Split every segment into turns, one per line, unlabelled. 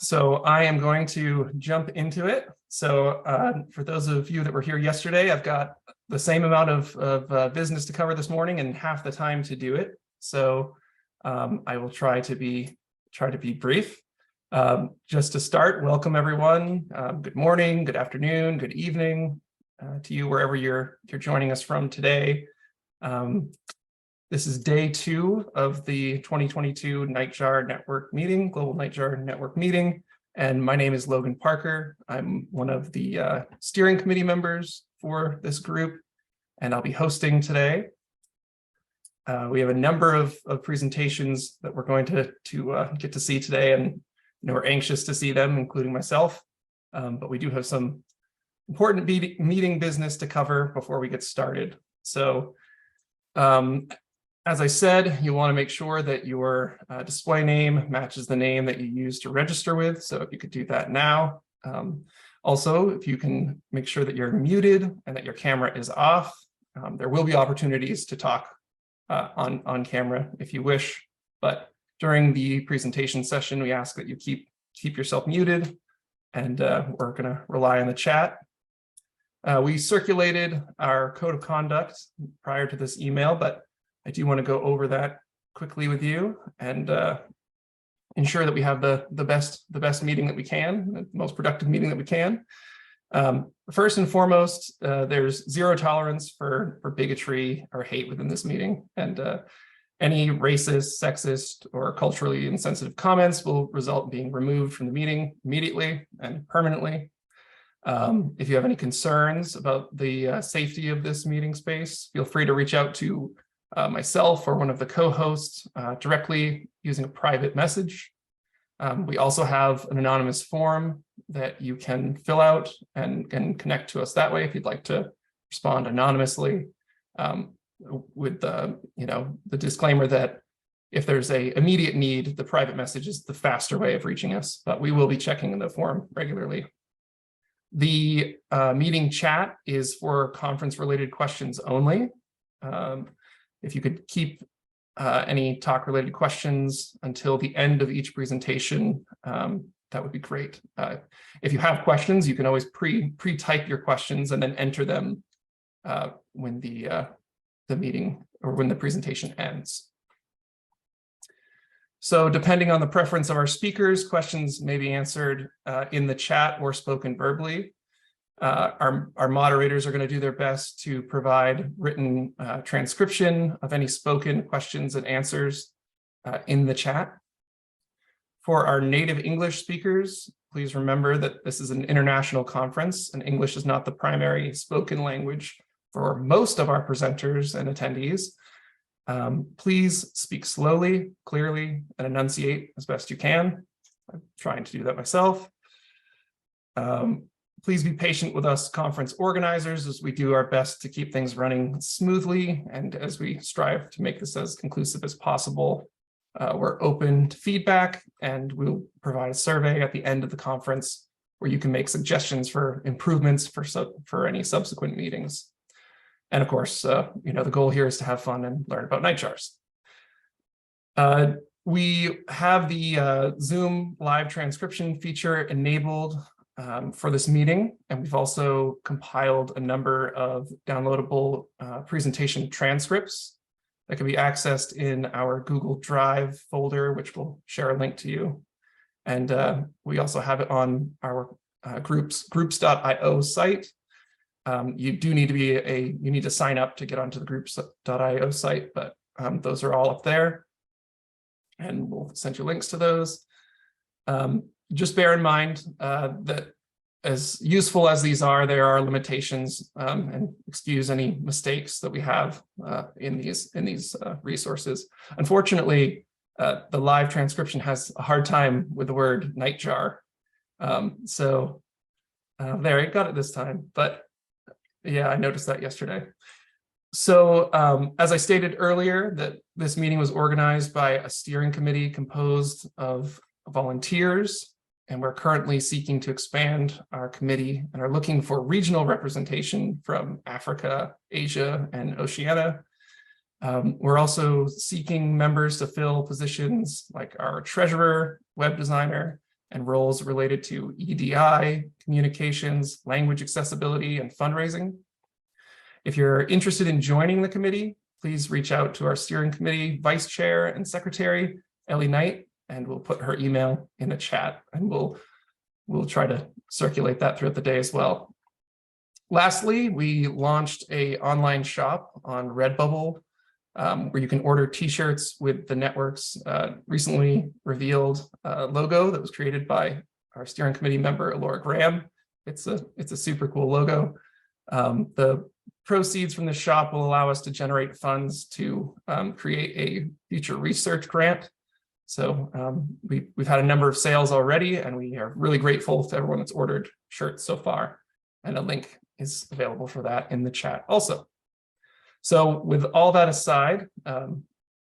So I am going to jump into it. So for those of you that were here yesterday, I've got the same amount of business to cover this morning and half the time to do it. So I will try to be brief. Just to start, welcome everyone. Good morning, good afternoon, good evening to you wherever you're joining us from today. This is day 2 of the 2022 Nightjar Network meeting, Global Nightjar Network meeting. And my name is Logan Parker. I'm one of the steering committee members for this group, and I'll be hosting today. We have a number of presentations that we're going to get to see today, and we're anxious to see them, including myself. But we do have some important meeting business to cover before we get started. So as I said, you want to make sure that your display name matches the name that you use to register with. So if you could do that now. Also, if you can make sure that you're muted and that your camera is off. There will be opportunities to talk on camera if you wish, but during the presentation session, we ask that you keep yourself muted, and we're going to rely on the chat. We circulated our code of conduct prior to this email, but I do want to go over that quickly with you and ensure that we have the best meeting that we can, the most productive meeting that we can. First and foremost, there's zero tolerance for bigotry or hate within this meeting, and any racist, sexist, or culturally insensitive comments will result in being removed from the meeting immediately and permanently. If you have any concerns about the safety of this meeting space, feel free to reach out to myself or one of the co-hosts directly using a private message. We also have an anonymous form that you can fill out and can connect to us that way if you'd like to respond anonymously, with the disclaimer that if there's an immediate need, the private message is the faster way of reaching us, but we will be checking the form regularly. The meeting chat is for conference-related questions only. If you could keep any talk-related questions until the end of each presentation, that would be great. If you have questions, you can always pre-type your questions and then enter them when the meeting or when the presentation ends. So depending on the preference of our speakers, questions may be answered in the chat or spoken verbally. Our moderators are going to do their best to provide written transcription of any spoken questions and answers in the chat. For our native English speakers, please remember that this is an international conference and English is not the primary spoken language for most of our presenters and attendees. Please speak slowly, clearly, and enunciate as best you can. I'm trying to do that myself. Please be patient with us conference organizers as we do our best to keep things running smoothly and as we strive to make this as inclusive as possible. We're open to feedback, and we'll provide a survey at the end of the conference where you can make suggestions for improvements for any subsequent meetings. And of course, the goal here is to have fun and learn about nightjars. We have the Zoom live transcription feature enabled for this meeting, and we've also compiled a number of downloadable presentation transcripts that can be accessed in our Google Drive folder, which we'll share a link to you. And we also have it on our groups.io site. You do need to you need to sign up to get onto the groups.io site, but those are all up there, and we'll send you links to those. Just bear in mind that as useful as these are, there are limitations, and excuse any mistakes that we have in these resources. Unfortunately, the live transcription has a hard time with the word nightjar. So there, I got it this time, but yeah, I noticed that yesterday. So as I stated earlier, that this meeting was organized by a steering committee composed of volunteers, and we're currently seeking to expand our committee and are looking for regional representation from Africa, Asia, and Oceania. We're also seeking members to fill positions like our treasurer, web designer, and roles related to EDI, communications, language accessibility, and fundraising. If you're interested in joining the committee, please reach out to our steering committee vice chair and secretary, Ellie Knight, and we'll put her email in the chat, and we'll try to circulate that throughout the day as well. Lastly, we launched an online shop on Redbubble where you can order t-shirts with the network's recently revealed logo that was created by our steering committee member, Eliza Grames. It's a super cool logo. The proceeds from the shop will allow us to generate funds to create a future research grant. So we've had a number of sales already, and we are really grateful to everyone that's ordered shirts so far. And a link is available for that in the chat also. So with all that aside, oh,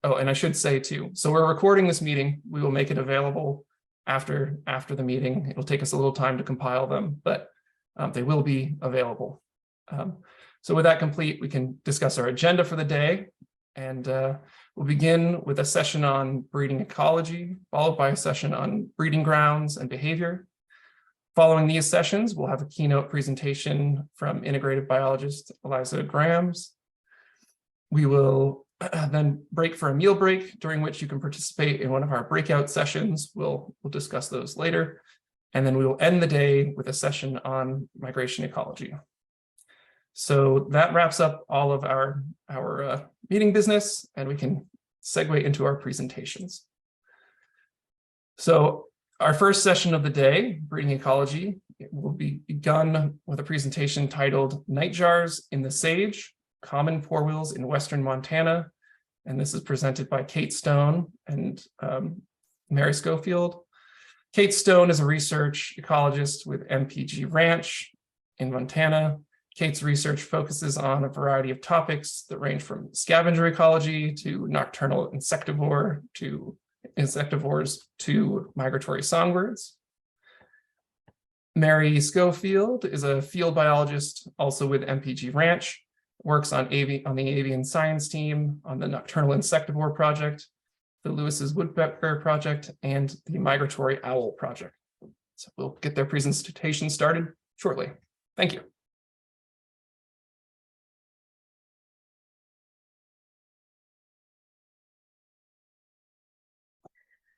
and I should say too, so we're recording this meeting. We will make it available after the meeting. It'll take us a little time to compile them, but they will be available. So with that complete, we can discuss our agenda for the day. And we'll begin with a session on breeding ecology, followed by a session on breeding grounds and behavior. Following these sessions, we'll have a keynote presentation from integrative biologist Eliza Grames. We will then break for a meal break, during which you can participate in one of our breakout sessions. We'll discuss those later. And then we will end the day with a session on migration ecology. So that wraps up all of our meeting business, and we can segue into our presentations. So our first session of the day, breeding ecology, will be begun with a presentation titled Nightjars in the Sage, Common Porwheels in Western Montana. And this is presented by Kate Stone and Mary Schofield. Kate Stone is a research ecologist with MPG Ranch in Montana. Kate's research focuses on a variety of topics that range from scavenger ecology to nocturnal insectivores to migratory songbirds. Mary Schofield is a field biologist also with MPG Ranch, works on the avian science team, on the nocturnal insectivore project, the Lewis's woodpecker project, and the migratory owl project. So we'll get their presentation started shortly. Thank you.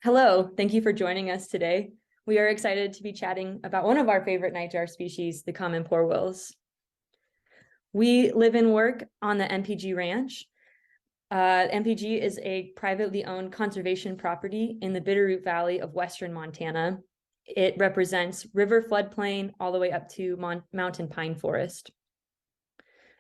Hello, thank you for joining us today. We are excited to be chatting about one of our favorite nightjar species, the common porwheels. We live and work on the MPG Ranch. MPG is a privately owned conservation property in the Bitterroot Valley of Western Montana. It represents river floodplain all the way up to mountain pine forest.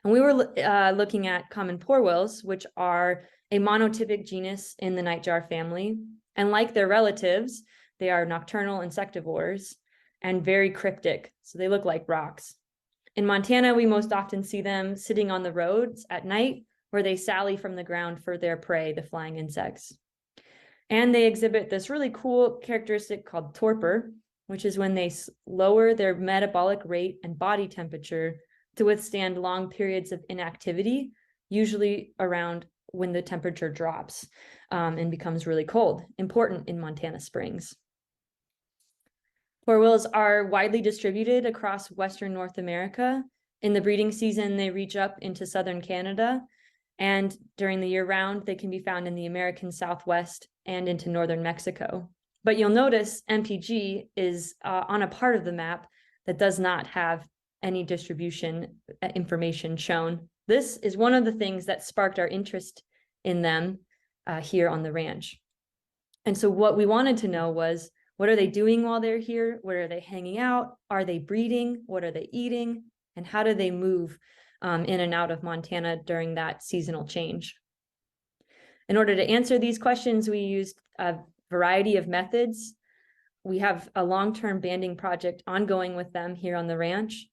And we were looking at common porwheels, which are a monotypic genus in the nightjar family. And like their relatives, they are nocturnal insectivores and very cryptic, so they look like rocks. In Montana, we most often see them sitting on the roads at night, where they sally from the ground for their prey, the flying insects. And they exhibit this really cool characteristic called torpor, which is when they lower their metabolic rate and body temperature to withstand long periods of inactivity, usually around when the temperature drops and becomes really cold, important in Montana springs. Porwheels are widely distributed across Western North America. In the breeding season, they reach up into southern Canada, and during the year round, they can be found in the American Southwest and into northern Mexico. But you'll notice MPG is on a part of the map that does not have any distribution information shown. This is one of the things that sparked our interest in them here on the ranch. And so what we wanted to know was, what are they doing while they're here? Where are they hanging out? Are they breeding? What are they eating? And how do they move in and out of Montana during that seasonal change? In order to answer these questions, we used a variety of methods. We have a long-term banding project ongoing with them here on the ranch.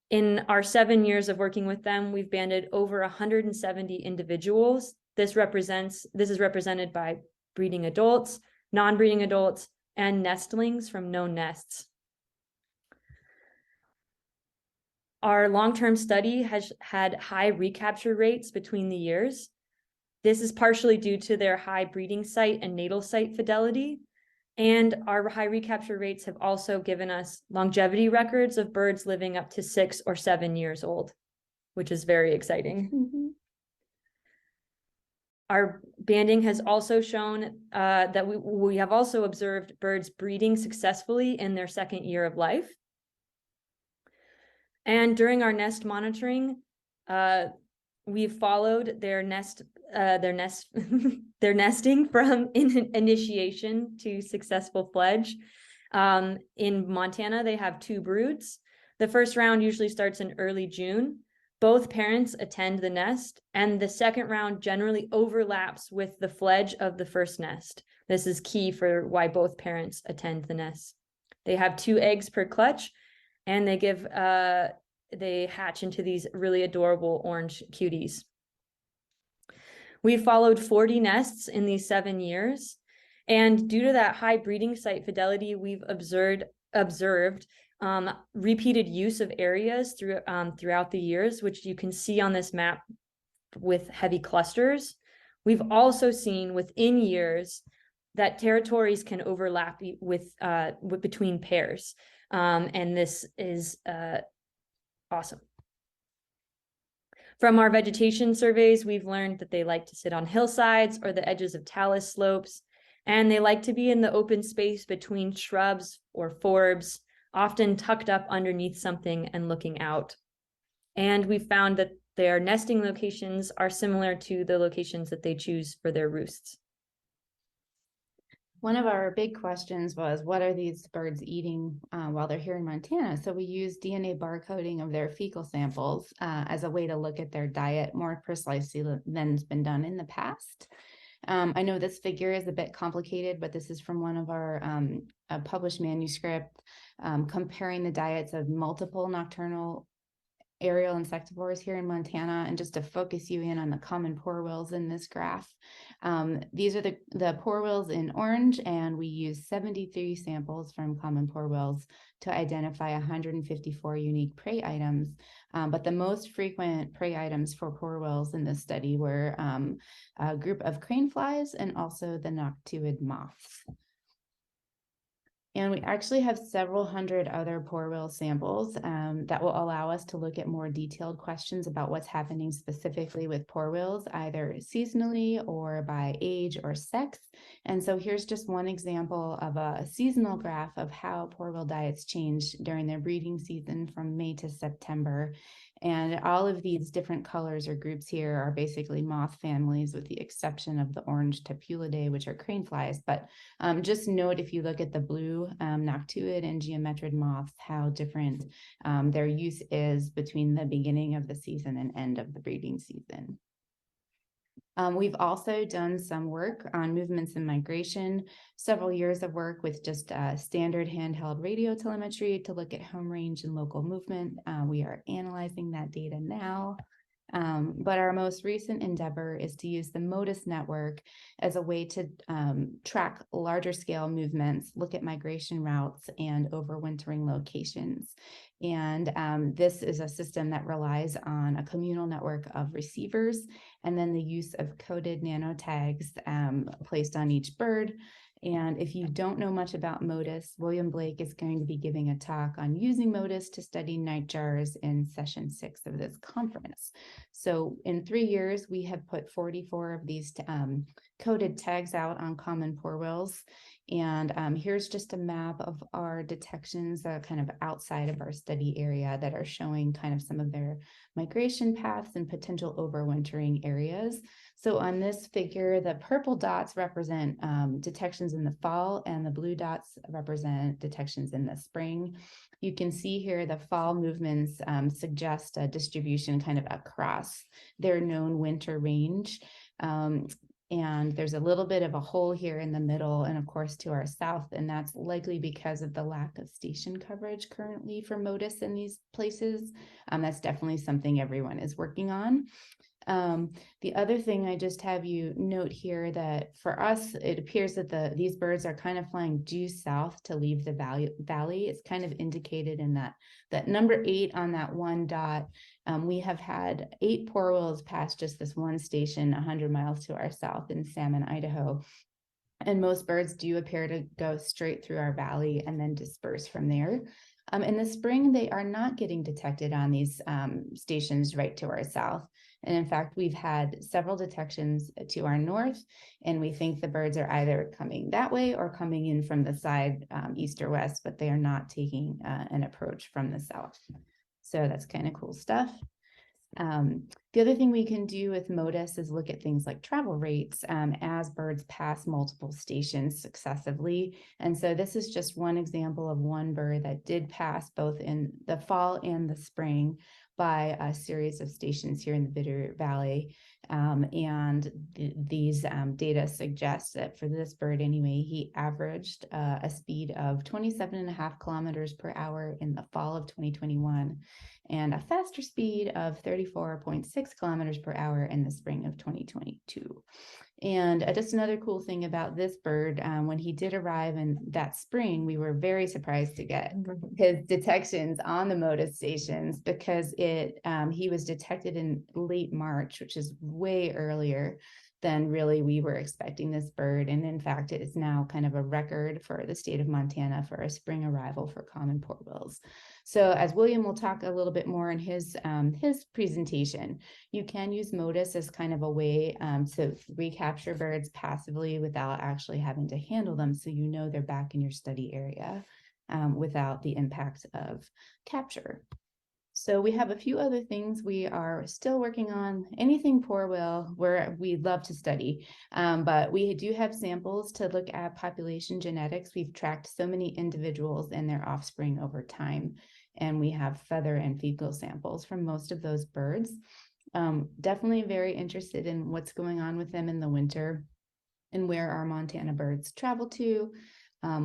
In our 7 years of working with them, we've banded over 170 individuals. This is represented by breeding adults, non-breeding adults, and nestlings from known nests. Our long-term study has had high recapture rates between the years. This is partially due to their high breeding site and natal site fidelity. And our high recapture rates have also given us longevity records of birds living up to 6 or 7 years old, which is very exciting.
Mm-hmm.
Our banding has also shown that we have also observed birds breeding successfully in their 2nd year of life. And during our nest monitoring, we've followed their nesting from initiation to successful fledge. In Montana, they have 2 broods. The first round usually starts in early June. Both parents attend the nest, and the second round generally overlaps with the fledge of the first nest. This is key for why both parents attend the nest. They have 2 eggs per clutch, and they hatch into these really adorable orange cuties. We followed 40 nests in these 7 years, and due to that high breeding site fidelity, we've observed repeated use of areas throughout the years, which you can see on this map with heavy clusters. We've also seen within years that territories can overlap with between pairs, and this is awesome. From our vegetation surveys, we've learned that they like to sit on hillsides or the edges of talus slopes, and they like to be in the open space between shrubs or forbs, often tucked up underneath something and looking out. And we found that their nesting locations are similar to the locations that they choose for their roosts.
One of our big questions was, what are these birds eating while they're here in Montana? So we used DNA barcoding of their fecal samples as a way to look at their diet more precisely than has been done in the past. I know this figure is a bit complicated, but this is from one of our published manuscripts comparing the diets of multiple nocturnal aerial insectivores here in Montana. And just to focus you in on the common porwills in this graph, these are the porwills in orange, and we use 73 samples from common porwills to identify 154 unique prey items. But the most frequent prey items for porwills in this study were a group of crane flies and also the noctuid moths. And we actually have several hundred other porwheel samples that will allow us to look at more detailed questions about what's happening specifically with porwheels, either seasonally or by age or sex. And so here's just one example of a seasonal graph of how porwheel diets change during their breeding season from May to September. And all of these different colors or groups here are basically moth families, with the exception of the orange Tapulidae, which are crane flies. But just note, if you look at the blue noctuid and geometrid moths, how different their use is between the beginning of the season and end of the breeding season. We've also done some work on movements and migration, several years of work with just standard handheld radio telemetry to look at home range and local movement. We are analyzing that data now. But our most recent endeavor is to use the MODIS network as a way to track larger scale movements, look at migration routes and overwintering locations. And this is a system that relies on a communal network of receivers, and then the use of coded nanotags placed on each bird. And if you don't know much about MODIS, William Blake is going to be giving a talk on using MODIS to study nightjars in session 6 of this conference. So in 3 years, we have put 44 of these coded tags out on common porwhills. And here's just a map of our detections kind of outside of our study area that are showing kind of some of their migration paths and potential overwintering areas. So on this figure, the purple dots represent detections in the fall, and the blue dots represent detections in the spring. You can see here the fall movements suggest a distribution kind of across their known winter range. And there's a little bit of a hole here in the middle and of course to our south, and that's likely because of the lack of station coverage currently for MODIS in these places. That's definitely something everyone is working on. The other thing I just have you note here, that for us, it appears that these birds are kind of flying due south to leave the valley. It's kind of indicated in that number 8 on that one dot. We have had 8 porwhills pass just this one station 100 miles to our south in Salmon, Idaho. And most birds do appear to go straight through our valley and then disperse from there. In the spring, they are not getting detected on these stations right to our south. And in fact, we've had several detections to our north, and we think the birds are either coming that way or coming in from the side, east or west, but they are not taking an approach from the south. So that's kind of cool stuff. The other thing we can do with MODIS is look at things like travel rates as birds pass multiple stations successively. And so this is just one example of one bird that did pass both in the fall and the spring by a series of stations here in the Bitterroot Valley. These data suggest that for this bird anyway, he averaged a speed of 27.5 kilometers per hour in the fall of 2021 and a faster speed of 34.6 kilometers per hour in the spring of 2022. And just another cool thing about this bird, when he did arrive in that spring, we were very surprised to get his detections on the MODIS stations because he was detected in late March, which is way earlier than really we were expecting this bird. And in fact, it is now kind of a record for the state of Montana for a spring arrival for common portwills. So as William will talk a little bit more in his presentation, you can use MODIS as kind of a way to recapture birds passively without actually having to handle them. So you know they're back in your study area without the impact of capture. So we have a few other things we are still working on. Anything porwheel where we'd love to study, but we do have samples to look at population genetics. We've tracked so many individuals and their offspring over time, and we have feather and fecal samples from most of those birds. Definitely very interested in what's going on with them in the winter and where our Montana birds travel to.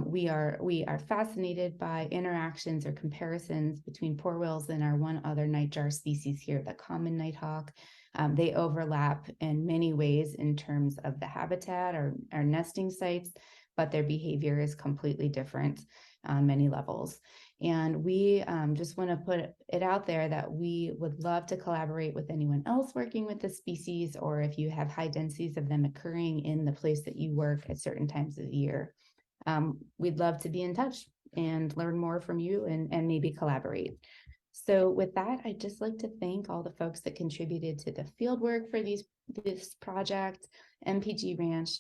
We are fascinated by interactions or comparisons between porwhills and our one other nightjar species here, the common nighthawk. They overlap in many ways in terms of the habitat or nesting sites, but their behavior is completely different on many levels. And we just want to put it out there that we would love to collaborate with anyone else working with the species, or if you have high densities of them occurring in the place that you work at certain times of the year. We'd love to be in touch and learn more from you and maybe collaborate. So with that, I'd just like to thank all the folks that contributed to the field work for this project, MPG Ranch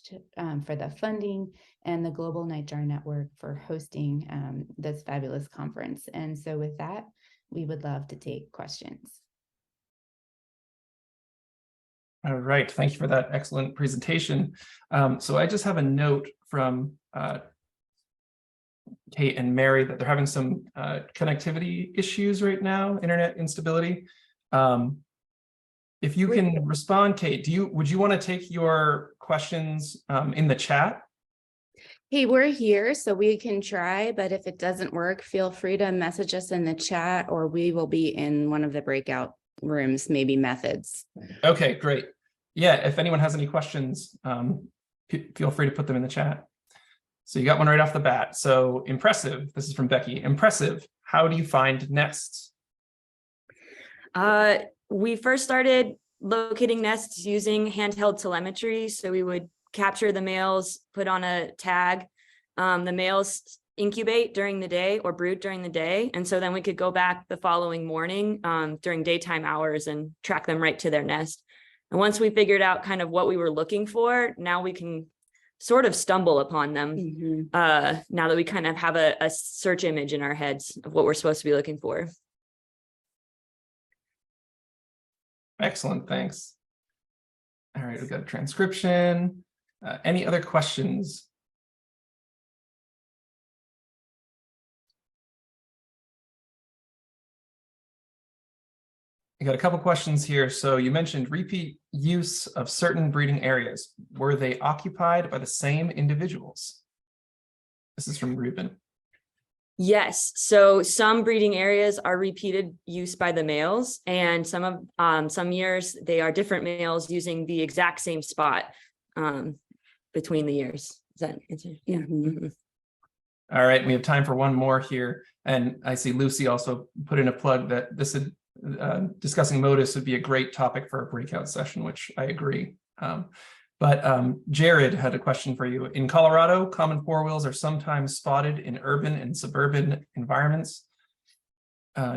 for the funding, and the Global Nightjar Network for hosting this fabulous conference. And so with that, we would love to take questions.
All right, thank you for that excellent presentation. So I just have a note from Kate and Mary that they're having some connectivity issues right now, internet instability. If you can respond, Kate, would you want to take your questions in the chat?
Hey, we're here, so we can try, but if it doesn't work, feel free to message us in the chat, or we will be in one of the breakout rooms, maybe methods.
Okay, great. Yeah, if anyone has any questions, feel free to put them in the chat. So you got one right off the bat. So impressive. This is from Becky. Impressive. How do you find nests?
We first started locating nests using handheld telemetry. So we would capture the males, put on a tag. The males incubate during the day or brood during the day. And so then we could go back the following morning during daytime hours and track them right to their nest. And once we figured out kind of what we were looking for, now we can sort of stumble upon them now that we kind of have a search image in our heads of what we're supposed to be looking for.
Excellent, thanks. All right, we've got a transcription. Any other questions? I got a couple questions here. So you mentioned repeat use of certain breeding areas. Were they occupied by the same individuals? This is from Ruben.
Yes. So some breeding areas are repeated use by the males, and some years they are different males using the exact same spot between the years. Is that answer? Yeah. Mm-hmm.
All right, we have time for one more here. And I see Lucy also put in a plug that this is discussing MODIS would be a great topic for a breakout session, which I agree. But Jared had a question for you. In Colorado, common porwheels are sometimes spotted in urban and suburban environments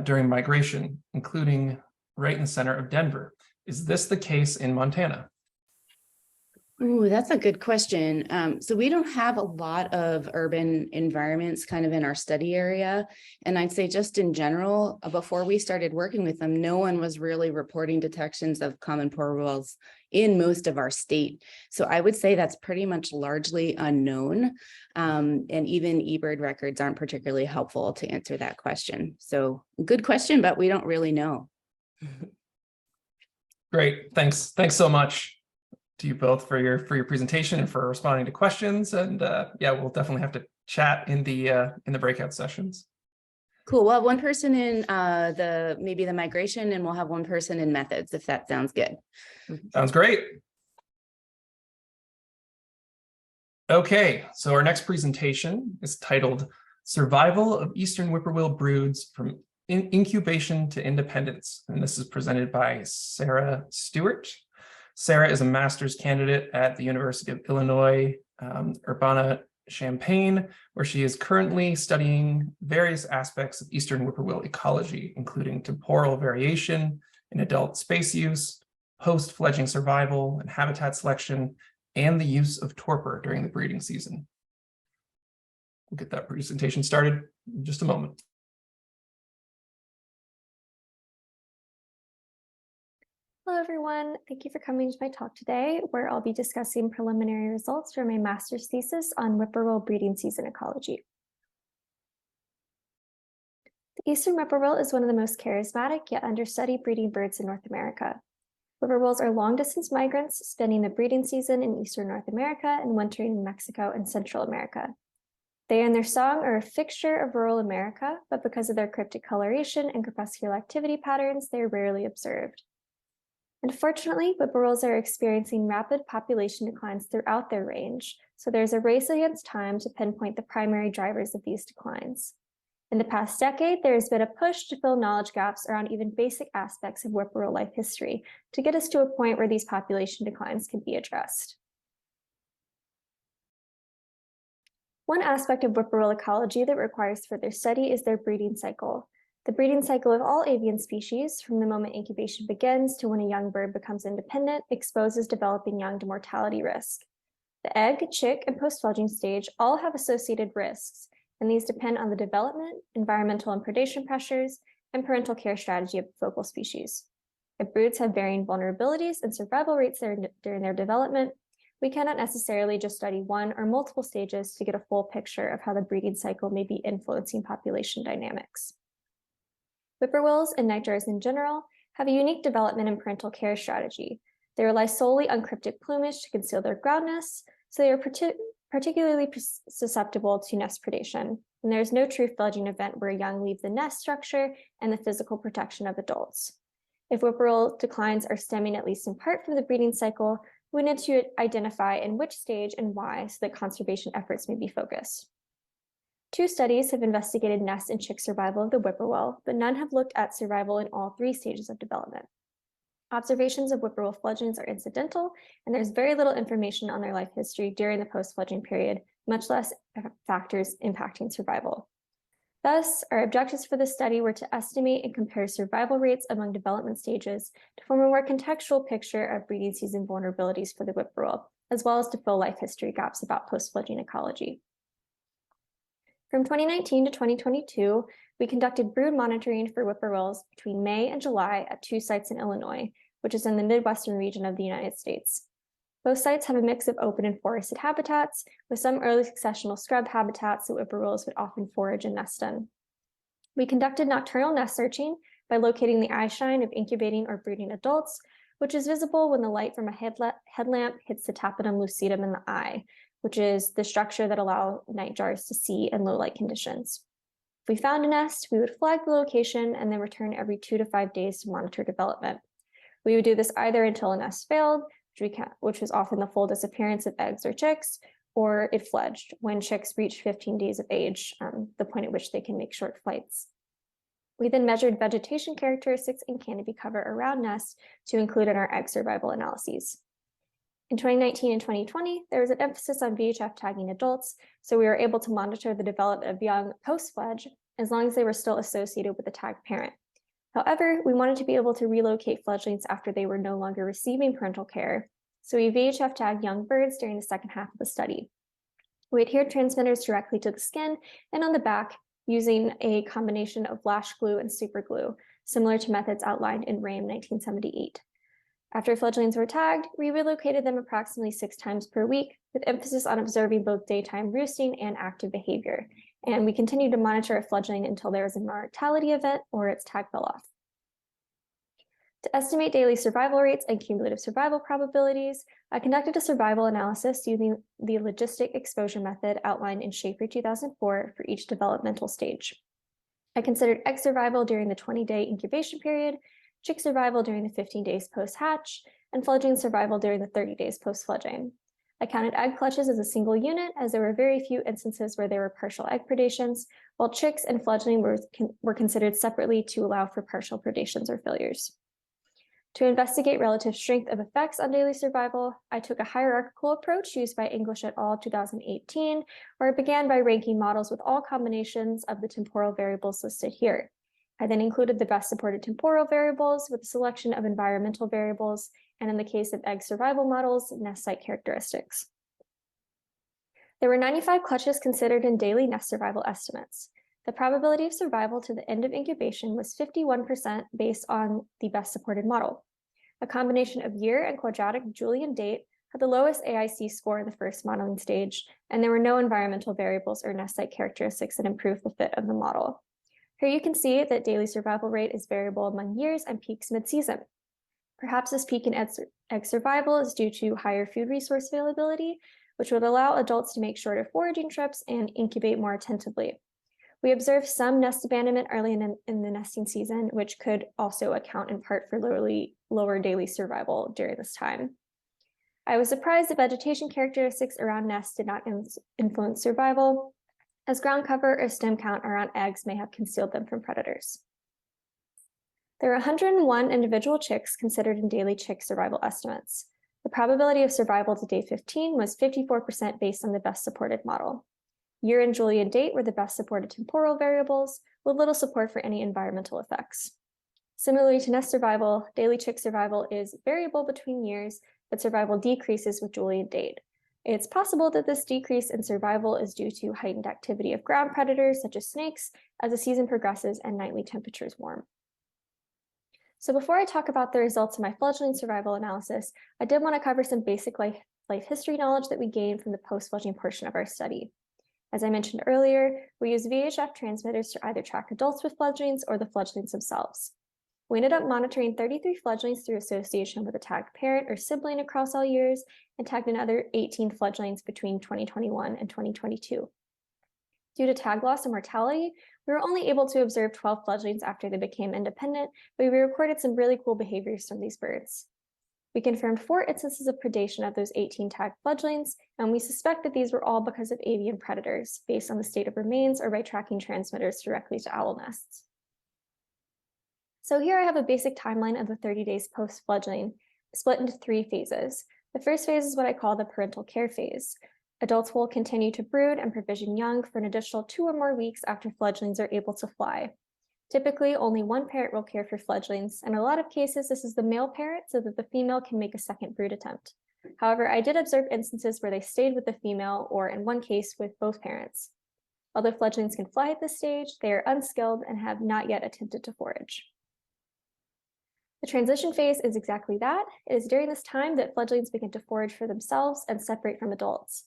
during migration, including right in the center of Denver. Is this the case in Montana?
Ooh, that's a good question. So we don't have a lot of urban environments kind of in our study area. And I'd say just in general, before we started working with them, no one was really reporting detections of common porwheels in most of our state. So I would say that's pretty much largely unknown. And even eBird records aren't particularly helpful to answer that question. So good question, but we don't really know.
Great, thanks. Thanks so much to you both for your presentation and for responding to questions. And yeah, we'll definitely have to chat in the breakout sessions.
Cool. Well, one person in maybe the migration, and we'll have one person in methods, if that sounds good.
Sounds great. Okay, so our next presentation is titled Survival of Eastern Whippoorwill Broods from Incubation to Independence. And this is presented by Sarah Stewart. Sarah is a master's candidate at the University of Illinois, Urbana-Champaign, where she is currently studying various aspects of Eastern whippoorwill ecology, including temporal variation in adult space use, post-fledging survival and habitat selection, and the use of torpor during the breeding season. We'll get that presentation started in just a moment.
Hello, everyone. Thank you for coming to my talk today, where I'll be discussing preliminary results from my master's thesis on whippoorwill breeding season ecology. The eastern whippoorwill is one of the most charismatic yet understudied breeding birds in North America. Whippoorwills are long-distance migrants, spending the breeding season in eastern North America and wintering in Mexico and Central America. They and their song are a fixture of rural America, but because of their cryptic coloration and crepuscular activity patterns, they are rarely observed. Unfortunately, whippoorwills are experiencing rapid population declines throughout their range, so there's a race against time to pinpoint the primary drivers of these declines. In the past decade, there has been a push to fill knowledge gaps around even basic aspects of whippoorwill life history to get us to a point where these population declines can be addressed. One aspect of whippoorwill ecology that requires further study is their breeding cycle. The breeding cycle of all avian species, from the moment incubation begins to when a young bird becomes independent, exposes developing young to mortality risk. The egg, chick, and post-fledging stage all have associated risks, and these depend on the development, environmental and predation pressures, and parental care strategy of the focal species. If broods have varying vulnerabilities and survival rates during their development, we cannot necessarily just study one or multiple stages to get a full picture of how the breeding cycle may be influencing population dynamics. Whippoorwills and nightjars in general have a unique development and parental care strategy. They rely solely on cryptic plumage to conceal their ground nests, so they are particularly susceptible to nest predation, and there is no true fledging event where young leave the nest structure and the physical protection of adults. If whippoorwill declines are stemming at least in part from the breeding cycle, we need to identify in which stage and why so that conservation efforts may be focused. 2 studies have investigated nest and chick survival of the whippoorwill, but none have looked at survival in all 3 stages of development. Observations of whippoorwill fledglings are incidental, and there's very little information on their life history during the post-fledgling period, much less factors impacting survival. Thus, our objectives for this study were to estimate and compare survival rates among development stages to form a more contextual picture of breeding season vulnerabilities for the whippoorwill, as well as to fill life history gaps about post-fledgling ecology. From 2019 to 2022, we conducted brood monitoring for whippoorwills between May and July at 2 sites in Illinois, which is in the Midwestern region of the United States. Both sites have a mix of open and forested habitats, with some early successional scrub habitats that whippoorwills would often forage and nest in. We conducted nocturnal nest searching by locating the eye shine of incubating or brooding adults, which is visible when the light from a headlamp hits the tapetum lucidum in the eye, which is the structure that allows nightjars to see in low light conditions. If we found a nest, we would flag the location and then return every 2 to 5 days to monitor development. We would do this either until a nest failed, which was often the full disappearance of eggs or chicks, or it fledged when chicks reached 15 days of age, the point at which they can make short flights. We then measured vegetation characteristics and canopy cover around nests to include in our egg survival analyses. In 2019 and 2020, there was an emphasis on VHF tagging adults, so we were able to monitor the development of young post-fledge as long as they were still associated with the tagged parent. However, we wanted to be able to relocate fledglings after they were no longer receiving parental care, so we VHF tagged young birds during the second half of the study. We adhered transmitters directly to the skin and on the back using a combination of lash glue and super glue, similar to methods outlined in RAM 1978. After fledglings were tagged, we relocated them approximately 6 times per week, with emphasis on observing both daytime roosting and active behavior. And we continued to monitor a fledgling until there was a mortality event or its tag fell off. To estimate daily survival rates and cumulative survival probabilities, I conducted a survival analysis using the logistic exposure method outlined in Schaefer 2004 for each developmental stage. I considered egg survival during the 20-day incubation period, chick survival during the 15 days post-hatch, and fledgling survival during the 30 days post-fledgling. I counted egg clutches as a single unit, as there were very few instances where there were partial egg predations, while chicks and fledgling were considered separately to allow for partial predations or failures. To investigate relative strength of effects on daily survival, I took a hierarchical approach used by English et al. 2018, where I began by ranking models with all combinations of the temporal variables listed here. I then included the best supported temporal variables with a selection of environmental variables, and in the case of egg survival models, nest site characteristics. There were 95 clutches considered in daily nest survival estimates. The probability of survival to the end of incubation was 51% based on the best supported model. A combination of year and quadratic Julian date had the lowest AIC score in the first modeling stage, and there were no environmental variables or nest site characteristics that improved the fit of the model. Here you can see that daily survival rate is variable among years and peaks mid-season. Perhaps this peak in egg survival is due to higher food resource availability, which would allow adults to make shorter foraging trips and incubate more attentively. We observed some nest abandonment early in the nesting season, which could also account in part for lower daily survival during this time. I was surprised that vegetation characteristics around nests did not influence survival, as ground cover or stem count around eggs may have concealed them from predators. There were 101 individual chicks considered in daily chick survival estimates. The probability of survival to day 15 was 54% based on the best supported model. Year and Julian date were the best supported temporal variables, with little support for any environmental effects. Similarly to nest survival, daily chick survival is variable between years, but survival decreases with Julian date. It's possible that this decrease in survival is due to heightened activity of ground predators, such as snakes, as the season progresses and nightly temperatures warm. So before I talk about the results of my fledgling survival analysis, I did want to cover some basic life history knowledge that we gained from the post-fledgling portion of our study. As I mentioned earlier, we use VHF transmitters to either track adults with fledglings or the fledglings themselves. We ended up monitoring 33 fledglings through association with a tagged parent or sibling across all years, and tagged another 18 fledglings between 2021 and 2022. Due to tag loss and mortality, we were only able to observe 12 fledglings after they became independent, but we recorded some really cool behaviors from these birds. We confirmed 4 instances of predation of those 18 tagged fledglings, and we suspect that these were all because of avian predators, based on the state of remains or by tracking transmitters directly to owl nests. So here I have a basic timeline of the 30 days post-fledgling, split into 3 phases. The first phase is what I call the parental care phase. Adults will continue to brood and provision young for an additional 2 or more weeks after fledglings are able to fly. Typically, only one parent will care for fledglings. In a lot of cases, this is the male parent so that the female can make a second brood attempt. However, I did observe instances where they stayed with the female, or in one case, with both parents. Although fledglings can fly at this stage, they are unskilled and have not yet attempted to forage. The transition phase is exactly that. It is during this time that fledglings begin to forage for themselves and separate from adults.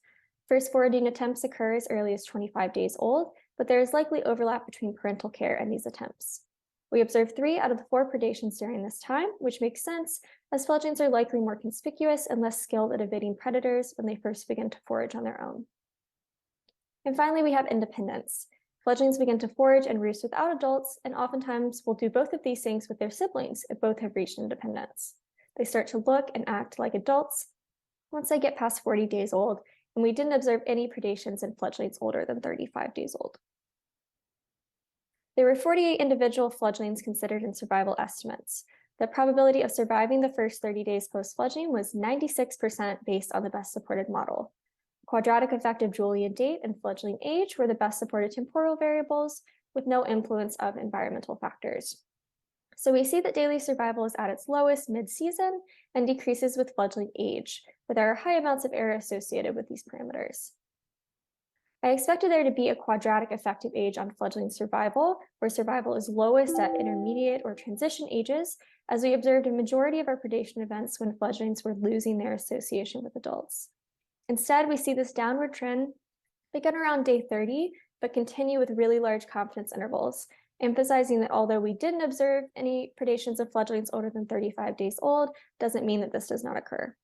First foraging attempts occur as early as 25 days old, but there is likely overlap between parental care and these attempts. We observed 3 out of the 4 predations during this time, which makes sense, as fledglings are likely more conspicuous and less skilled at evading predators when they first begin to forage on their own. And finally, we have independence. Fledglings begin to forage and roost without adults, and oftentimes will do both of these things with their siblings if both have reached independence. They start to look and act like adults once they get past 40 days old, and we didn't observe any predations in fledglings older than 35 days old. There were 48 individual fledglings considered in survival estimates. the probability of surviving the first 30 days post-fledgling was 96% based on the best supported model. Quadratic effect of Julian date and fledgling age were the best supported temporal variables with no influence of environmental factors. So we see that daily survival is at its lowest mid-season and decreases with fledgling age, but there are high amounts of error associated with these parameters. I expected there to be a quadratic effective age on fledgling survival, where survival is lowest at intermediate or transition ages, as we observed a majority of our predation events when fledglings were losing their association with adults. Instead, we see this downward trend begin around day 30, but continue with really large confidence intervals, emphasizing that although we didn't observe any predations of fledglings older than 35 days old, doesn't mean that this does not occur.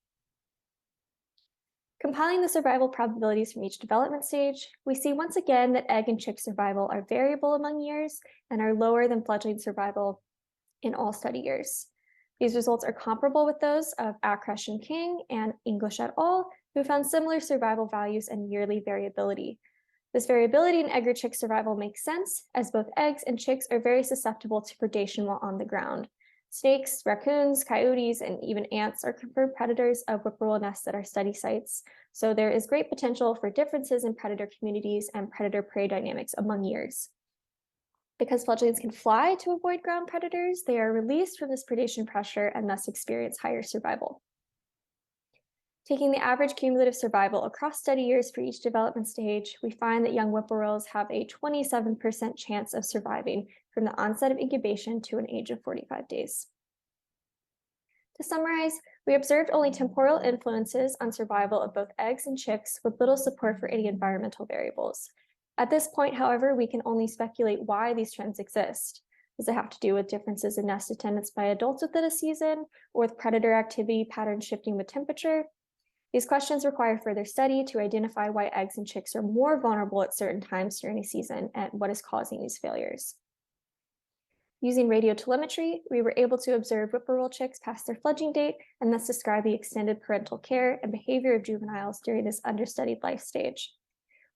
Compiling the survival probabilities from each development stage, we see once again that egg and chick survival are variable among years and are lower than fledgling survival in all study years. These results are comparable with those of Akresh and King and English et al., who found similar survival values and yearly variability. This variability in egg or chick survival makes sense, as both eggs and chicks are very susceptible to predation while on the ground. Snakes, raccoons, coyotes, and even ants are confirmed predators of whippoorwill nests at our study sites, so there is great potential for differences in predator communities and predator-prey dynamics among years. Because fledglings can fly to avoid ground predators, they are released from this predation pressure and thus experience higher survival. Taking the average cumulative survival across study years for each development stage, we find that young whippoorwills have a 27% chance of surviving from the onset of incubation to an age of 45 days. To summarize, we observed only temporal influences on survival of both eggs and chicks with little support for any environmental variables. At this point, however, we can only speculate why these trends exist. Does it have to do with differences in nest attendance by adults within a season, or with predator activity patterns shifting with temperature? These questions require further study to identify why eggs and chicks are more vulnerable at certain times during a season and what is causing these failures. Using radiotelemetry, we were able to observe whippoorwill chicks past their fledging date and thus describe the extended parental care and behavior of juveniles during this understudied life stage.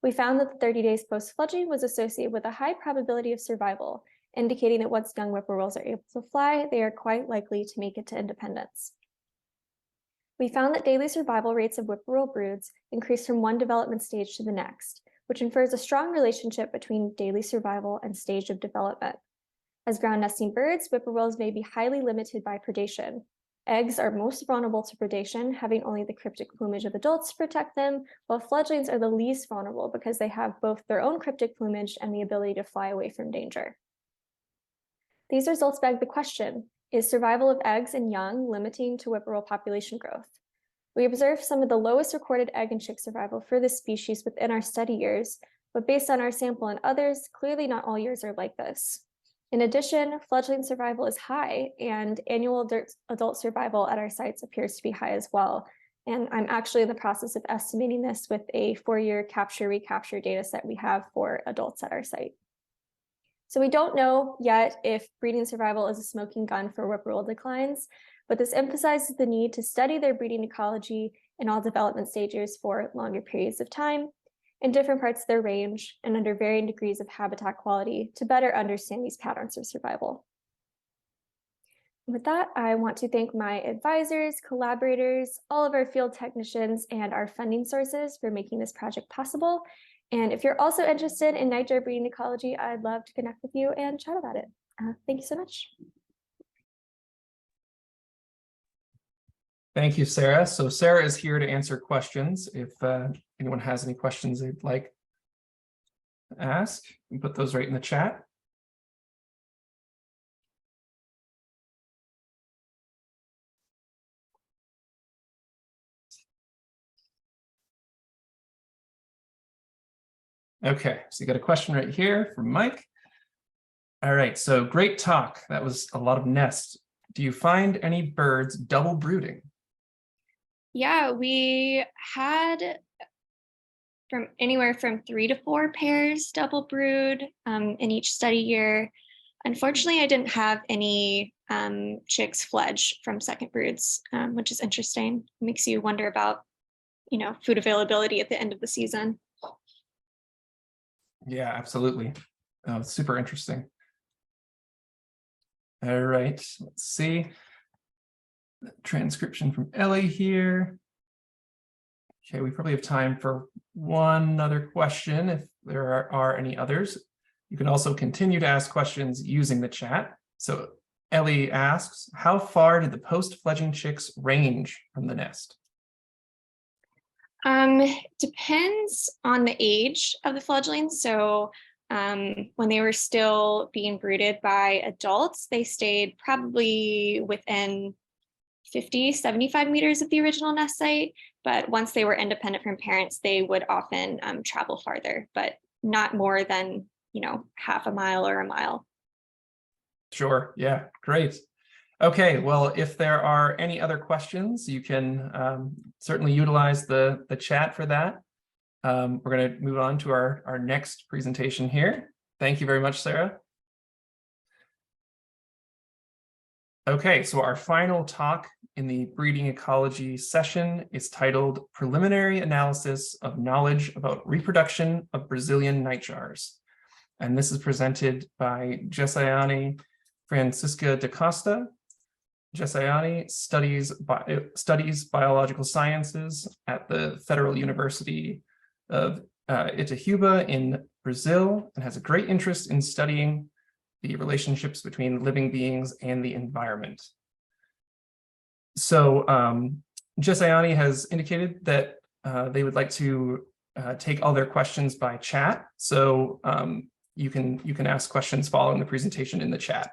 We found that the 30 days post-fledging was associated with a high probability of survival, indicating that once young whippoorwills are able to fly, they are quite likely to make it to independence. We found that daily survival rates of whippoorwill broods increase from one development stage to the next, which infers a strong relationship between daily survival and stage of development. As ground nesting birds, whippoorwills may be highly limited by predation. Eggs are most vulnerable to predation, having only the cryptic plumage of adults to protect them, while fledglings are the least vulnerable because they have both their own cryptic plumage and the ability to fly away from danger. These results beg the question, is survival of eggs and young limiting to whippoorwill population growth? We observed some of the lowest recorded egg and chick survival for this species within our study years, but based on our sample and others, clearly not all years are like this. In addition, fledgling survival is high, and annual adult survival at our sites appears to be high as well. And I'm actually in the process of estimating this with a 4-year capture-recapture data set we have for adults at our site. So we don't know yet if breeding survival is a smoking gun for whippoorwill declines, but this emphasizes the need to study their breeding ecology in all development stages for longer periods of time, in different parts of their range, and under varying degrees of habitat quality to better understand these patterns of survival. With that, I want to thank my advisors, collaborators, all of our field technicians, and our funding sources for making this project possible. And if you're also interested in nightjar breeding ecology, I'd love to connect with you and chat about it. Thank you so much.
Thank you, Sarah. So Sarah is here to answer questions. If anyone has any questions they'd like to ask, you can put those right in the chat. Okay, so you got a question right here from Mike. All right, so great talk. That was a lot of nests. Do you find any birds double brooding?
Yeah, we had from anywhere from 3 to 4 pairs double brood in each study year. Unfortunately, I didn't have any chicks fledge from second broods, which is interesting. It makes you wonder about, food availability at the end of the season.
Yeah, absolutely. Super interesting. All right, let's see. transcription from Ellie here. Okay, we probably have time for one other question if there are any others. You can also continue to ask questions using the chat. So Ellie asks, how far did the post-fledging chicks range from the nest?
Depends on the age of the fledglings. So when they were still being brooded by adults, they stayed probably within 50, 75 meters of the original nest site. But once they were independent from parents, they would often travel farther, but not more than, half a mile or a mile.
Sure. Yeah, great. Okay, well, if there are any other questions, you can certainly utilize the chat for that. We're going to move on to our next presentation here. Thank you very much, Sarah. Okay, so our final talk in the breeding ecology session is titled Preliminary Analysis of Knowledge about Reproduction of Brazilian Nightjars. And this is presented by Jessayane Francisca da Costa. Jessayane studies biological sciences at the Federal University of Itaúba in Brazil and has a great interest in studying the relationships between living beings and the environment. So Jessayane has indicated that they would like to take all their questions by chat. So you can ask questions following the presentation in the chat.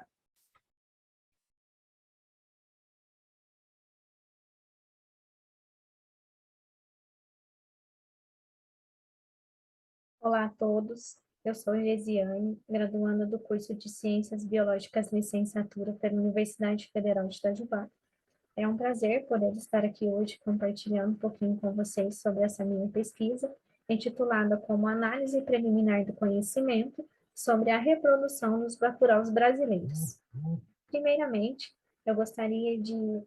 Olá a todos, eu sou Gesiane, graduanda do curso de Ciências Biológicas Licenciatura pela Universidade Federal de Itajubá. É um prazer poder estar aqui hoje compartilhando um pouquinho com vocês sobre essa minha pesquisa, intitulada como Análise Preliminar do Conhecimento sobre a Reprodução dos Bacuraus Brasileiros. Primeiramente, eu gostaria de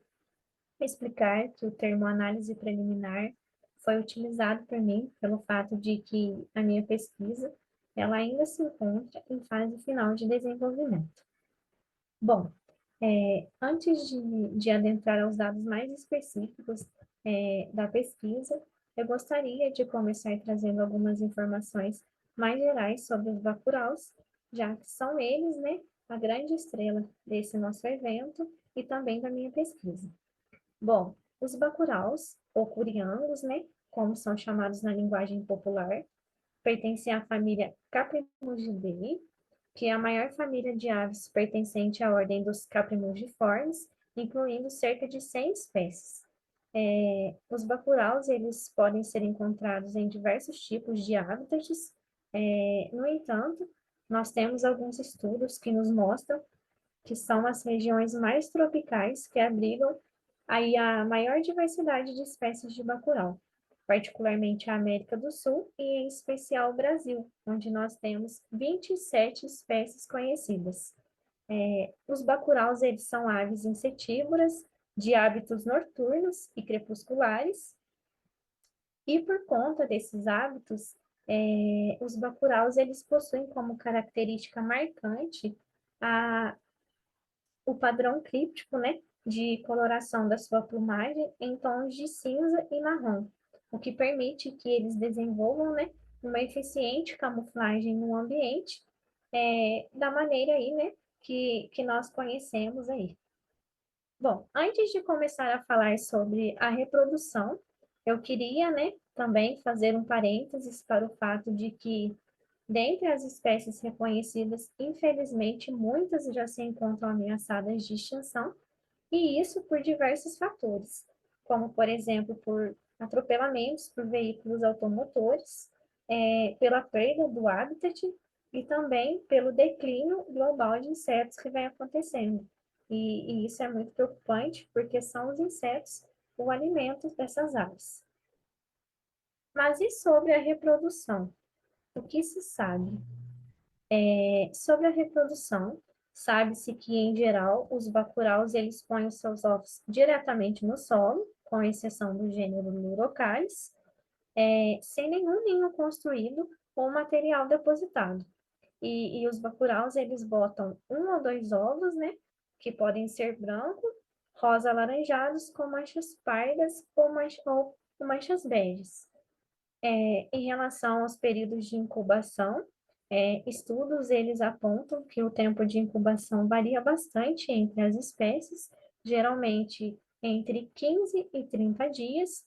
explicar que o termo análise preliminar foi utilizado por mim pelo fato de que a minha pesquisa ela ainda se encontra em fase final de desenvolvimento. Bom, antes de adentrar aos dados mais específicos da pesquisa, eu gostaria de começar trazendo algumas informações mais gerais sobre os bacuraus, já que são eles, né, a grande estrela desse nosso evento e também da minha pesquisa. Bom, os bacuraus, ou curiangos, né, como são chamados na linguagem popular, pertencem à família Caprimugidae, que é a maior família de aves pertencente à ordem dos caprimugiformes, incluindo cerca de 100 espécies. Os bacuraus, eles podem ser encontrados em diversos tipos de hábitats. No entanto, nós temos alguns estudos que nos mostram que são as regiões mais tropicais que abrigam aí a maior diversidade de espécies de bacurau, particularmente a América do Sul e em especial o Brasil, onde nós temos 27 espécies conhecidas. Os bacuraus, eles são aves insetívoras, de hábitos noturnos e crepusculares, e por conta desses hábitos, os bacuraus, eles possuem como característica marcante o padrão críptico, né, de coloração da sua plumagem em tons de cinza e marrom, o que permite que eles desenvolvam, né, uma eficiente camuflagem no ambiente, da maneira aí, né, que nós conhecemos aí. Bom, antes de começar a falar sobre a reprodução, eu queria, né, também fazer um parênteses para o fato de que, dentre as espécies reconhecidas, infelizmente, muitas já se encontram ameaçadas de extinção, e isso por diversos fatores, como, por exemplo, por atropelamentos por veículos automotores, pela perda do habitat e também pelo declínio global de insetos que vem acontecendo. E isso é muito preocupante, porque são os insetos o alimento dessas aves. Mas e sobre a reprodução? O que se sabe? Sobre a reprodução, sabe-se que, em geral, os bacuraus eles põem os seus ovos diretamente no solo, com exceção do gênero Leurocaris, sem nenhum ninho construído ou material depositado. E os bacuraus, eles botam 1 ou 2 ovos, né, que podem ser brancos rosa alaranjados com manchas pardas ou manchas beges. Em relação aos períodos de incubação, estudos eles apontam que o tempo de incubação varia bastante entre as espécies, geralmente entre 15 e 30 dias,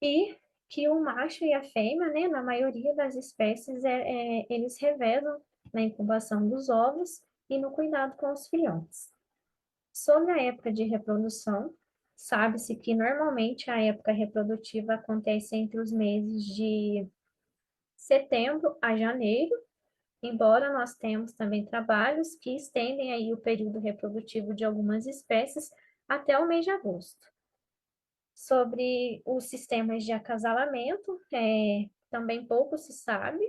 e que o macho e a fêmea, né, na maioria das espécies, eles revezam na incubação dos ovos e no cuidado com os filhotes. Sobre a época de reprodução, sabe-se que normalmente a época reprodutiva acontece entre os meses de setembro a janeiro, embora nós temos também trabalhos que estendem aí o período reprodutivo de algumas espécies até o mês de agosto. Sobre os sistemas de acasalamento, também pouco se sabe,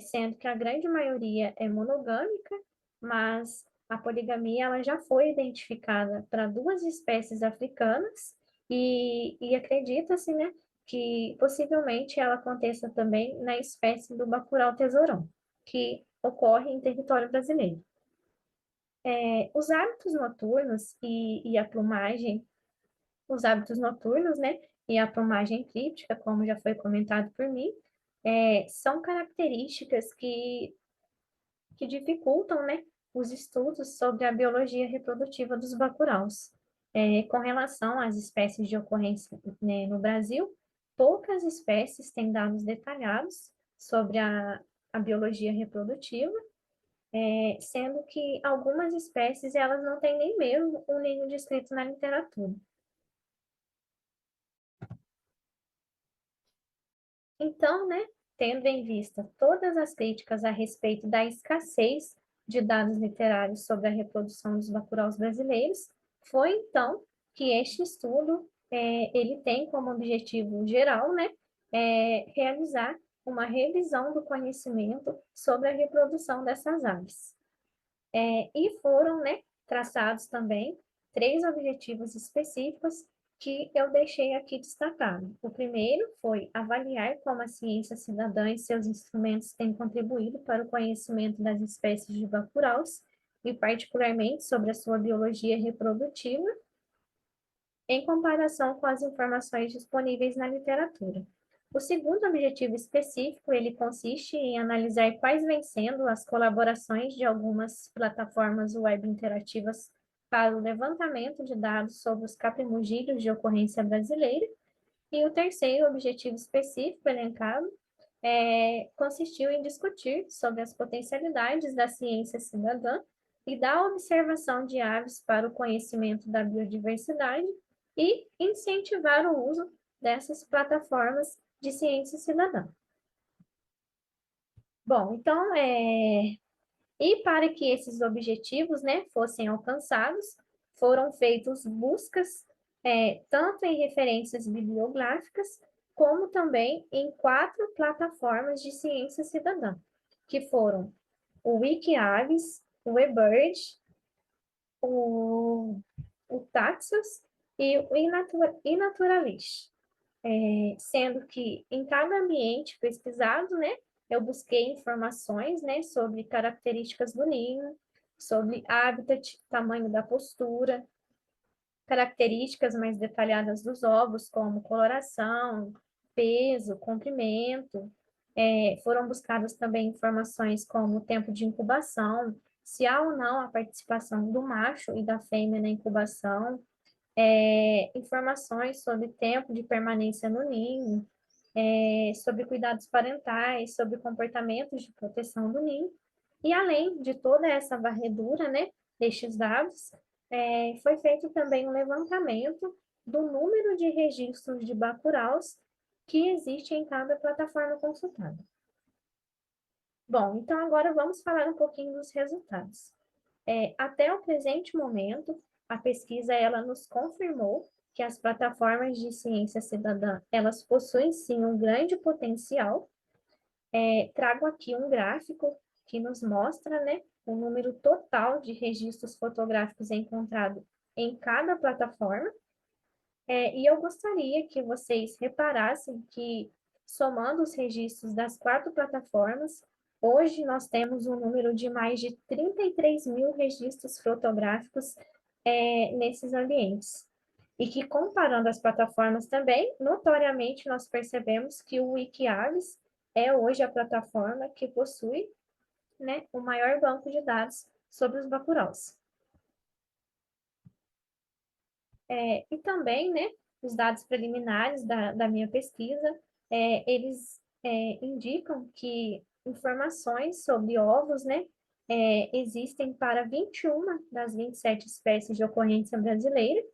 sendo que a grande maioria é monogâmica, mas a poligamia ela já foi identificada para 2 espécies africanas e acredita-se, né, que possivelmente ela aconteça também na espécie do bacurau tesourão, que ocorre em território brasileiro. Os hábitos noturnos e a plumagem, os hábitos noturnos, né, e a plumagem críptica, como já foi comentado por mim, são características que dificultam, né, os estudos sobre a biologia reprodutiva dos bacuraus. Com relação às espécies de ocorrência, né, no Brasil, poucas espécies têm dados detalhados sobre a biologia reprodutiva, sendo que algumas espécies elas não têm nem mesmo um ninho descrito na literatura. Então, né, tendo em vista todas as críticas a respeito da escassez de dados literários sobre a reprodução dos bacuraus brasileiros, foi então que este estudo ele tem como objetivo geral, né, realizar uma revisão do conhecimento sobre a reprodução dessas aves. E foram, né, traçados também 3 objetivos específicos que eu deixei aqui destacado. O primeiro foi avaliar como a ciência cidadã e seus instrumentos têm contribuído para o conhecimento das espécies de bacuraus, e particularmente sobre a sua biologia reprodutiva, em comparação com as informações disponíveis na literatura. O segundo objetivo específico, ele consiste em analisar quais vêm sendo as colaborações de algumas plataformas web interativas para o levantamento de dados sobre os capimugírios de ocorrência brasileira. E o terceiro objetivo específico elencado consistiu em discutir sobre as potencialidades da ciência cidadã e da observação de aves para o conhecimento da biodiversidade e incentivar o uso dessas plataformas de ciência cidadã. Bom, então, e para que esses objetivos, né, fossem alcançados, foram feitas buscas tanto em referências bibliográficas, como também em 4 plataformas de ciência cidadã, que foram o WikiAves, o eBird, o Taxos e o iNaturalist. Sendo que em cada ambiente pesquisado, né, eu busquei informações, né, sobre características do ninho, sobre hábitat, tamanho da postura, características mais detalhadas dos ovos, como coloração, peso, comprimento. Foram buscadas também informações como o tempo de incubação, se há ou não a participação do macho e da fêmea na incubação, informações sobre tempo de permanência no ninho, sobre cuidados parentais, sobre comportamentos de proteção do ninho. E além de toda essa varredura, né, destes dados, foi feito também um levantamento do número de registros de bacuraus que existe em cada plataforma consultada. Bom, então agora vamos falar um pouquinho dos resultados. Até o presente momento, a pesquisa ela nos confirmou que as plataformas de ciência cidadã, elas possuem sim um grande potencial. Trago aqui um gráfico que nos mostra, né, o número total de registros fotográficos encontrado em cada plataforma. E eu gostaria que vocês reparassem que, somando os registros das 4 plataformas, Hoje nós temos um número de mais de 33 mil registros fotográficos nesses ambientes. E que, comparando as plataformas também, notoriamente nós percebemos que o Wikiaves é hoje a plataforma que possui, né, o maior banco de dados sobre os bacuraus. E também, né, os dados preliminares da minha pesquisa, eles indicam que informações sobre ovos, né, existem para 21 das 27 espécies de ocorrência brasileira,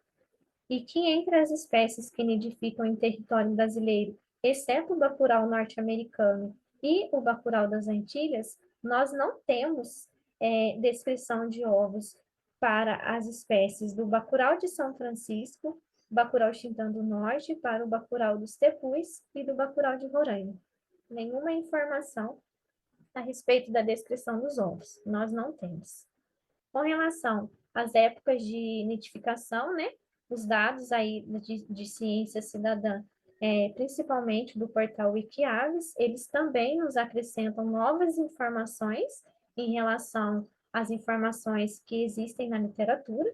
e que entre as espécies que nidificam em território brasileiro, exceto o bacurau norte-americano e o bacurau das Antilhas, nós não temos descrição de ovos para as espécies do bacurau de São Francisco, bacurau xintã do norte, para o bacurau dos Tepus e do bacurau de Roraima. Nenhuma informação a respeito da descrição dos ovos, nós não temos. Com relação às épocas de nidificação, né, os dados aí de ciência cidadã, principalmente do portal Wikiaves, eles também nos acrescentam novas informações em relação às informações que existem na literatura,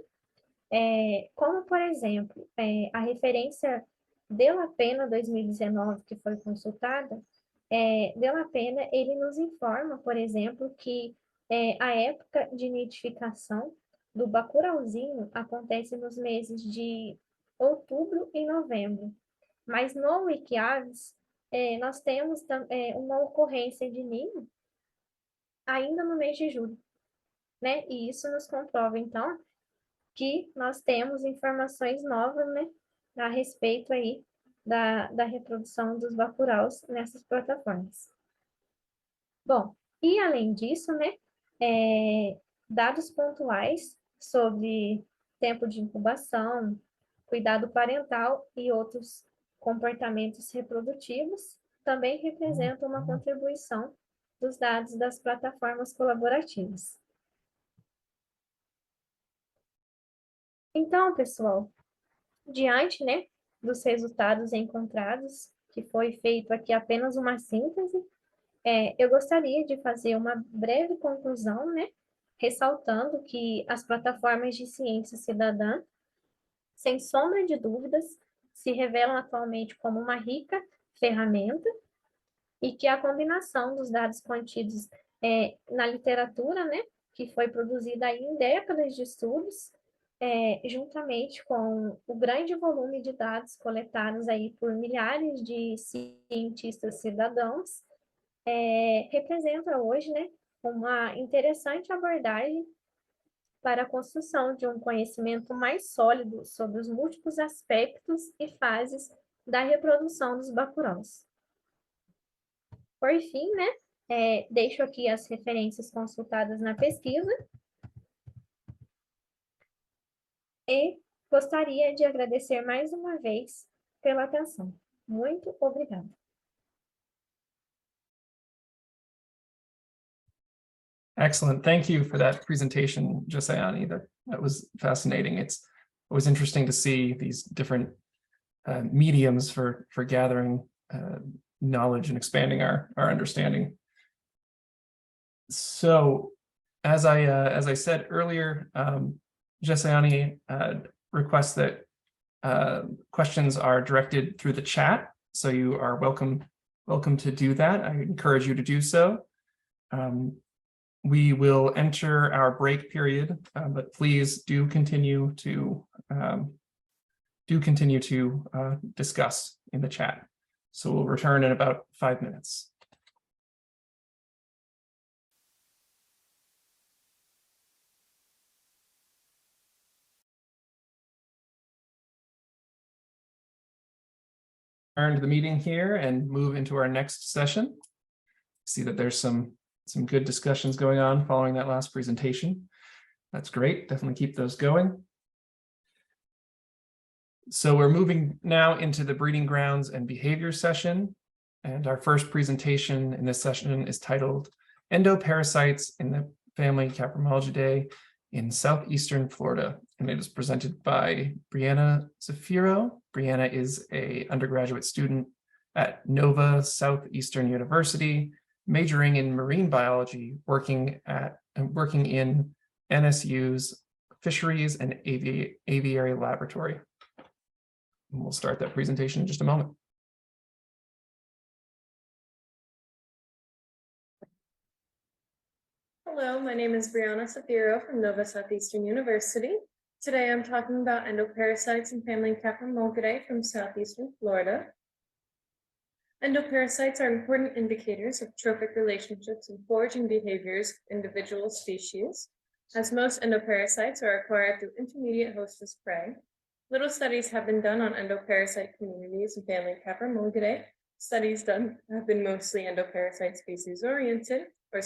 como, por exemplo, a referência de La Pena 2019, que foi consultada, de La Pena, ele nos informa, por exemplo, que a época de nidificação do bacurauzinho acontece nos meses de outubro e novembro. Mas no Wikiaves, nós temos uma ocorrência de ninho ainda no mês de julho, né? E isso nos comprova, então, que nós temos informações novas, né, a respeito aí da reprodução dos bacuraus nessas plataformas. Bom, e além disso, né, dados pontuais sobre tempo de incubação, cuidado parental e outros comportamentos reprodutivos também representam uma contribuição dos dados das plataformas colaborativas. Então, pessoal, diante, né, dos resultados encontrados, que foi feito aqui apenas uma síntese, eu gostaria de fazer uma breve conclusão, né, ressaltando que as plataformas de ciência cidadã, sem sombra de dúvidas, se revelam atualmente como uma rica ferramenta e que a combinação dos dados contidos na literatura, né, que foi produzida aí em décadas de estudos, juntamente com o grande volume de dados coletados aí por milhares de cientistas cidadãos, representa hoje, né, uma interessante abordagem para a construção de um conhecimento mais sólido sobre os múltiplos aspectos e fases da reprodução dos bacuraus. Por fim, né, deixo aqui as referências consultadas na pesquisa e gostaria de agradecer mais uma vez pela atenção. Muito obrigada.
Excellent. Thank you for that presentation, Josayani. That was fascinating. It's always interesting to see these different mediums for gathering knowledge and expanding our understanding. So, as I said earlier, Josayani requests that questions are directed through the chat. So you are welcome to do that. I encourage you to do so. We will enter our break period, but please do continue to discuss in the chat. So we'll return in about 5 minutes. Turn to the meeting here and move into our next session. See that there's some good discussions going on following that last presentation. That's great. Definitely keep those going. So we're moving now into the breeding grounds and behavior session. And our first presentation in this session is titled Endoparasites in the Family Caprimulgidae in Southeastern Florida. And it is presented by Brianna Zafiro. Brianna is an undergraduate student at Nova Southeastern University majoring in marine biology, working in NSU's fisheries and aviary laboratory. And we'll start that presentation in just a moment.
Hello, my name is Brianna Safiro from Nova Southeastern University. Today I'm talking about endoparasites in family Caprimulgidae from southeastern Florida. Endoparasites are important indicators of trophic relationships and foraging behaviors of individual species. As most endoparasites are acquired through intermediate host as prey, little studies have been done on endoparasite communities in family Caprimulgidae. Studies done have been mostly endoparasite species oriented, or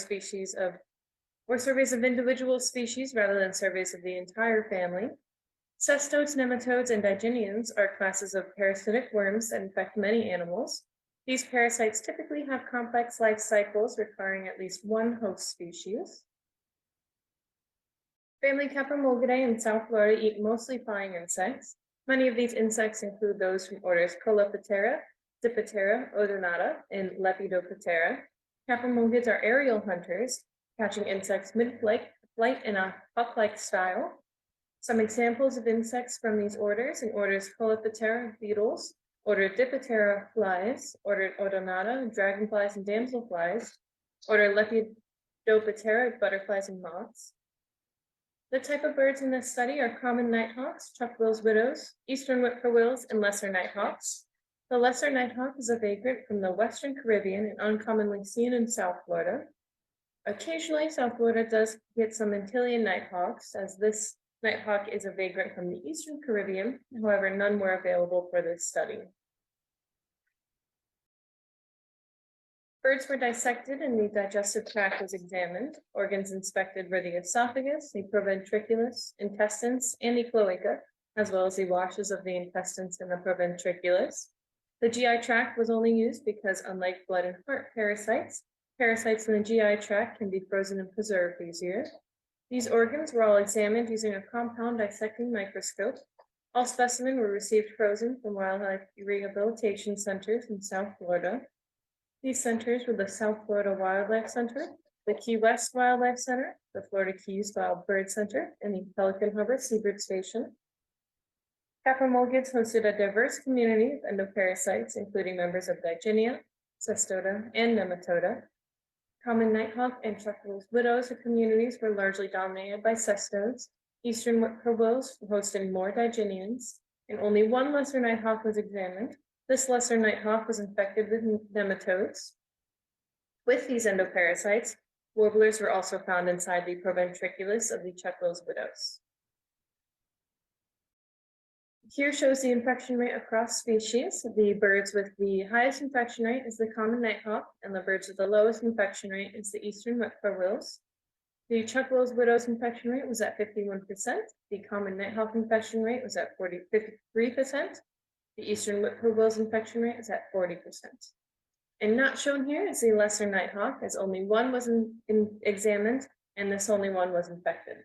surveys of individual species rather than surveys of the entire family. Cestodes, nematodes, and digynians are classes of parasitic worms that infect many animals. These parasites typically have complex life cycles requiring at least one host species. Family Caprimulgidae in South Florida eat mostly flying insects. Many of these insects include those from orders Coloptera, Diptera, Odonata, and Lepidoptera. Caprimulgids are aerial hunters, catching insects mid-flight in a hawk-like style. Some examples of insects from these orders in orders Coloptera, beetles, order Diptera, flies, order Odonata, dragonflies and damselflies, order Lepidoptera, butterflies and moths. The type of birds in this study are common nighthawks, chuck-wills, widows, eastern whippoorwills, and lesser nighthawks. The lesser nighthawk is a vagrant from the Western Caribbean and uncommonly seen in South Florida. Occasionally, South Florida does get some Antillean nighthawks, as this nighthawk is a vagrant from the Eastern Caribbean. However, none were available for this study. Birds were dissected and the digestive tract was examined. Organs inspected were the esophagus, the proventriculus, intestines, and the cloaca, as well as the washes of the intestines and the proventriculus. The GI tract was only used because, unlike blood and heart parasites, parasites in the GI tract can be frozen and preserved easier. These organs were all examined using a compound dissecting microscope. All specimens were received frozen from wildlife rehabilitation centers in South Florida. These centers were the South Florida Wildlife Center, the Key West Wildlife Center, the Florida Keys Wild Bird Center, and the Pelican Harbor Seabird Station. Caprimulgids hosted a diverse community of endoparasites, including members of Digynia, Cestoda, and Nematoda. Common nighthawk and chuck-wills widows communities were largely dominated by cestodes. Eastern whippoorwills hosted more digynians, and only one lesser nighthawk was examined. This lesser nighthawk was infected with nematodes. With these endoparasites, warblers were also found inside the proventriculus of the chuck-wills widows. Here shows the infection rate across species. The birds with the highest infection rate is the common nighthawk, and the birds with the lowest infection rate is the eastern whippoorwills. The chuck-wills widows infection rate was at 51%. The common nighthawk infection rate was at 53%. The eastern whippoorwills infection rate is at 40%. And not shown here is the lesser nighthawk, as only one was examined, and this only one was infected.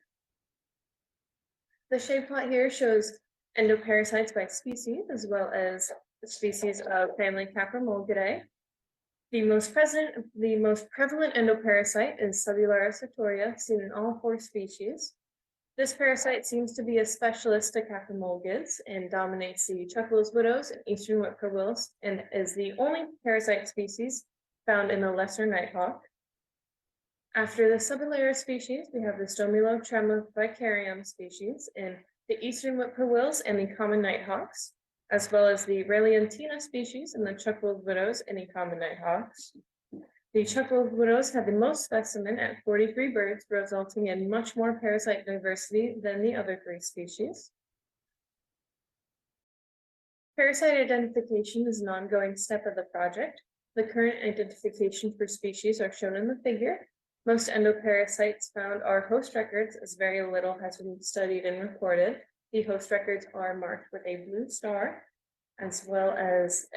The shade plot here shows endoparasites by species, as well as the species of family Caprimulgidae. The most prevalent endoparasite is Subularis sartoria, seen in all 4 species. This parasite seems to be a specialist to Caprimulgids and dominates the chuck-wills widows and eastern whippoorwills, and is the only parasite species found in the lesser nighthawk. After the Subularis species, we have the Stomylotremovicarium species in the eastern whippoorwills and the common nighthawks, as well as the Raeliantina species in the chuck-wills widows and the common nighthawks. The chuck-wills widows had the most specimen at 43 birds, resulting in much more parasite diversity than the other 3 species. Parasite identification is an ongoing step of the project. The current identification for species are shown in the figure. Most endoparasites found are host records, as very little has been studied and recorded. The host records are marked with a blue star, as well as,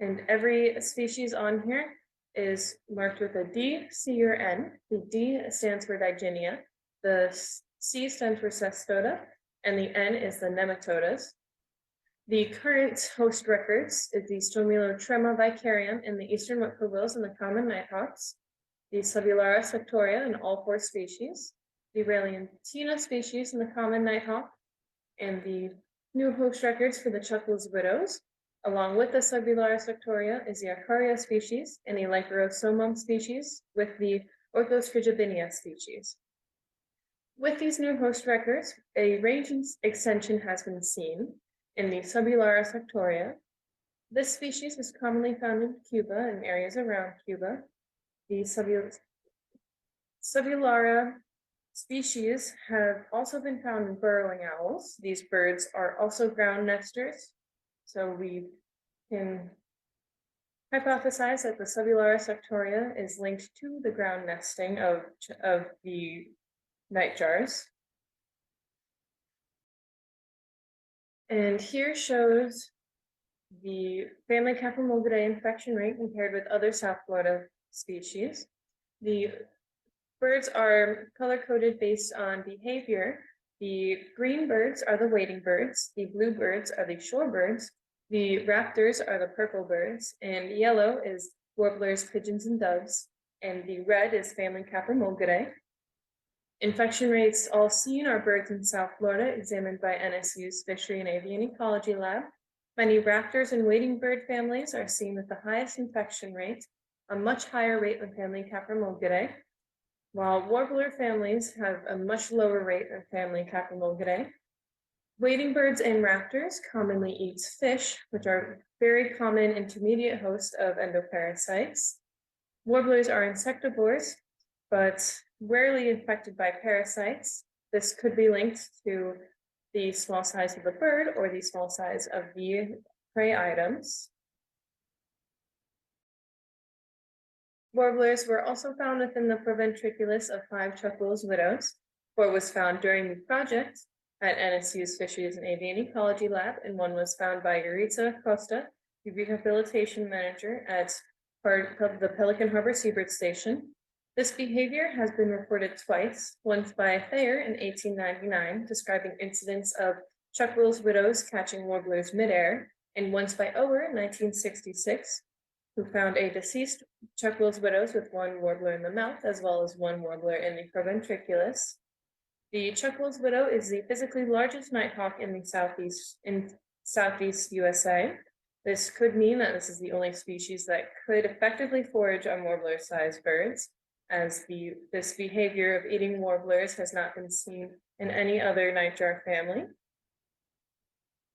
and every species on here is marked with a D, C, or N. The D stands for Digynia, the C stands for Cestoda, and the N is the nematodes. The current host records is the Stromilotrema vicarium in the eastern whippoorwills and the common nighthawks, the Subulata sectoria in all 4 species, the Raeliantina species in the common nighthawk, and the new host records for the Chuckwill's widows. Along with the Subulata sectoria is the Arcaria species and the Lycorosomum species with the Orthoscrigibinia species. With these new host records, a range extension has been seen in the Subulata sectoria. This species is commonly found in Cuba and areas around Cuba. The Subulata species have also been found in burrowing owls. These birds are also ground nesters, so we can hypothesize that the Subulata sectoria is linked to the ground nesting of the nightjars. And here shows the family Caprimulgidae infection rate compared with other South Florida species. The birds are color-coded based on behavior. The green birds are the wading birds, the blue birds are the shorebirds, the raptors are the purple birds, and yellow is warblers, pigeons, and doves, and the red is family Caprimulgidae. Infection rates all seen are birds in South Florida examined by NSU's Fishery and Avian Ecology Lab. Many raptors and wading bird families are seen with the highest infection rate, a much higher rate than family Caprimulgidae, while warbler families have a much lower rate than family Caprimulgidae. Wading birds and raptors commonly eat fish, which are very common intermediate host of endoparasites. Warblers are insectivores, but rarely infected by parasites. This could be linked to the small size of the bird or the small size of the prey items. Warblers were also found within the proventriculus of 5 Chuckwill's widows. 4 was found during the project at NSU's Fisheries and Avian Ecology Lab, and 1 was found by Yaritza Costa, the rehabilitation manager at part of the Pelican Harbor Seabird Station. This behavior has been reported twice, once by Thayer in 1899, describing incidents of Chuckwill's widows catching warblers midair, and once by Ower in 1966, who found a deceased Chuckwill's widows with 1 warbler in the mouth, as well as 1 warbler in the proventriculus. The Chuckwill's widow is the physically largest nighthawk in the southeast USA. This could mean that this is the only species that could effectively forage on warbler-sized birds, as this behavior of eating warblers has not been seen in any other nightjar family.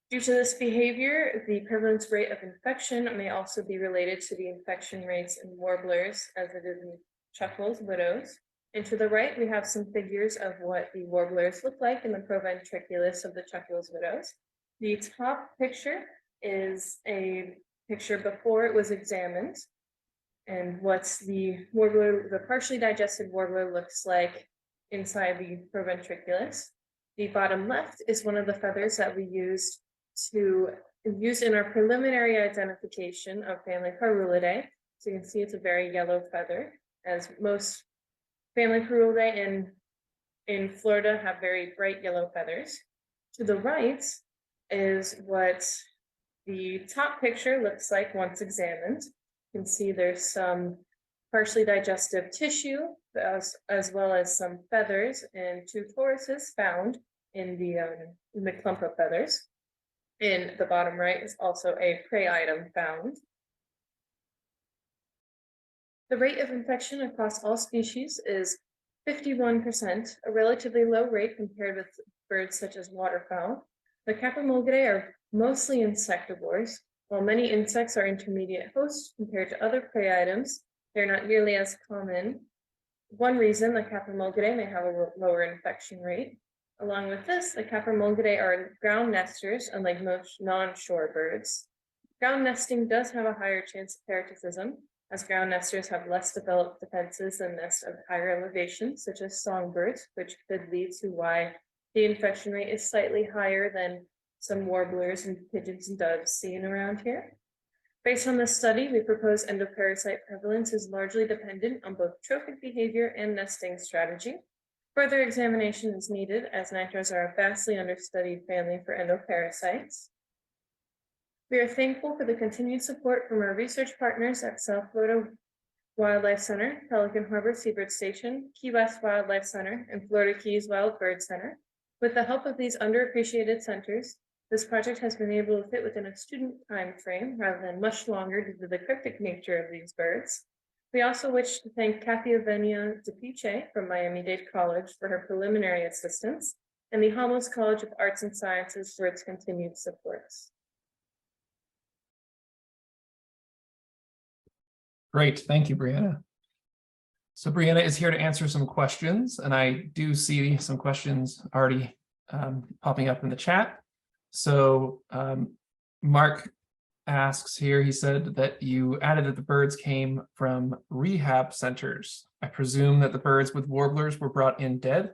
Due to this behavior, the prevalence rate of infection may also be related to the infection rates in warblers as it is in Chuckwill's widows. And to the right, we have some figures of what the warblers look like in the proventriculus of the Chuckwill's widows. The top picture is a picture before it was examined, and what the partially digested warbler looks like inside the proventriculus. The bottom left is one of the feathers that we used in our preliminary identification of family Parulidae. So you can see it's a very yellow feather, as most family Parulidae in Florida have very bright yellow feathers. To the right is what the top picture looks like once examined. You can see there's some partially digestive tissue, as well as some feathers and 2 toruses found in the clump of feathers. In the bottom right is also a prey item found. The rate of infection across all species is 51%, a relatively low rate compared with birds such as waterfowl. The Caprimulgidae are mostly insectivores. While many insects are intermediate hosts compared to other prey items, they're not nearly as common. One reason the Caprimulgidae may have a lower infection rate. Along with this, the Caprimulgidae are ground nesters, unlike most non-shore birds. Ground nesting does have a higher chance of parasitism, as ground nesters have less developed defenses than nests of higher elevations, such as songbirds, which could lead to why the infection rate is slightly higher than some warblers and pigeons and doves seen around here. Based on this study, we propose endoparasite prevalence is largely dependent on both trophic behavior and nesting strategy. Further examination is needed, as nightjars are a vastly understudied family for endoparasites. We are thankful for the continued support from our research partners at South Florida Wildlife Center, Pelican Harbor Seabird Station, Key West Wildlife Center, and Florida Keys Wild Bird Center. With the help of these underappreciated centers, this project has been able to fit within a student time frame rather than much longer due to the cryptic nature of these birds. We also wish to thank Kathy Avenia DePiche from Miami-Dade College for her preliminary assistance, and the Homos College of Arts and Sciences for its continued support.
Great, thank you, Brianna. So Brianna is here to answer some questions, and I do see some questions already popping up in the chat. So Mark asks here, he said that you added that the birds came from rehab centers. I presume that the birds with warblers were brought in dead?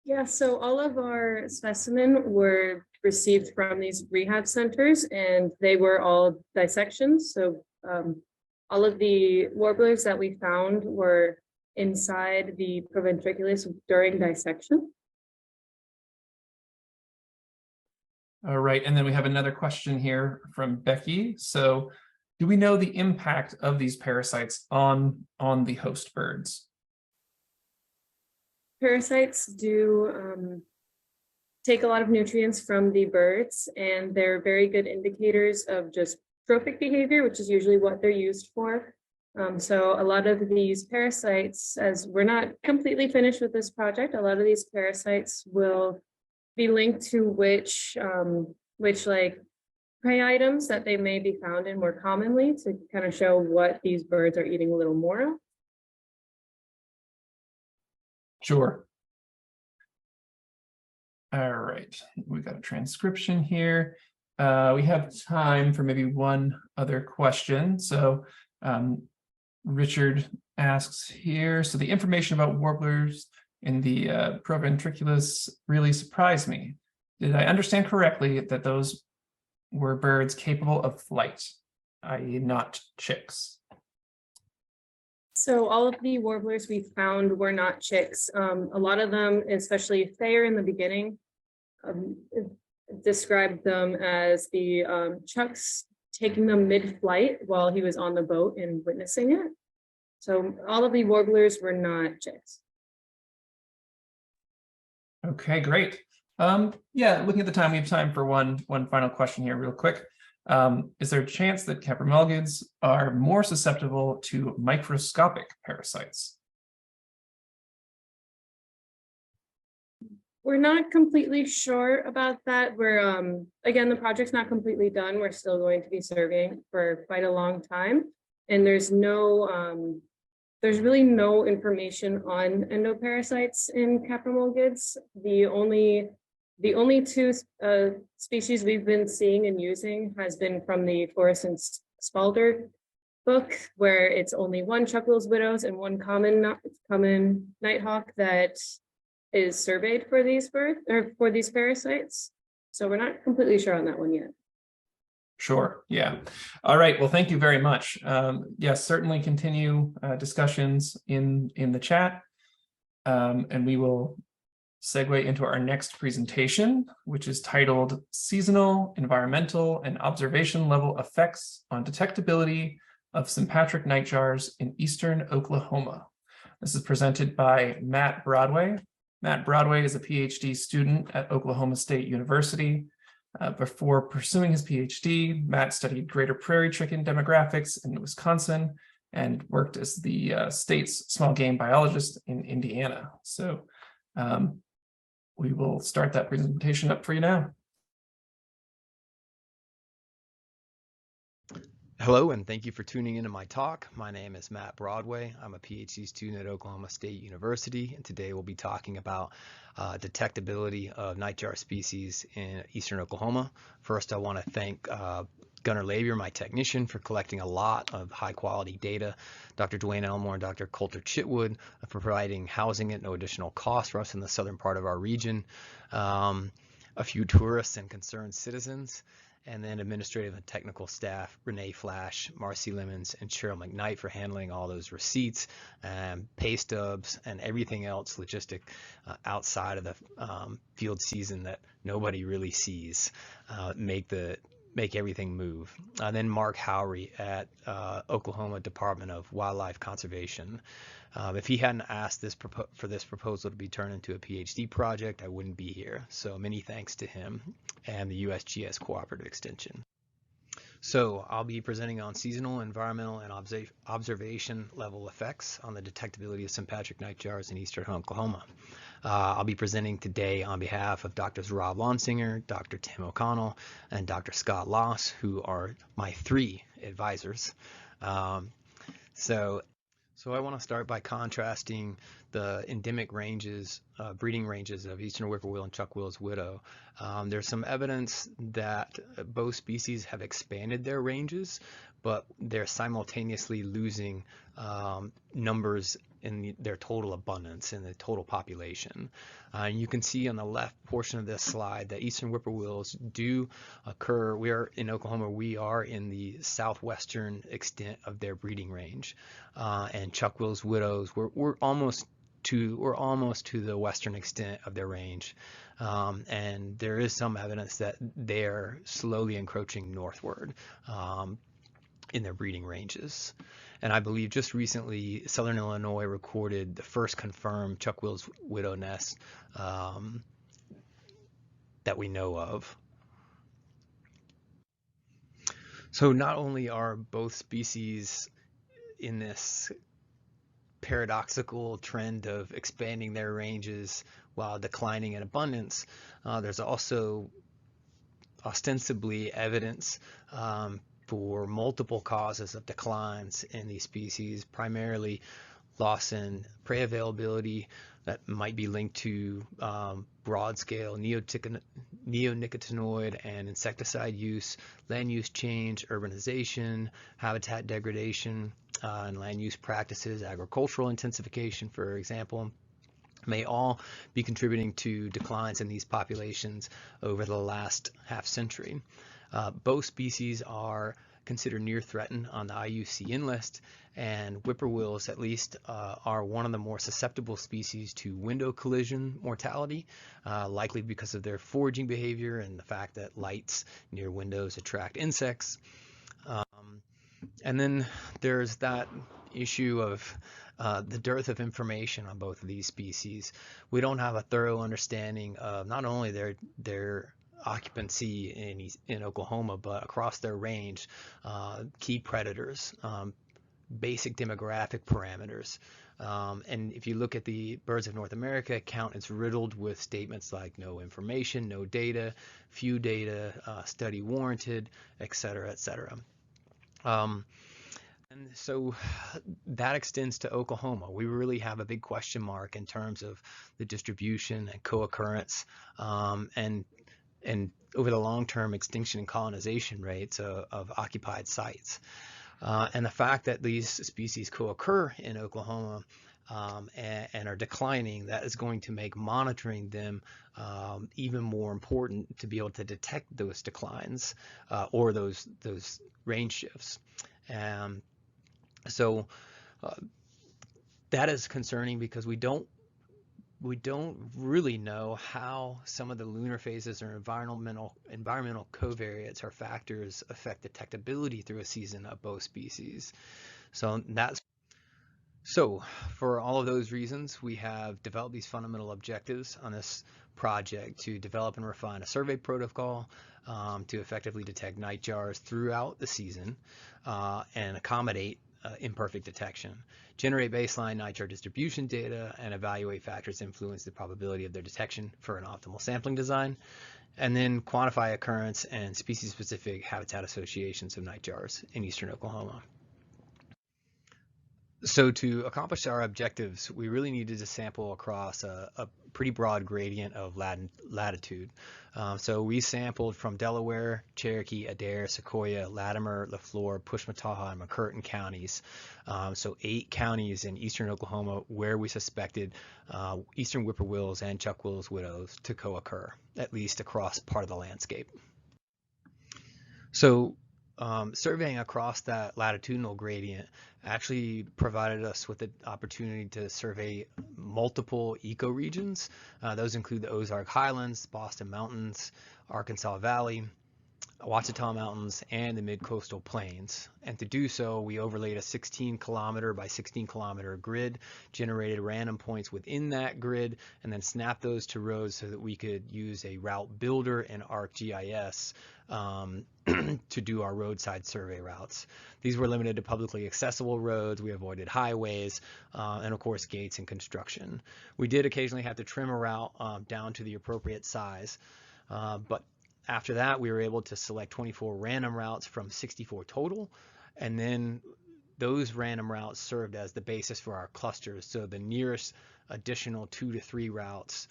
Yeah, so all of our specimens were received from these rehab centers, and they were all dissections. So all of the warblers that we found were inside the proventriculus during dissection.
All right, and then we have another question here from Becky. So do we know the impact of these parasites on the host birds?
Parasites do take a lot of nutrients from the birds, and they're very good indicators of just trophic behavior, which is usually what they're used for. So a lot of these parasites, as we're not completely finished with this project, a lot of these parasites will be linked to which like prey items that they may be found in more commonly, to kind of show what these birds are eating a little more of.
Sure. All right, we got a transcription here. We have time for maybe one other question. So Richard asks here, so the information about warblers in the proventriculus really surprised me. Did I understand correctly that those were birds capable of flight, i.e. not chicks?
So all of the warblers we found were not chicks. A lot of them, especially Thayer in the beginning, described them as the chucks taking them mid-flight while he was on the boat and witnessing it. So all of the warblers were not chicks.
Okay, great. Yeah, looking at the time, we have time for one final question here real quick. Is there a chance that capromelgids are more susceptible to microscopic parasites?
We're not completely sure about that. We're, again, the project's not completely done. We're still going to be surveying for quite a long time. And there's really no information on endoparasites in capromelgids. The only two species we've been seeing and using has been from the Fluorescent Spalder book, where it's only one Chuckwill's widows and one common nighthawk that is surveyed for these birds or for these parasites. So we're not completely sure on that one yet.
Sure. Yeah. All right. Well, thank you very much. Yes, certainly continue discussions in the chat, and we will segue into our next presentation, which is titled Seasonal, Environmental, and Observation Level Effects on Detectability of Sympatric Nightjars in Eastern Oklahoma. This is presented by Matt Broadway. Matt Broadway is a PhD student at Oklahoma State University. Before pursuing his PhD, Matt studied greater prairie chicken demographics in Wisconsin and worked as the state's small game biologist in Indiana. So we will start that presentation up for you now.
Hello, and thank you for tuning into my talk. My name is Matt Broadway. I'm a PhD student at Oklahoma State University, and today we'll be talking about detectability of nightjar species in eastern Oklahoma. First, I want to thank Gunnar Labier, my technician, for collecting a lot of high-quality data, Dr. Dwayne Elmore and Dr. Coulter Chitwood for providing housing at no additional cost for us in the southern part of our region, a few tourists and concerned citizens, and then administrative and technical staff, Renee Flash, Marcy Lemons, and Cheryl McKnight for handling all those receipts, pay stubs, and everything else logistic outside of the field season that nobody really sees, make everything move. Then Mark Howry at Oklahoma Department of Wildlife Conservation. If he hadn't asked for this proposal to be turned into a PhD project, I wouldn't be here. So many thanks to him and the USGS Cooperative Extension. So I'll be presenting on seasonal, environmental, and observation level effects on the detectability of sympatric nightjars in eastern Oklahoma. I'll be presenting today on behalf of Drs. Rob Lonsinger, Dr. Tim O'Connell, and Dr. Scott Loss, who are my 3 advisors. So I want to start by contrasting the endemic ranges, breeding ranges of eastern whippoorwill and Chuck-Will's widow. There's some evidence that both species have expanded their ranges, but they're simultaneously losing numbers in their total abundance in the total population. You can see on the left portion of this slide that eastern whippoorwills do occur. We are in Oklahoma, we are in the southwestern extent of their breeding range, and Chuck-Will's widows we're almost to the western extent of their range, and there is some evidence that they're slowly encroaching northward in their breeding ranges. And I believe just recently, Southern Illinois recorded the first confirmed Chuck-Will's widow nest that we know of. So not only are both species in this paradoxical trend of expanding their ranges while declining in abundance, there's also ostensibly evidence for multiple causes of declines in these species, primarily loss in prey availability that might be linked to broad-scale neonicotinoid and insecticide use, land use change, urbanization, habitat degradation, and land use practices, agricultural intensification, for example, may all be contributing to declines in these populations over the last half-century. Both species are considered near threatened on the IUCN list, and whippoorwills at least are one of the more susceptible species to window collision mortality, likely because of their foraging behavior and the fact that lights near windows attract insects. And then there's that issue of the dearth of information on both of these species. We don't have a thorough understanding of not only their occupancy in Oklahoma, but across their range, key predators, basic demographic parameters. And if you look at the Birds of North America account, it's riddled with statements like no information, no data, few data, study warranted, et cetera, et cetera. And so that extends to Oklahoma. We really have a big question mark in terms of the distribution and co-occurrence and over the long-term extinction and colonization rates of occupied sites. And the fact that these species co-occur in Oklahoma and are declining, that is going to make monitoring them even more important to be able to detect those declines or those range shifts. So that is concerning because we don't really know how some of the lunar phases or environmental covariates or factors affect detectability through a season of both species. So for all of those reasons, we have developed these fundamental objectives on this project to develop and refine a survey protocol to effectively detect nightjars throughout the season and accommodate imperfect detection, generate baseline nightjar distribution data, and evaluate factors influence the probability of their detection for an optimal sampling design, and then quantify occurrence and species-specific habitat associations of nightjars in eastern Oklahoma. So to accomplish our objectives, we really needed to sample across a pretty broad gradient of latitude. So we sampled from Delaware, Cherokee, Adair, Sequoia, Latimer, Lafleur, Pushmataha, and McCurtain counties. So 8 counties in eastern Oklahoma where we suspected eastern whippoorwills and Chuck-Will's widows to co-occur, at least across part of the landscape. So surveying across that latitudinal gradient actually provided us with the opportunity to survey multiple ecoregions. Those include the Ozark Highlands, Boston Mountains, Arkansas Valley, Ouachita Mountains, and the mid-coastal plains. And to do so, we overlaid a 16-kilometer by 16-kilometer grid, generated random points within that grid, and then snapped those to roads so that we could use a route builder and ArcGIS to do our roadside survey routes. These were limited to publicly accessible roads. We avoided highways, and of course gates and construction. We did occasionally have to trim a route down to the appropriate size, but after that, we were able to select 24 random routes from 64 total, and then those random routes served as the basis for our clusters. So the nearest additional 2 to 3 routes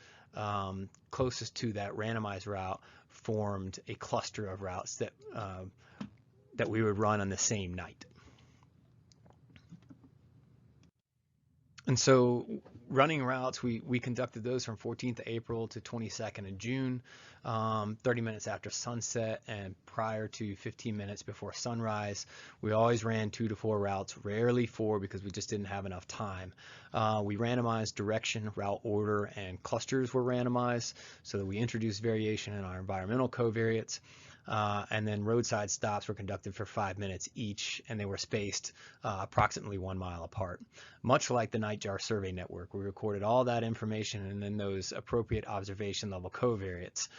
closest to that randomized route formed a cluster of routes that we would run on the same night. And so running routes, we conducted those from 14th of April to 22nd of June, 30 minutes after sunset and prior to 15 minutes before sunrise. We always ran 2 to 4 routes, rarely 4 because we just didn't have enough time. We randomized direction, route order, and clusters were randomized so that we introduced variation in our environmental covariates. And then roadside stops were conducted for 5 minutes each, and they were spaced approximately 1 mile apart. Much like the Nightjar Survey Network, we recorded all that information and then those appropriate observation level covariates,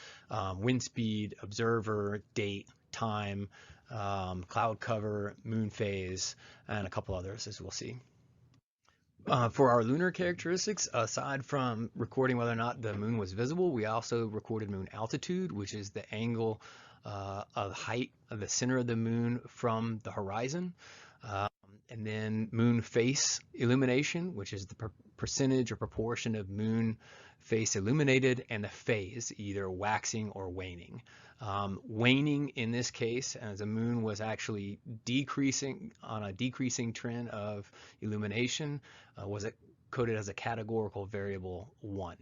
wind speed, observer, date, time, cloud cover, moon phase, and a couple others, as we'll see. For our lunar characteristics, aside from recording whether or not the moon was visible, we also recorded moon altitude, which is the angle of height of the center of the moon from the horizon, and then moon face illumination, which is the percentage or proportion of moon face illuminated, and the phase, either waxing or waning. Waning in this case, as the moon was actually decreasing on a decreasing trend of illumination, was coded as a categorical variable 1.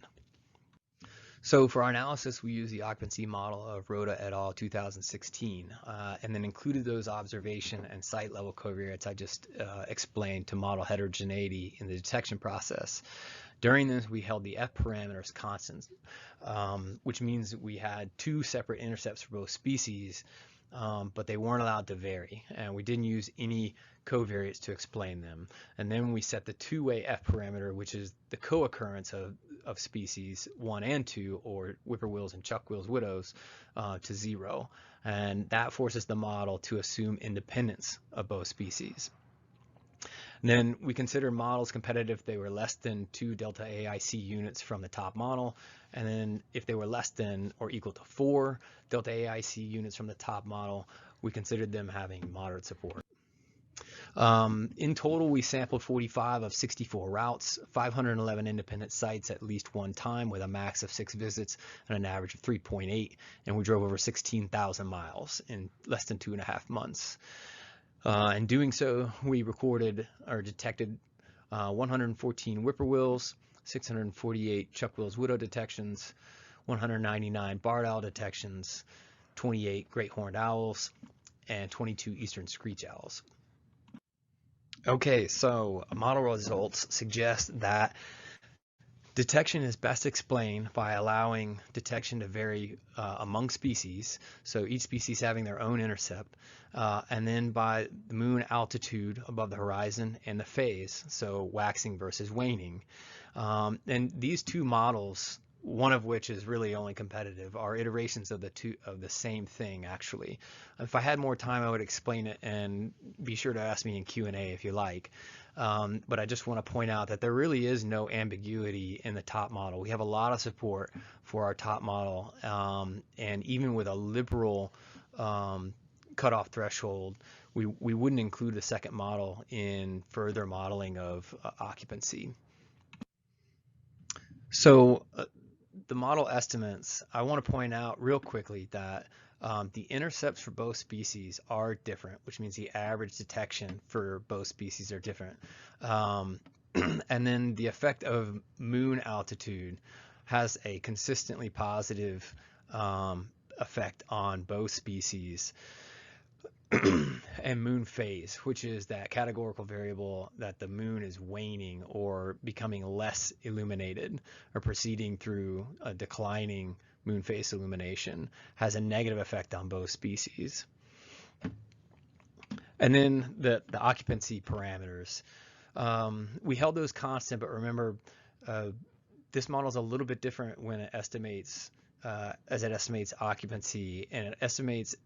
So for our analysis, we used the occupancy model of Rhoda et al. 2016, and then included those observation and site level covariates I just explained to model heterogeneity in the detection process. During this, we held the F parameters constant, which means we had 2 separate intercepts for both species, but they weren't allowed to vary, and we didn't use any covariates to explain them. And then we set the two-way F parameter, which is the co-occurrence of species 1 and 2, or whippoorwills and chuckwills widows, to 0. And that forces the model to assume independence of both species. And then we consider models competitive if they were less than 2 delta AIC units from the top model, and then if they were less than or equal to 4 delta AIC units from the top model, we considered them having moderate support. In total, we sampled 45 of 64 routes, 511 independent sites at least one time with a max of 6 visits and an average of 3.8, and we drove over 16,000 miles in less than 2.5 months. In doing so, we recorded or detected 114 whippoorwills, 648 chuckwills widow detections, 199 barred owl detections, 28 great horned owls, and 22 eastern screech owls. Okay, so model results suggest that detection is best explained by allowing detection to vary among species, so each species having their own intercept, and then by the moon altitude above the horizon and the phase, so waxing versus waning. And these 2 models, one of which is really only competitive, are iterations of the same thing, actually. If I had more time, I would explain it, and be sure to ask me in Q&A if you like. But I just want to point out that there really is no ambiguity in the top model. We have a lot of support for our top model, and even with a liberal cutoff threshold, we wouldn't include the second model in further modeling of occupancy. So the model estimates, I want to point out real quickly that the intercepts for both species are different, which means the average detection for both species are different. And then the effect of moon altitude has a consistently positive effect on both species. and moon phase, which is that categorical variable that the moon is waning or becoming less illuminated or proceeding through a declining moon phase illumination, has a negative effect on both species. And then the occupancy parameters. We held those constant, but remember, this model is a little bit different when it estimates, as it estimates occupancy, and it estimates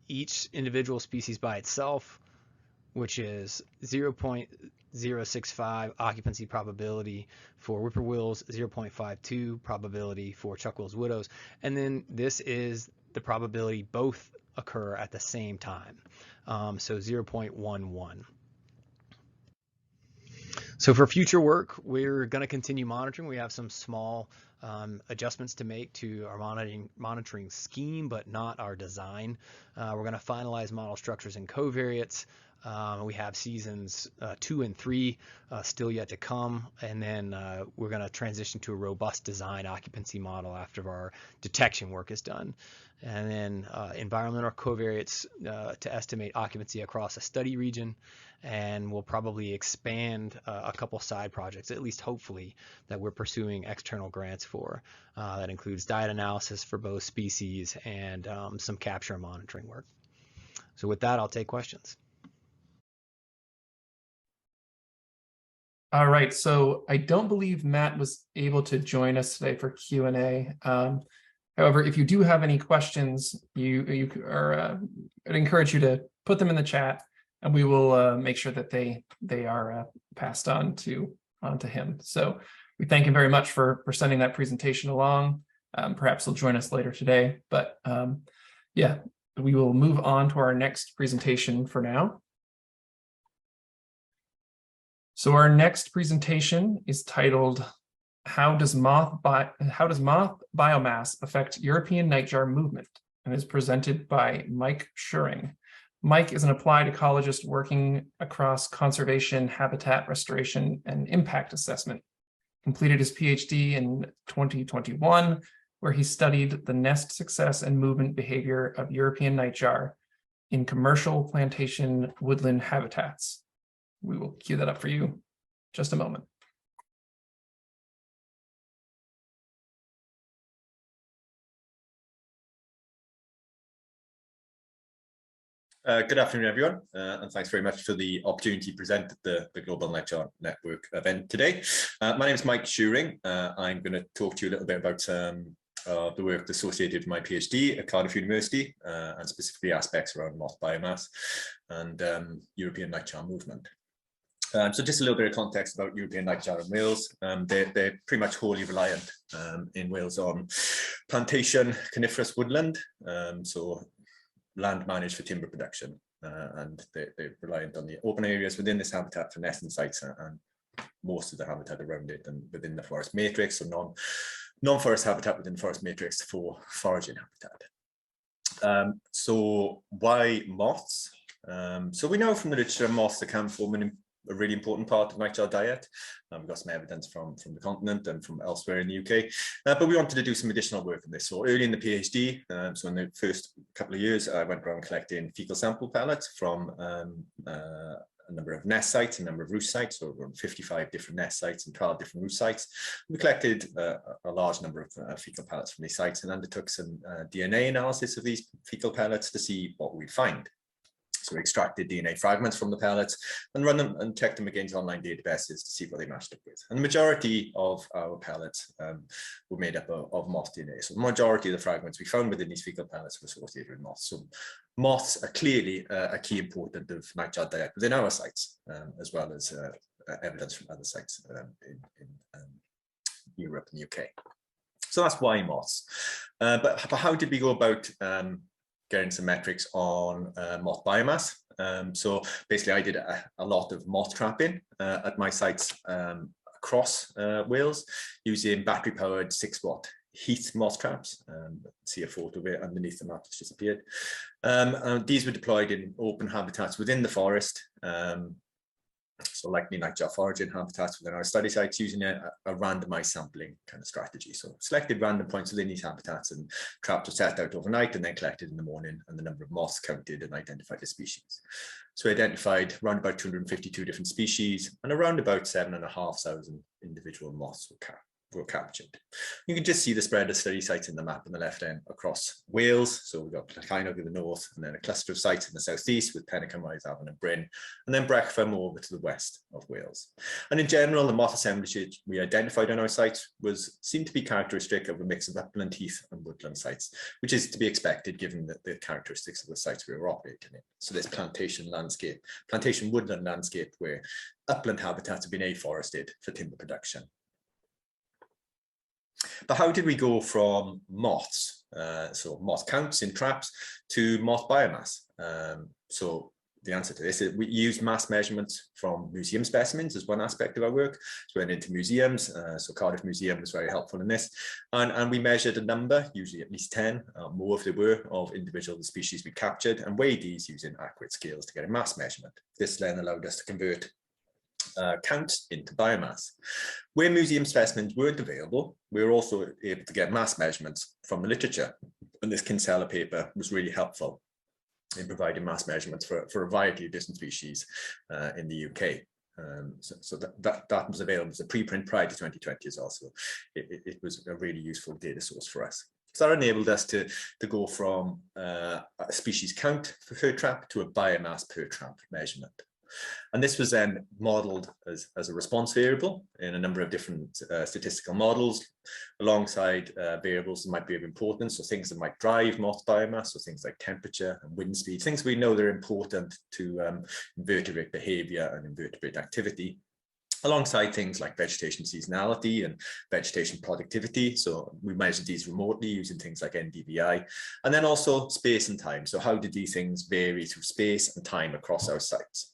each individual species by itself, which is 0.065 occupancy probability for whippoorwills, 0.52 probability for chuck-wills widows, and then this is the probability both occur at the same time, so 0.11. So for future work, we're going to continue monitoring. We have some small adjustments to make to our monitoring scheme, but not our design. We're going to finalize model structures and covariates. We have seasons 2 and 3 still yet to come, and then we're going to transition to a robust design occupancy model after our detection work is done. And then environmental covariates to estimate occupancy across a study region, and we'll probably expand a couple side projects, at least hopefully, that we're pursuing external grants for. That includes diet analysis for both species and some capture and monitoring work. So with that, I'll take questions.
All right, so I don't believe Matt was able to join us today for Q&A. However, if you do have any questions, I'd encourage you to put them in the chat, and we will make sure that they are passed on to him. So we thank him very much for sending that presentation along. Perhaps he'll join us later today, but yeah, we will move on to our next presentation for now. So our next presentation is titled How does moth biomass affect European nightjar movement? And is presented by Mike Schuring. Mike is an applied ecologist working across conservation, habitat restoration, and impact assessment. Completed his PhD in 2021, where he studied the nest success and movement behavior of European nightjar in commercial plantation woodland habitats. We will cue that up for you in just a moment.
Good afternoon, everyone, and thanks very much for the opportunity to present at the Global Nightjar Network event today. My name is Mike Schuring. I'm going to talk to you a little bit about the work associated with my PhD at Cardiff University, and specifically aspects around moth biomass and European nightjar movement. So just a little bit of context about European nightjar in Wales. They're pretty much wholly reliant in Wales on plantation coniferous woodland, so land managed for timber production, and they're reliant on the open areas within this habitat for nesting sites and most of the habitat around it, and within the forest matrix, or non-forest habitat within the forest matrix for foraging habitat. So why moths? So we know from the literature moths can form a really important part of nightjar diet. We've got some evidence from the continent and from elsewhere in the UK, but we wanted to do some additional work on this. So early in the PhD, so in the first couple of years, I went around collecting fecal sample pellets from a number of nest sites, a number of roost sites, so around 55 different nest sites and 12 different roost sites. We collected a large number of fecal pellets from these sites and undertook some DNA analysis of these fecal pellets to see what we'd find. So we extracted DNA fragments from the pellets and run them and checked them against online databases to see what they matched up with. And the majority of our pellets were made up of moth DNA. So the majority of the fragments we found within these fecal pellets were associated with moths. So moths are clearly a key important of nightjar diet within our sites, as well as evidence from other sites in Europe and the UK. So that's why moths. But how did we go about getting some metrics on moth biomass? So basically I did a lot of moth trapping at my sites across Wales using battery powered 6-watt heat moth traps. See a photo of it underneath the map that's just appeared. These were deployed in open habitats within the forest, So likely nightjar foraging habitats within our study sites using a randomized sampling kind of strategy. So selected random points within these habitats and traps were set out overnight and then collected in the morning, and the number of moths counted and identified the species. So we identified around about 252 different species, and around about 7,500 individual moths were captured. You can just see the spread of study sites in the map on the left end across Wales. So we've got Keynote in the north, and then a cluster of sites in the southeast with Penican, Avon and Bryn, and then Brecfa more over to the west of Wales. And in general, the moth assemblage we identified on our sites seemed to be characteristic of a mix of upland, heath and woodland sites, which is to be expected given the characteristics of the sites we were operating in. So this plantation woodland landscape where upland habitats have been afforested for timber production. But how did we go from moths, so moth counts in traps, to moth biomass? So the answer to this is we used mass measurements from museum specimens as one aspect of our work. So we went into museums, so Cardiff Museum was very helpful in this, and we measured a number, usually at least 10, more if there were, of individual species we captured, and weighed these using accurate scales to get a mass measurement. This then allowed us to convert counts into biomass. Where museum specimens weren't available, we were also able to get mass measurements from the literature, and this Kinsella paper was really helpful in providing mass measurements for a variety of different species in the UK. So that was available as a preprint prior to 2020 as well. So it was a really useful data source for us. So that enabled us to go from a species count per trap to a biomass per trap measurement. And this was then modeled as a response variable in a number of different statistical models, alongside variables that might be of importance, so things that might drive moth biomass, so things like temperature and wind speed, things we know they're important to invertebrate behavior and invertebrate activity, alongside things like vegetation seasonality and vegetation productivity. So we measured these remotely using things like NDVI, and then also space and time. So how did these things vary through space and time across our sites?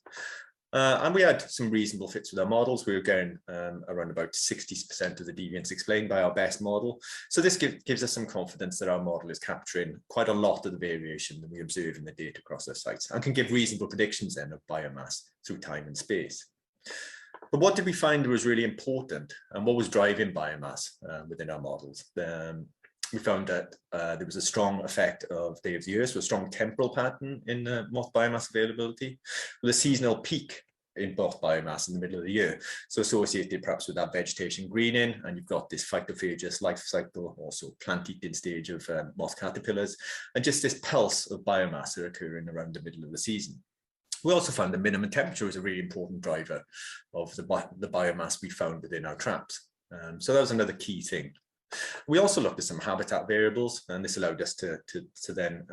And we had some reasonable fits with our models. We were getting around about 60% of the deviance explained by our best model. So this gives us some confidence that our model is capturing quite a lot of the variation that we observe in the data across our sites, and can give reasonable predictions then of biomass through time and space. But what did we find was really important, and what was driving biomass within our models? We found that there was a strong effect of day of the year, so a strong temporal pattern in moth biomass availability, with a seasonal peak in moth biomass in the middle of the year. So associated perhaps with that vegetation greening, and you've got this phytophagous life cycle, also plant-eating stage of moth caterpillars, and just this pulse of biomass occurring around the middle of the season. We also found the minimum temperature was a really important driver of the biomass we found within our traps. So that was another key thing. We also looked at some habitat variables, and this allowed us to then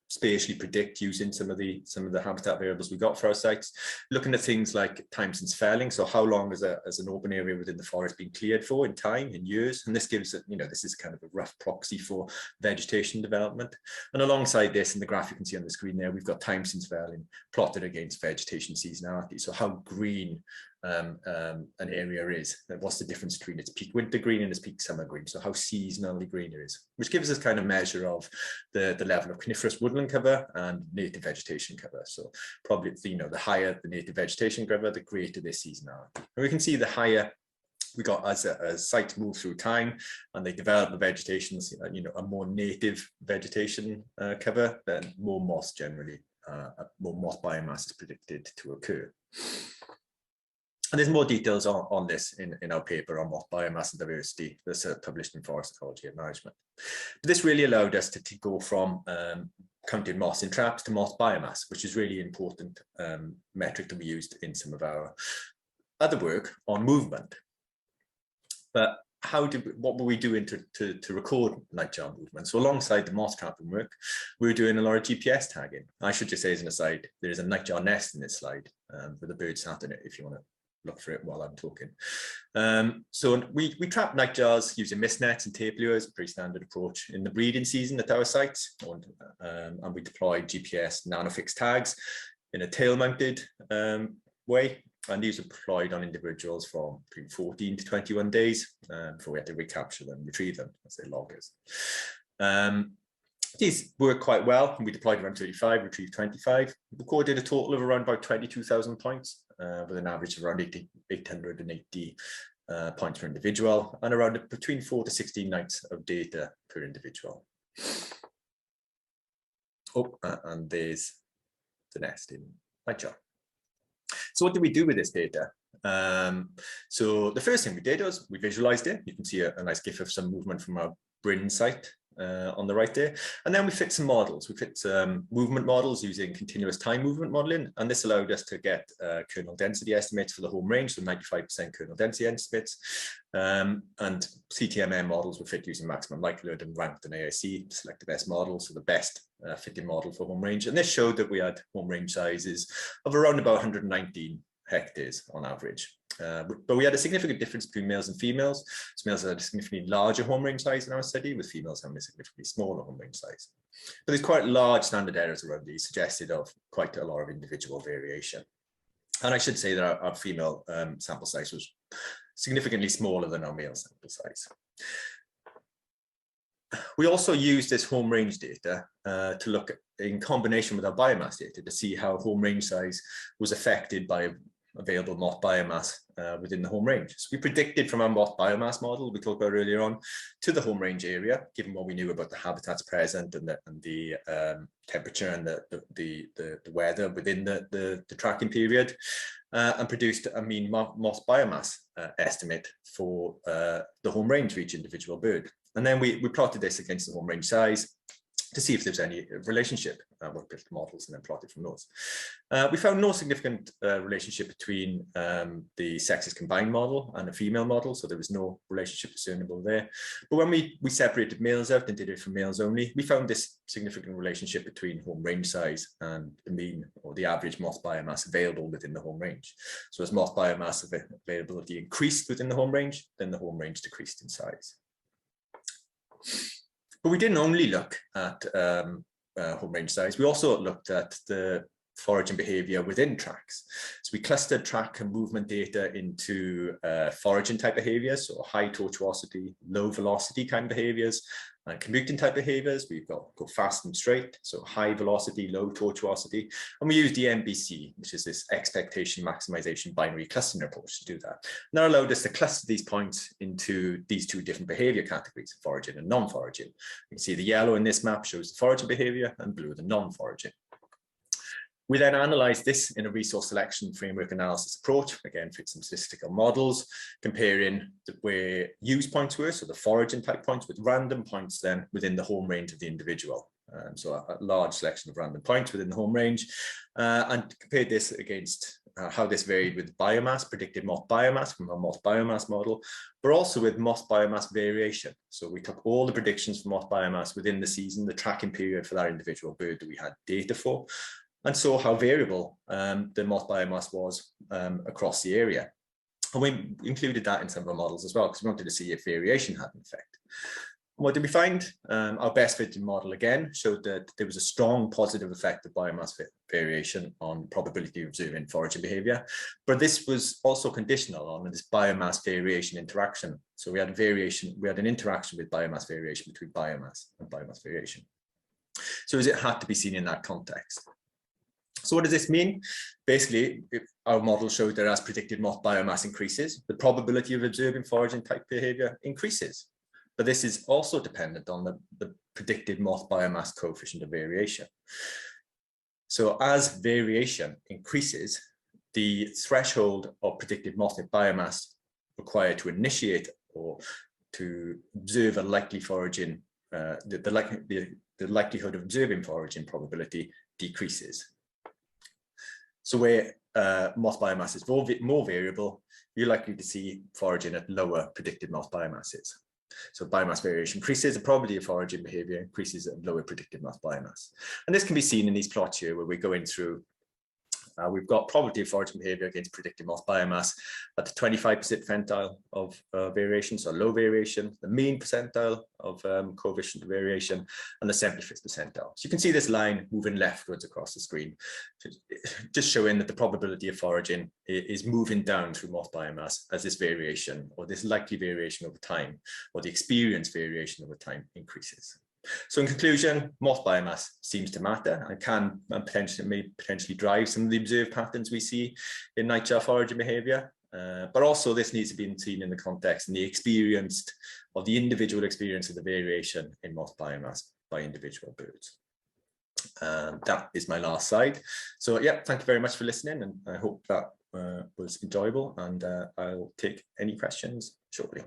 spatially predict using some of the habitat variables we got for our sites, looking at things like time since felling. So how long has an open area within the forest been cleared for in time, in years? And this gives it, this is kind of a rough proxy for vegetation development. And alongside this, in the graph you can see on the screen there, we've got time since felling plotted against vegetation seasonality. So how green an area is, what's the difference between its peak winter green and its peak summer green, so how seasonally green it is, which gives us kind of measure of the level of coniferous woodland cover and native vegetation cover. So probably the higher the native vegetation cover, the greater this seasonality. And we can see the higher we got as sites move through time and they develop the vegetations, a more native vegetation cover, then more moss generally, more moss biomass is predicted to occur. And there's more details on this in our paper on moth biomass and diversity that's published in Forest Ecology and Management. But this really allowed us to go from counting moths in traps to moth biomass, which is really important metric that we used in some of our other work on movement. But what were we doing to record nightjar movement? So alongside the moth trapping work, we were doing a lot of GPS tagging. I should just say as an aside, there is a nightjar nest in this slide with a bird sat in it if you want to look for it while I'm talking. So we trap nightjars using mist nets and tape lures, a pretty standard approach in the breeding season at our sites, and we deploy GPS nanofix tags in a tail-mounted way, and these are deployed on individuals from between 14 to 21 days before we had to recapture them, retrieve them as their loggers. These work quite well, and we deployed around 35, retrieved 25, recorded a total of around about 22,000 points with an average of around 880 points per individual, and around between 4 to 16 nights of data per individual. Oh, and there's the nest in Nightjar. So what did we do with this data? So the first thing we did was we visualized it. You can see a nice GIF of some movement from our Bryn site on the right there. And then we fit some models. We fit movement models using continuous time movement modeling. And this allowed us to get kernel density estimates for the home range, so 95% kernel density estimates. And CTMM models were fit using maximum likelihood and ranked an AIC, select the best model, so the best fitting model for home range. And this showed that we had home range sizes of around about 119 hectares on average. But we had a significant difference between males and females. So males had a significantly larger home range size in our study, with females having a significantly smaller home range size. But there's quite large standard errors around these, suggested of quite a lot of individual variation. And I should say that our female sample size was significantly smaller than our male sample size. We also used this home range data to look at, in combination with our biomass data, to see how home range size was affected by available moth biomass within the home range. So we predicted from our moth biomass model we talked about earlier on to the home range area, given what we knew about the habitats present and the temperature and the weather within the tracking period, and produced a mean moth biomass estimate for the home range for each individual bird. And then we plotted this against the home range size to see if there's any relationship. We built models and then plotted from those. We found no significant relationship between the sexes combined model and a female model, so there was no relationship discernible there. But when we separated males out and did it for males only, we found this significant relationship between home range size and the mean or the average moth biomass available within the home range. So as moth biomass availability increased within the home range, then the home range decreased in size. But we didn't only look at home range size, we also looked at the foraging behavior within tracks. So we clustered track and movement data into foraging type behaviors, so high tortuosity, low velocity kind of behaviors, and commuting type behaviors. We've got go fast and straight, so high velocity, low tortuosity. And we used the MBC, which is this expectation maximization binary clustering approach to do that. And that allowed us to cluster these points into these two different behavior categories, foraging and non-foraging. You can see the yellow in this map shows the foraging behavior and blue the non-foraging. We then analyzed this in a resource selection framework analysis approach, again, fit some statistical models, comparing where use points were, so the foraging type points, with random points then within the home range of the individual. So a large selection of random points within the home range, and compared this against how this varied with biomass, predicted moth biomass from our moth biomass model, but also with moth biomass variation. So we took all the predictions for moth biomass within the season, the tracking period for that individual bird that we had data for, and saw how variable the moth biomass was across the area. And we included that in some of our models as well, because we wanted to see if variation had an effect. And what did we find? Our best fitting model again showed that there was a strong positive effect of biomass variation on probability of observing foraging behavior, but this was also conditional on this biomass variation interaction. So we had variation, we had an interaction with biomass variation between biomass and biomass variation. So it had to be seen in that context. So what does this mean? Basically, our model showed that as predicted moth biomass increases, the probability of observing foraging type behavior increases. But this is also dependent on the predicted moth biomass coefficient of variation. So as variation increases, the threshold of predicted moth biomass required to initiate or to observe a likely foraging, the likelihood of observing foraging probability decreases. So where moth biomass is more variable, you're likely to see foraging at lower predicted moth biomasses. So biomass variation increases, the probability of foraging behavior increases at lower predicted moth biomass. And this can be seen in these plots here where we're going through, we've got probability of foraging behavior against predicted moth biomass at the 25% percentile of variation, so low variation, the mean percentile of coefficient of variation, and the 75th percentile. So you can see this line moving leftwards across the screen, just showing that the probability of foraging is moving down through moth biomass as this variation, or this likely variation over time, or the experience variation over time increases. So in conclusion, moth biomass seems to matter and may potentially drive some of the observed patterns we see in nightjar foraging behaviour. But also this needs to be seen in the context and the individual experience of the variation in moth biomass by individual birds. That is my last slide. So yeah, thank you very much for listening, and I hope that was enjoyable, and I'll take any questions shortly.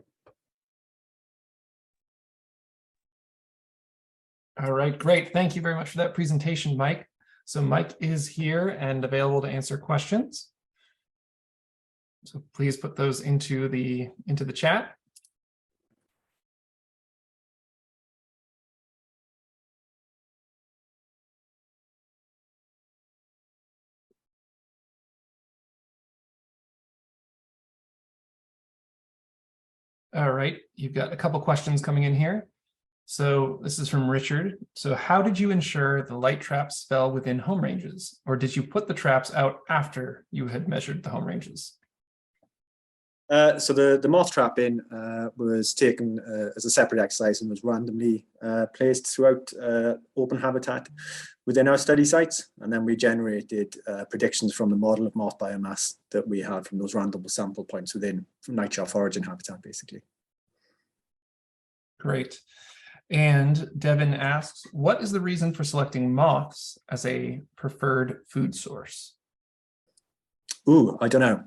All right, great. Thank you very much for that presentation, Mike. So Mike is here and available to answer questions. So please put those into the chat. All right, you've got a couple questions coming in here. So this is from Richard. So how did you ensure the light traps fell within home ranges, or did you put the traps out after you had measured the home ranges?
So the moth trapping was taken as a separate exercise and was randomly placed throughout open habitat within our study sites. And then we generated predictions from the model of moth biomass that we had from those random sample points within nightjar foraging habitat, basically.
Great. And Devin asks, what is the reason for selecting moths as a preferred food source?
Ooh, I don't know.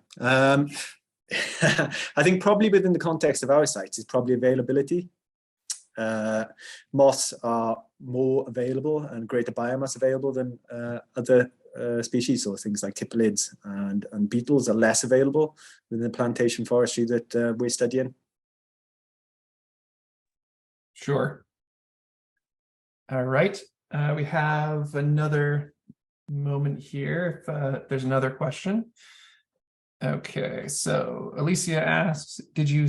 I think probably within the context of our sites is probably availability. Moths are more available and greater biomass available than other species, so things like tipilids and beetles are less available within the plantation forestry that we're studying.
Sure. All right, we have another moment here if there's another question. Okay, so Alicia asks, did you,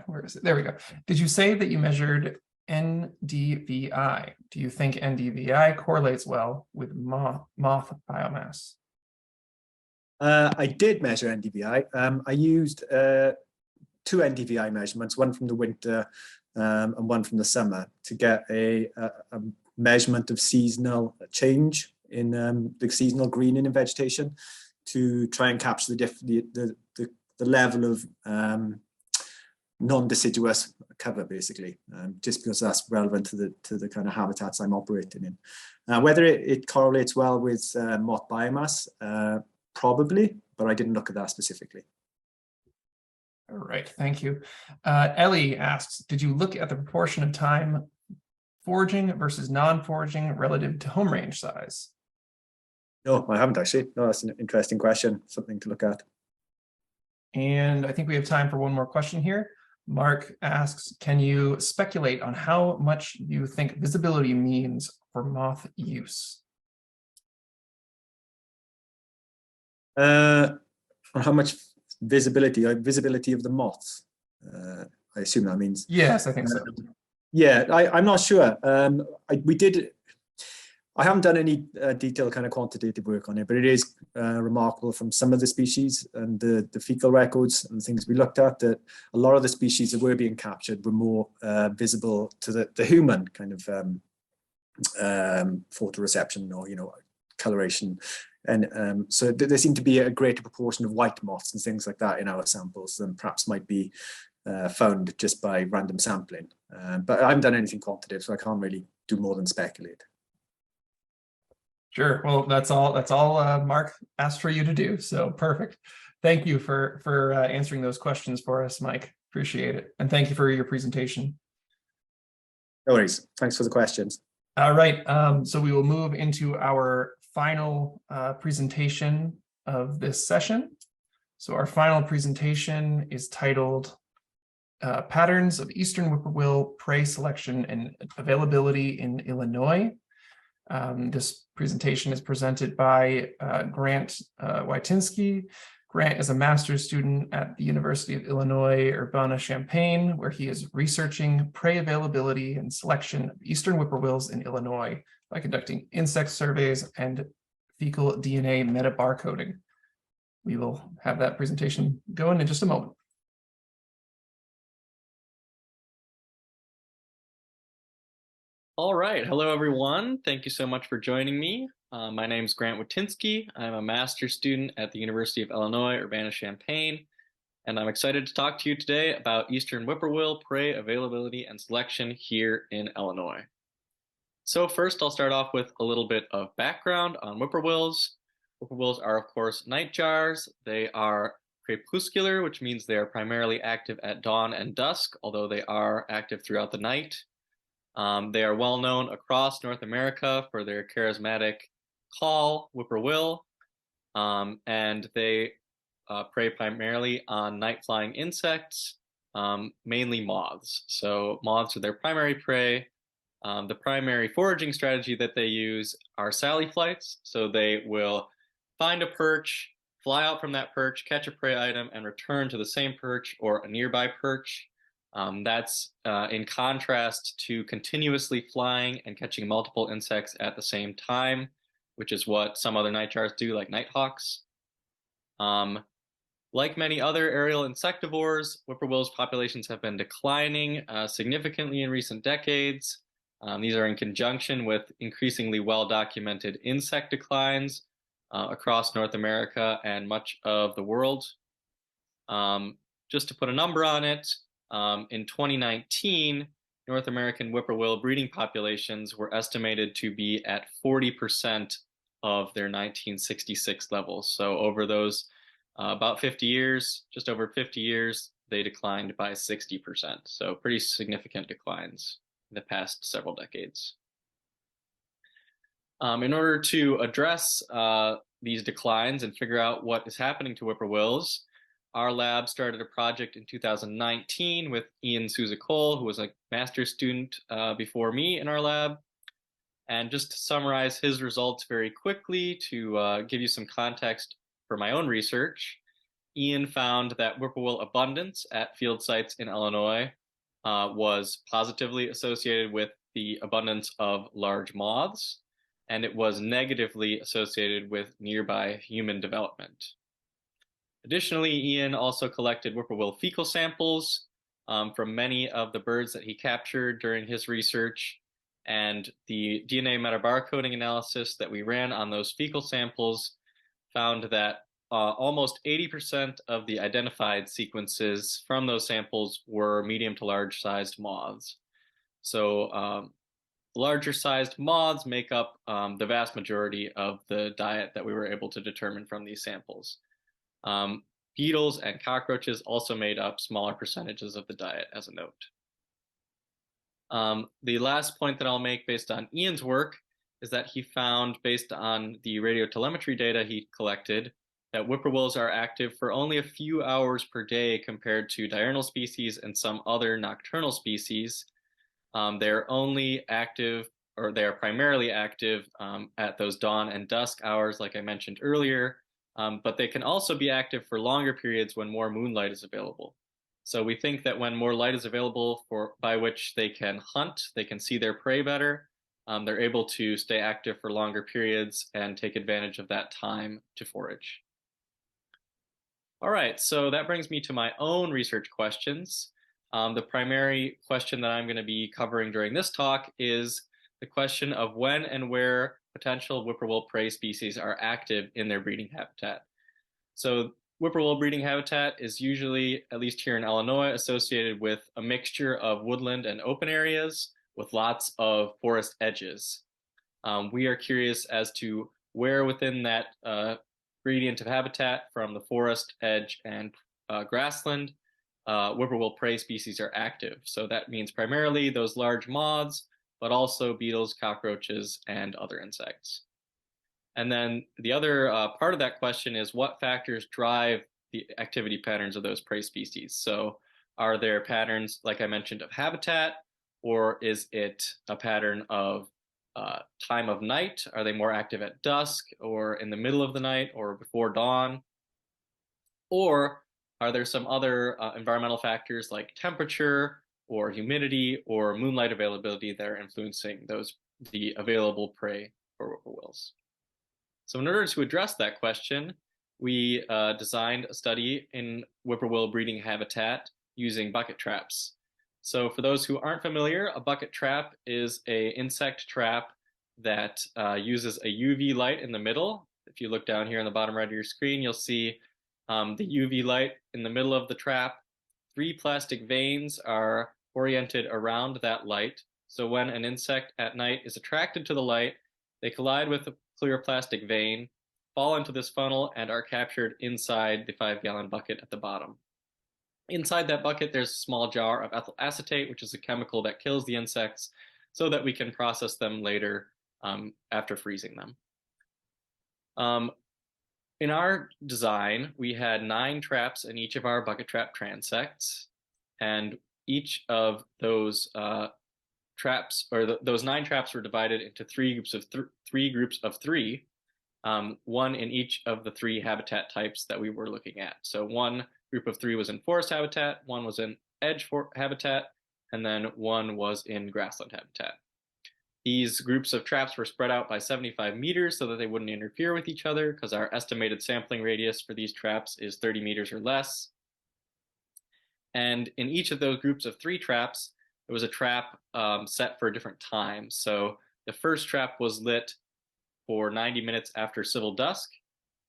where is it? There we go. Did you say that you measured NDVI? Do you think NDVI correlates well with moth biomass?
I did measure NDVI. I used 2 NDVI measurements, one from the winter and one from the summer, to get a measurement of seasonal change in the seasonal greening in vegetation, to try and capture the level of non-deciduous cover, basically, just because that's relevant to the kind of habitats I'm operating in. Whether it correlates well with moth biomass, probably, but I didn't look at that specifically.
All right, thank you. Ellie asks, did you look at the proportion of time foraging versus non-foraging relative to home range size?
No, I haven't actually. No, that's an interesting question, something to look at.
And I think we have time for one more question here. Mark asks, can you speculate on how much you think visibility means for moth use?
On how much visibility of the moths? I assume that means.
Yes, I think so.
Yeah, I'm not sure. I haven't done any detailed kind of quantitative work on it, but it is remarkable from some of the species and the fecal records and things we looked at, that a lot of the species that were being captured were more visible to the human kind of photoreception or, coloration. And so there seemed to be a greater proportion of white moths and things like that in our samples than perhaps might be found just by random sampling. But I haven't done anything quantitative, so I can't really do more than speculate.
Sure. Well, that's all Mark asked for you to do. So perfect. Thank you for answering those questions for us, Mike. Appreciate it. And thank you for your presentation.
No worries. Thanks for the questions.
All right. So we will move into our final presentation of this session. So our final presentation is titled Patterns of Eastern Whippoorwill Prey Selection and Availability in Illinois. This presentation is presented by Grant Wytinski. Grant is a master's student at the University of Illinois, Urbana-Champaign, where he is researching prey availability and selection of eastern whippoorwills in Illinois by conducting insect surveys and fecal DNA metabarcoding. We will have that presentation going in just a moment.
All right. Hello, everyone. Thank you so much for joining me. My name is Grant Watinsky. I'm a master's student at the University of Illinois, Urbana-Champaign, and I'm excited to talk to you today about eastern whippoorwill prey availability and selection here in Illinois. So first, I'll start off with a little bit of background on whippoorwills. Whippoorwills are, of course, nightjars. They are crepuscular, which means they are primarily active at dawn and dusk, although they are active throughout the night. They are well known across North America for their charismatic call, whippoorwill, and they prey primarily on night-flying insects, mainly moths. So moths are their primary prey. The primary foraging strategy that they use are sally flights. So they will find a perch, fly out from that perch, catch a prey item, and return to the same perch or a nearby perch. That's in contrast to continuously flying and catching multiple insects at the same time, which is what some other nightjars do, like nighthawks. Like many other aerial insectivores, whippoorwills populations have been declining significantly in recent decades. These are in conjunction with increasingly well-documented insect declines across North America and much of the world. Just to put a number on it, in 2019, North American whippoorwill breeding populations were estimated to be at 40% of their 1966 levels. So over those about 50 years, just over 50 years, they declined by 60%. So pretty significant declines in the past several decades. In order to address these declines and figure out what is happening to whippoorwills, our lab started a project in 2019 with Ian Souza Cole, who was a master's student before me in our lab. And just to summarize his results very quickly to give you some context for my own research, Ian found that whippoorwill abundance at field sites in Illinois was positively associated with the abundance of large moths, and it was negatively associated with nearby human development. Additionally, Ian also collected whippoorwill fecal samples from many of the birds that he captured during his research, and the DNA metabarcoding analysis that we ran on those fecal samples found that almost 80% of the identified sequences from those samples were medium to large sized moths. So larger sized moths make up the vast majority of the diet that we were able to determine from these samples. Beetles and cockroaches also made up smaller percentages of the diet, as a note. The last point that I'll make based on Ian's work is that he found, based on the radiotelemetry data he collected, that whippoorwills are active for only a few hours per day compared to diurnal species and some other nocturnal species. They're only active, or they are primarily active at those dawn and dusk hours, like I mentioned earlier, but they can also be active for longer periods when more moonlight is available. So we think that when more light is available by which they can hunt, they can see their prey better, they're able to stay active for longer periods and take advantage of that time to forage. All right, so that brings me to my own research questions. The primary question that I'm going to be covering during this talk is the question of when and where potential whippoorwill prey species are active in their breeding habitat. So whippoorwill breeding habitat is usually, at least here in Illinois, associated with a mixture of woodland and open areas with lots of forest edges. We are curious as to where within that gradient of habitat from the forest, edge, and grassland whippoorwill prey species are active. So that means primarily those large moths, but also beetles, cockroaches, and other insects. And then the other part of that question is what factors drive the activity patterns of those prey species? So are there patterns, like I mentioned, of habitat, or is it a pattern of time of night? Are they more active at dusk or in the middle of the night or before dawn? Or are there some other environmental factors like temperature or humidity or moonlight availability that are influencing the available prey for whippoorwills? So in order to address that question, we designed a study in whippoorwill breeding habitat using bucket traps. So for those who aren't familiar, a bucket trap is an insect trap that uses a UV light in the middle. If you look down here on the bottom right of your screen, you'll see the UV light in the middle of the trap. 3 plastic veins are oriented around that light. So when an insect at night is attracted to the light, they collide with a clear plastic vein, fall into this funnel, and are captured inside the 5-gallon bucket at the bottom. Inside that bucket, there's a small jar of ethyl acetate, which is a chemical that kills the insects so that we can process them later after freezing them. In our design, we had 9 traps in each of our bucket trap transects, and each of those traps, or those 9 traps, were divided into 3 groups of 3, 1 in each of the 3 habitat types that we were looking at. So 1 group of 3 was in forest habitat, 1 was in edge habitat, and then 1 was in grassland habitat. These groups of traps were spread out by 75 meters so that they wouldn't interfere with each other, because our estimated sampling radius for these traps is 30 meters or less. And in each of those groups of 3 traps, there was a trap set for a different time. So the first trap was lit for 90 minutes after civil dusk,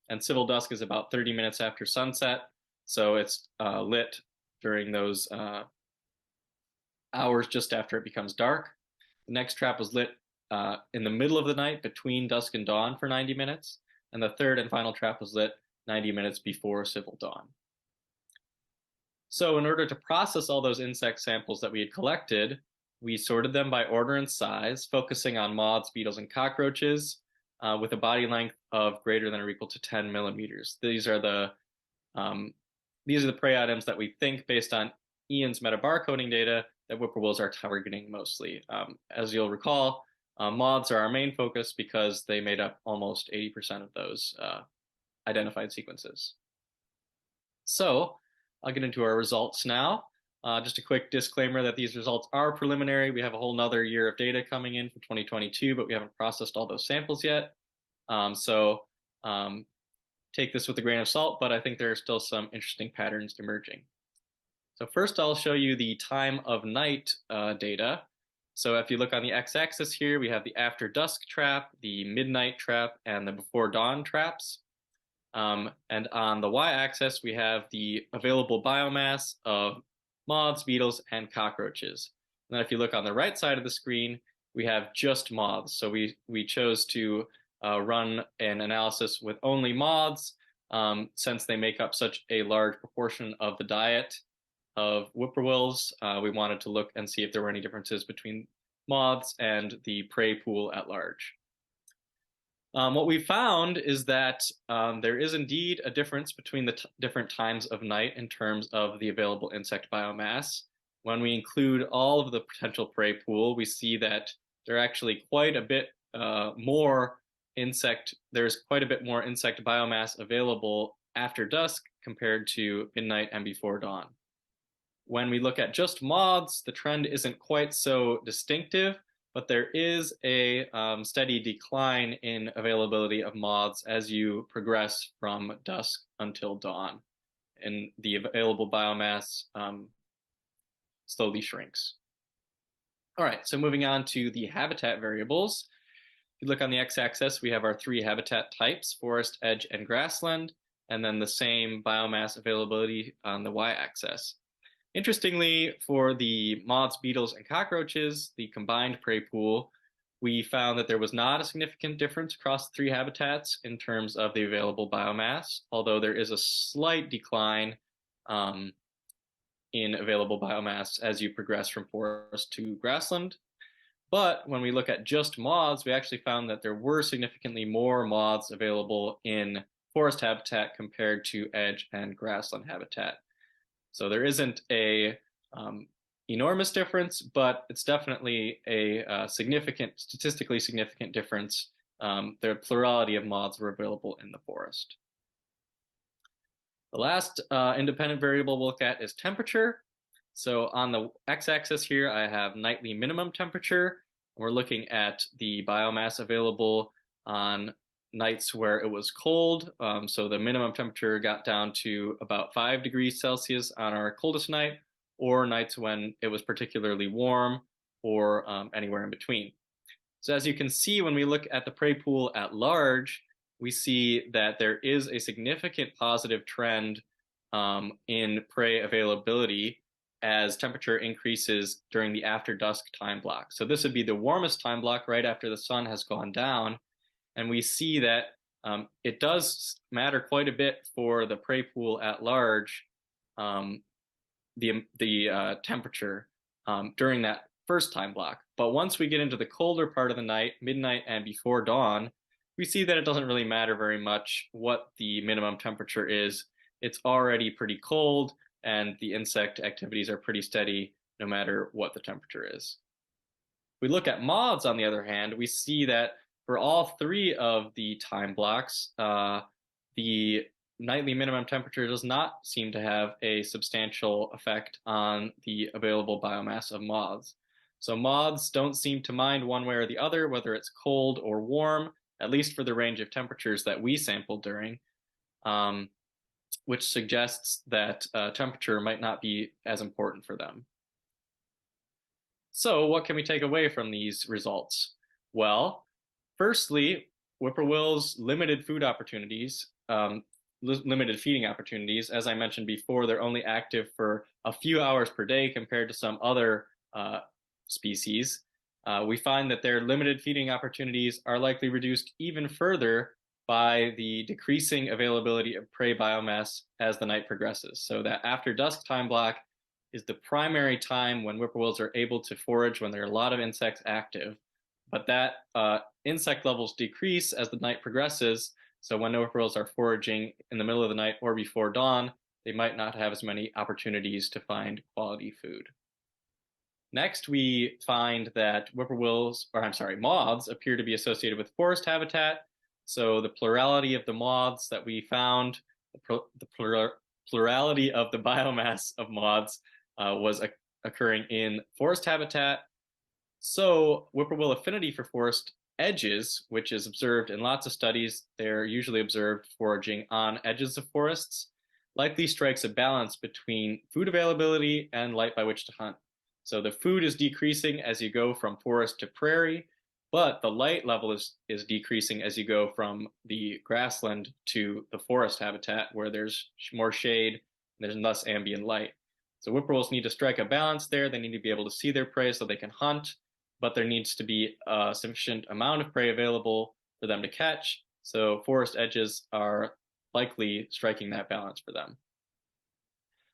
and civil dusk is about 30 minutes after sunset. So it's lit during those hours just after it becomes dark. The next trap was lit in the middle of the night between dusk and dawn for 90 minutes. And the third and final trap was lit 90 minutes before civil dawn. So in order to process all those insect samples that we had collected, we sorted them by order and size, focusing on moths, beetles, and cockroaches with a body length of greater than or equal to 10 millimeters. These are the prey items that we think, based on Ian's metabarcoding data, that whippoorwills are targeting mostly. As you'll recall, moths are our main focus because they made up almost 80% of those identified sequences. So I'll get into our results now. Just a quick disclaimer that these results are preliminary. We have a whole nother year of data coming in for 2022, but we haven't processed all those samples yet. Take this with a grain of salt, but I think there are still some interesting patterns emerging. So first, I'll show you the time of night data. So if you look on the x-axis here, we have the after dusk trap, the midnight trap, and the before dawn traps. And on the y-axis, we have the available biomass of moths, beetles, and cockroaches. And then if you look on the right side of the screen, we have just moths. So we chose to run an analysis with only moths, since they make up such a large proportion of the diet of whippoorwills. We wanted to look and see if there were any differences between moths and the prey pool at large. What we found is that there is indeed a difference between the different times of night in terms of the available insect biomass. When we include all of the potential prey pool, we see that there are actually quite a bit more insect biomass available after dusk compared to midnight and before dawn. When we look at just moths, the trend isn't quite so distinctive, but there is a steady decline in availability of moths as you progress from dusk until dawn, and the available biomass slowly shrinks. All right, so moving on to the habitat variables. If you look on the x-axis, we have our 3 habitat types: forest, edge, and grassland, and then the same biomass availability on the y-axis. Interestingly, for the moths, beetles, and cockroaches, the combined prey pool, we found that there was not a significant difference across the 3 habitats in terms of the available biomass, although there is a slight decline in available biomass as you progress from forest to grassland. But when we look at just moths, we actually found that there were significantly more moths available in forest habitat compared to edge and grassland habitat. So there isn't a enormous difference, but it's definitely a statistically significant difference. The plurality of moths were available in the forest. The last independent variable we'll look at is temperature. So on the x-axis here, I have nightly minimum temperature. We're looking at the biomass available on nights where it was cold. So the minimum temperature got down to about 5 degrees Celsius on our coldest night, or nights when it was particularly warm, or anywhere in between. So as you can see, when we look at the prey pool at large, we see that there is a significant positive trend in prey availability as temperature increases during the after dusk time block. So this would be the warmest time block right after the sun has gone down. And we see that it does matter quite a bit for the prey pool at large, the temperature during that first time block. But once we get into the colder part of the night, midnight and before dawn, we see that it doesn't really matter very much what the minimum temperature is. It's already pretty cold, and the insect activities are pretty steady no matter what the temperature is. If we look at moths, on the other hand, we see that for all three of the time blocks, the nightly minimum temperature does not seem to have a substantial effect on the available biomass of moths. So moths don't seem to mind one way or the other, whether it's cold or warm, at least for the range of temperatures that we sampled during, which suggests that temperature might not be as important for them. So what can we take away from these results? Well, firstly, whippoorwills' limited food opportunities, limited feeding opportunities. As I mentioned before, they're only active for a few hours per day compared to some other species. We find that their limited feeding opportunities are likely reduced even further by the decreasing availability of prey biomass as the night progresses. So that after dusk time block is the primary time when whippoorwills are able to forage when there are a lot of insects active. But that insect levels decrease as the night progresses. So when whippoorwills are foraging in the middle of the night or before dawn, they might not have as many opportunities to find quality food. Next, we find that moths appear to be associated with forest habitat. So the plurality of the moths that we found, the plurality of the biomass of moths was occurring in forest habitat. So whippoorwill affinity for forest edges, which is observed in lots of studies, they're usually observed foraging on edges of forests, likely strikes a balance between food availability and light by which to hunt. So the food is decreasing as you go from forest to prairie, but the light level is decreasing as you go from the grassland to the forest habitat where there's more shade, and there's less ambient light. So whippoorwills need to strike a balance there. They need to be able to see their prey so they can hunt, but there needs to be a sufficient amount of prey available for them to catch. So forest edges are likely striking that balance for them.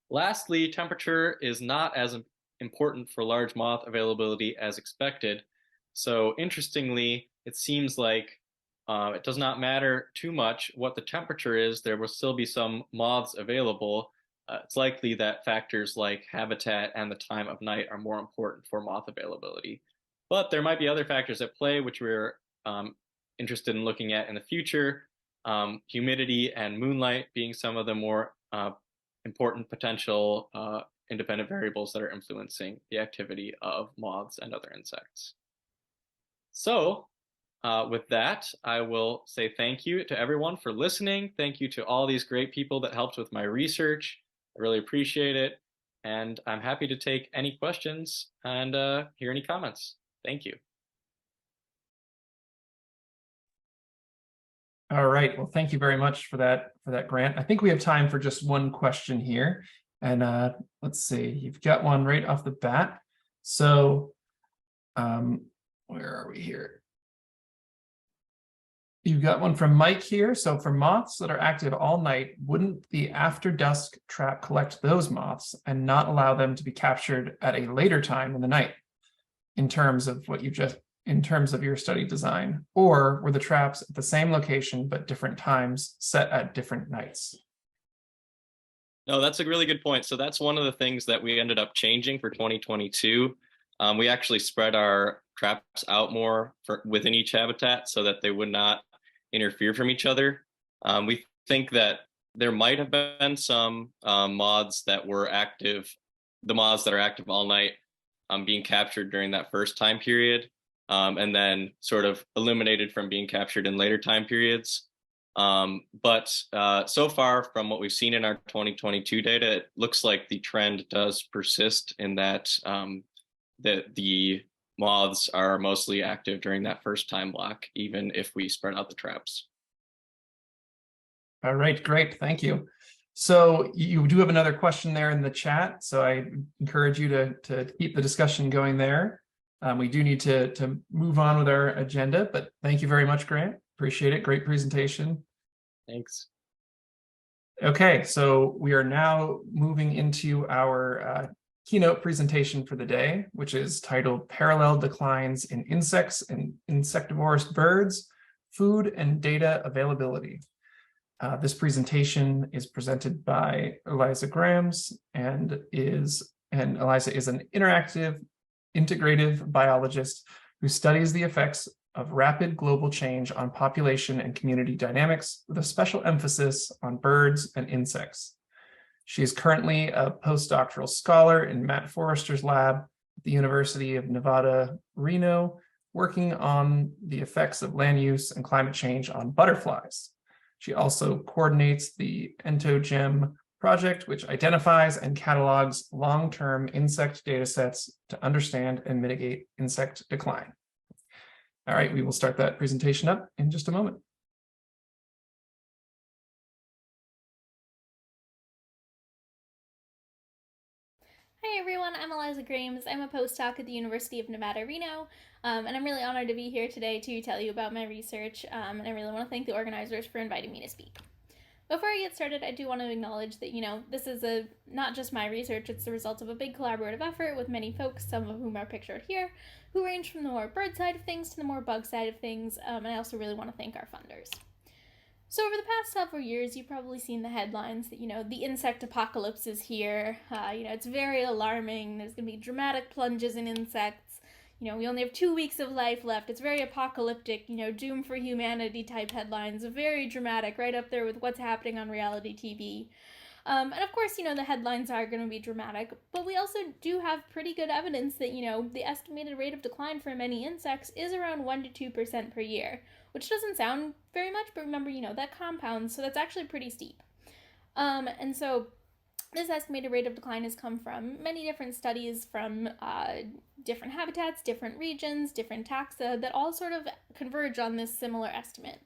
Lastly, temperature is not as important for large moth availability as expected. So interestingly, it seems like it does not matter too much what the temperature is. There will still be some moths available. It's likely that factors like habitat and the time of night are more important for moth availability. But there might be other factors at play which we're interested in looking at in the future, humidity and moonlight being some of the more important potential independent variables that are influencing the activity of moths and other insects. So with that, I will say thank you to everyone for listening. Thank you to all these great people that helped with my research. I really appreciate it. And I'm happy to take any questions and hear any comments. Thank you.
All right. Well, thank you very much for that, Grant. I think we have time for just one question here. And let's see, you've got one right off the bat. So where are we here? You've got one from Mike here. So for moths that are active all night, wouldn't the after dusk trap collect those moths and not allow them to be captured at a later time in the night in terms of your study design? Or were the traps at the same location but different times set at different nights?
No, that's a really good point. So that's one of the things that we ended up changing for 2022. We actually spread our traps out more within each habitat so that they would not interfere from each other. We think that there might have been some moths that were active, the moths that are active all night, being captured during that first time period, and then sort of eliminated from being captured in later time periods. But so far, from what we've seen in our 2022 data, it looks like the trend does persist in that the moths are mostly active during that first time block, even if we spread out the traps.
All right, great, thank you. So you do have another question there in the chat, so I encourage you to keep the discussion going there. We do need to move on with our agenda, but thank you very much, Grant. Appreciate it, great presentation.
Thanks.
Okay, so we are now moving into our keynote presentation for the day, which is titled Parallel Declines in Insects and Insectivorous Birds, Food and Data Availability. This presentation is presented by Eliza Grames and Eliza is an interactive, integrative biologist who studies the effects of rapid global change on population and community dynamics with a special emphasis on birds and insects. She is currently a postdoctoral scholar in Matt Forrester's lab at the University of Nevada, Reno, working on the effects of land use and climate change on butterflies. She also coordinates the EntoGem project, which identifies and catalogs long-term insect data sets to understand and mitigate insect decline. All right, we will start that presentation up in just a moment.
Hi everyone, I'm Eliza Grames. I'm a postdoc at the University of Nevada, Reno, and I'm really honored to be here today to tell you about my research, and I really want to thank the organizers for inviting me to speak. Before I get started, I do want to acknowledge that, this is not just my research, it's the result of a big collaborative effort with many folks, some of whom are pictured here, who range from the more bird side of things to the more bug side of things, and I also really want to thank our funders. So over the past several years, you've probably seen the headlines that, the insect apocalypse is here. It's very alarming. There's going to be dramatic plunges in insects. We only have 2 weeks of life left. It's very apocalyptic, doom for humanity type headlines. Very dramatic, right up there with what's happening on reality TV. And of course, the headlines are going to be dramatic, but we also do have pretty good evidence that, the estimated rate of decline for many insects is around 1 to 2% per year, which doesn't sound very much, but remember, that compounds, so that's actually pretty steep. And so this estimated rate of decline has come from many different studies from different habitats, different regions, different taxa that all sort of converge on this similar estimate.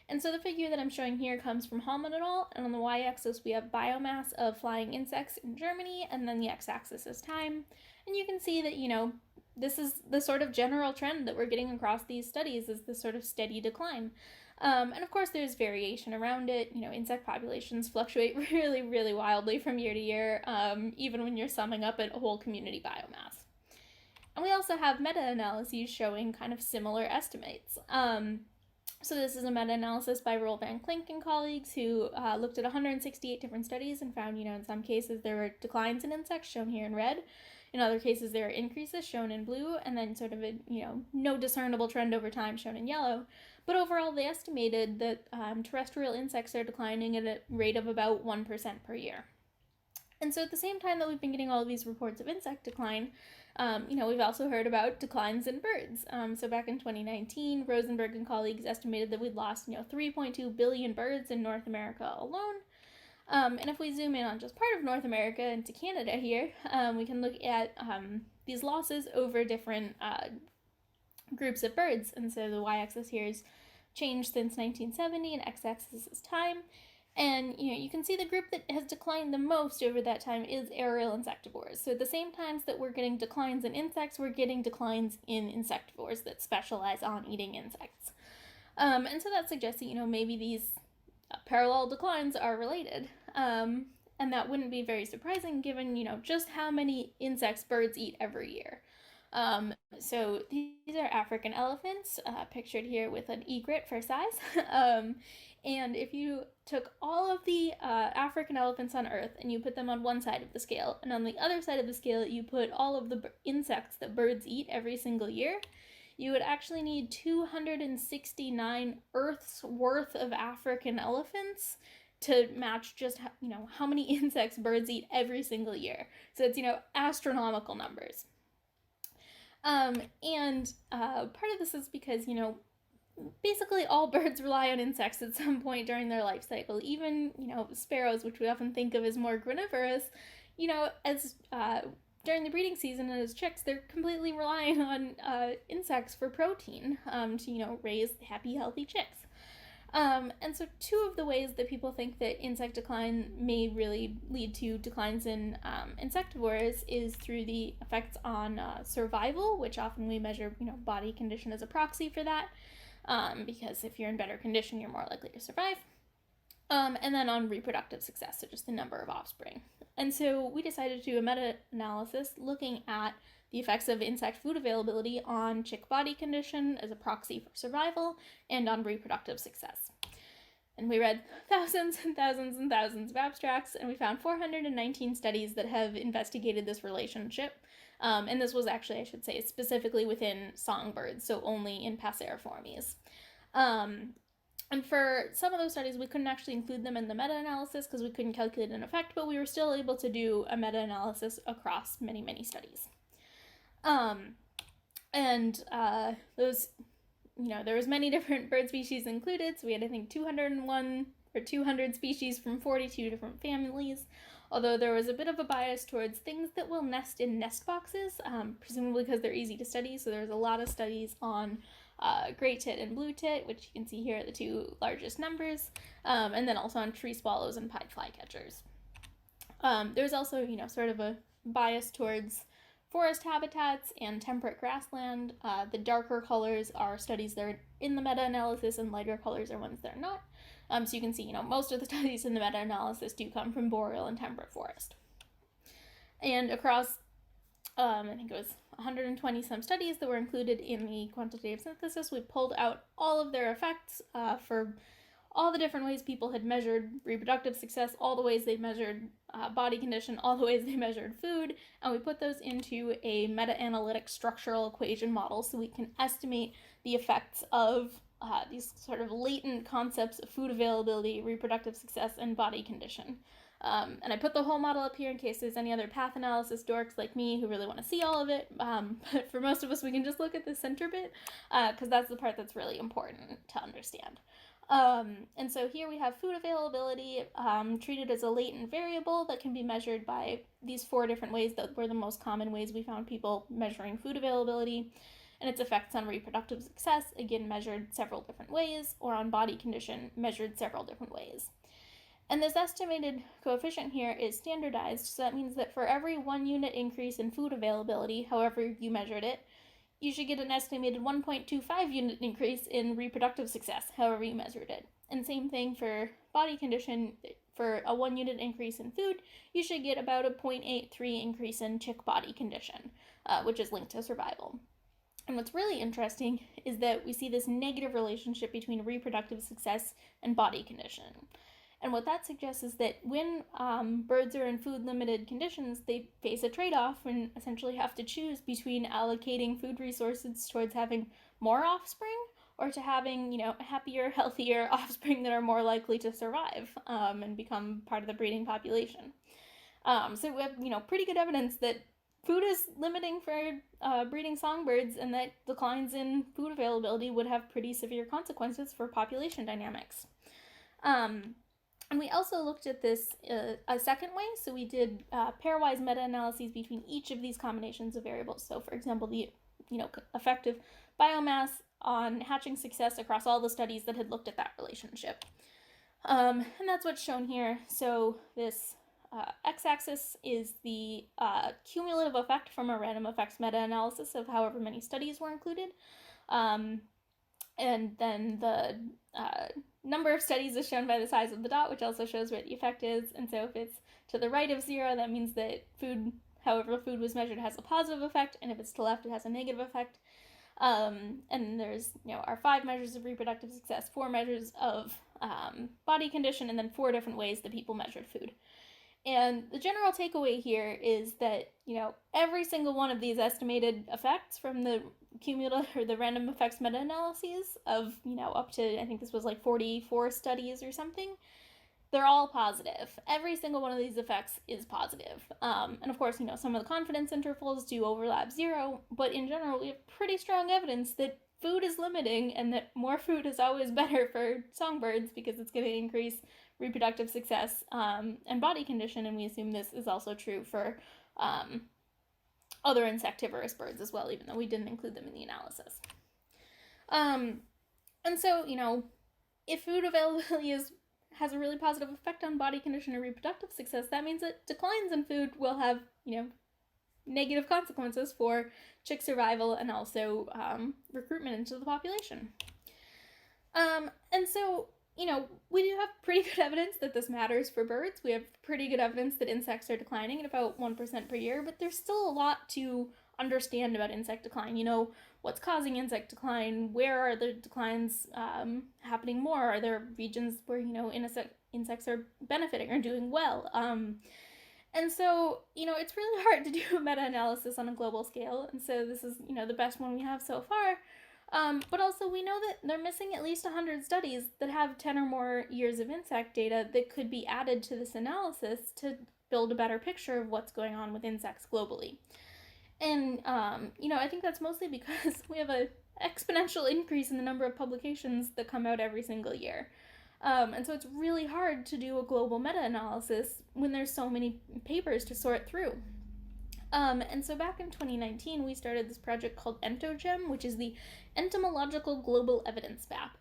And so the figure that I'm showing here comes from Hallman et al. And on the y-axis, we have biomass of flying insects in Germany, and then the x-axis is time. And you can see that, this is the sort of general trend that we're getting across these studies is this sort of steady decline. And of course, there's variation around it. Insect populations fluctuate really, really wildly from year to year, even when you're summing up a whole community biomass. And we also have meta-analyses showing kind of similar estimates. So this is a meta-analysis by Roel van Klink and colleagues who looked at 168 different studies and found, in some cases there were declines in insects shown here in red. In other cases, there are increases shown in blue, and then sort of a, no discernible trend over time shown in yellow. But overall, they estimated that terrestrial insects are declining at a rate of about 1% per year. And so at the same time that we've been getting all of these reports of insect decline, we've also heard about declines in birds. So back in 2019, Rosenberg and colleagues estimated that we'd lost, 3.2 billion birds in North America alone. And if we zoom in on just part of North America into Canada here, we can look at these losses over different groups of birds. And so the y-axis here is changed since 1970 and x-axis is time. And you can see the group that has declined the most over that time is aerial insectivores. So at the same times that we're getting declines in insects, we're getting declines in insectivores that specialize on eating insects. And so that suggests that, maybe these parallel declines are related. And that wouldn't be very surprising given, just how many insects birds eat every year. So these are African elephants, pictured here with an egret for size. And if you took all of the African elephants on Earth and you put them on one side of the scale, and on the other side of the scale you put all of the insects that birds eat every single year, you would actually need 269 Earth's worth of African elephants to match just how many insects birds eat every single year. So it's astronomical numbers. And part of this is because basically all birds rely on insects at some point during their life cycle. Even, sparrows, which we often think of as more granivorous, as during the breeding season and as chicks, they're completely relying on insects for protein to, raise happy, healthy chicks. And so two of the ways that people think that insect decline may really lead to declines in insectivores is through the effects on survival, which often we measure, body condition as a proxy for that, because if you're in better condition, you're more likely to survive. And then on reproductive success, so just the number of offspring. And so we decided to do a meta-analysis looking at the effects of insect food availability on chick body condition as a proxy for survival and on reproductive success. And we read thousands and thousands and thousands of abstracts, and we found 419 studies that have investigated this relationship. And this was actually, I should say, specifically within songbirds, so only in Passeriformes. And for some of those studies, we couldn't actually include them in the meta-analysis because we couldn't calculate an effect, but we were still able to do a meta-analysis across many, many studies. Those, there was many different bird species included, so we had, I think, 201 or 200 species from 42 different families, although there was a bit of a bias towards things that will nest in nest boxes, presumably because they're easy to study, so there's a lot of studies on gray tit and blue tit, which you can see here are the two largest numbers, and then also on tree swallows and pied flycatchers. There's also, sort of a bias towards forest habitats and temperate grassland. The darker colors are studies that are in the meta-analysis, and lighter colors are ones that are not. So you can see, most of the studies in the meta-analysis do come from boreal and temperate forest. And across I think it was 120 some studies that were included in the quantitative synthesis, we pulled out all of their effects for all the different ways people had measured reproductive success, all the ways they measured body condition, all the ways they measured food, and we put those into a meta-analytic structural equation model so we can estimate the effects of these sort of latent concepts of food availability, reproductive success, and body condition. And I put the whole model up here in case there's any other path analysis dorks like me who really want to see all of it. But for most of us, we can just look at the center bit because that's the part that's really important to understand. And so here we have food availability treated as a latent variable that can be measured by these 4 different ways that were the most common ways we found people measuring food availability. And its effects on reproductive success, again, measured several different ways, or on body condition, measured several different ways. And this estimated coefficient here is standardized, so that means that for every 1 unit increase in food availability, however you measured it, you should get an estimated 1.25 unit increase in reproductive success, however you measured it. And same thing for body condition. For a 1 unit increase in food, you should get about a 0.83 increase in chick body condition, which is linked to survival. And what's really interesting is that we see this negative relationship between reproductive success and body condition. And what that suggests is that when birds are in food-limited conditions, they face a trade-off and essentially have to choose between allocating food resources towards having more offspring or to having, happier, healthier offspring that are more likely to survive and become part of the breeding population. So we have, pretty good evidence that food is limiting for breeding songbirds, and that declines in food availability would have pretty severe consequences for population dynamics. And we also looked at this a second way. So we did pairwise meta-analyses between each of these combinations of variables. So for example, the effect of biomass on hatching success across all the studies that had looked at that relationship. And that's what's shown here. So this x-axis is the cumulative effect from a random effects meta-analysis of however many studies were included. And then the number of studies is shown by the size of the dot, which also shows where the effect is. And so if it's to the right of 0, that means that however food was measured, has a positive effect. And if it's to the left, it has a negative effect. And there's, our 5 measures of reproductive success, 4 measures of body condition, and then 4 different ways that people measured food. And the general takeaway here is that, every single one of these estimated effects from the cumulative or the random effects meta-analyses of, up to, I think this was like 44 studies or something, they're all positive. Every single one of these effects is positive. And of course, some of the confidence intervals do overlap 0, but in general, we have pretty strong evidence that food is limiting and that more food is always better for songbirds because it's going to increase reproductive success and body condition. And we assume this is also true for other insectivorous birds as well, even though we didn't include them in the analysis. And so, if food availability has a really positive effect on body condition and reproductive success, that means that declines in food will have, negative consequences for chick survival and also recruitment into the population. And so, we do have pretty good evidence that this matters for birds. We have pretty good evidence that insects are declining at about 1% per year, but there's still a lot to understand about insect decline. What's causing insect decline? Where are the declines happening more? Are there regions where, insects are benefiting or doing well? And so, it's really hard to do a meta-analysis on a global scale. And so this is, the best one we have so far. But also we know that they're missing at least 100 studies that have 10 or more years of insect data that could be added to this analysis to build a better picture of what's going on with insects globally. And, I think that's mostly because we have an exponential increase in the number of publications that come out every single year. And so it's really hard to do a global meta-analysis when there's so many papers to sort through. And so back in 2019, we started this project called EntoGEM, which is the Entomological Global Evidence Map.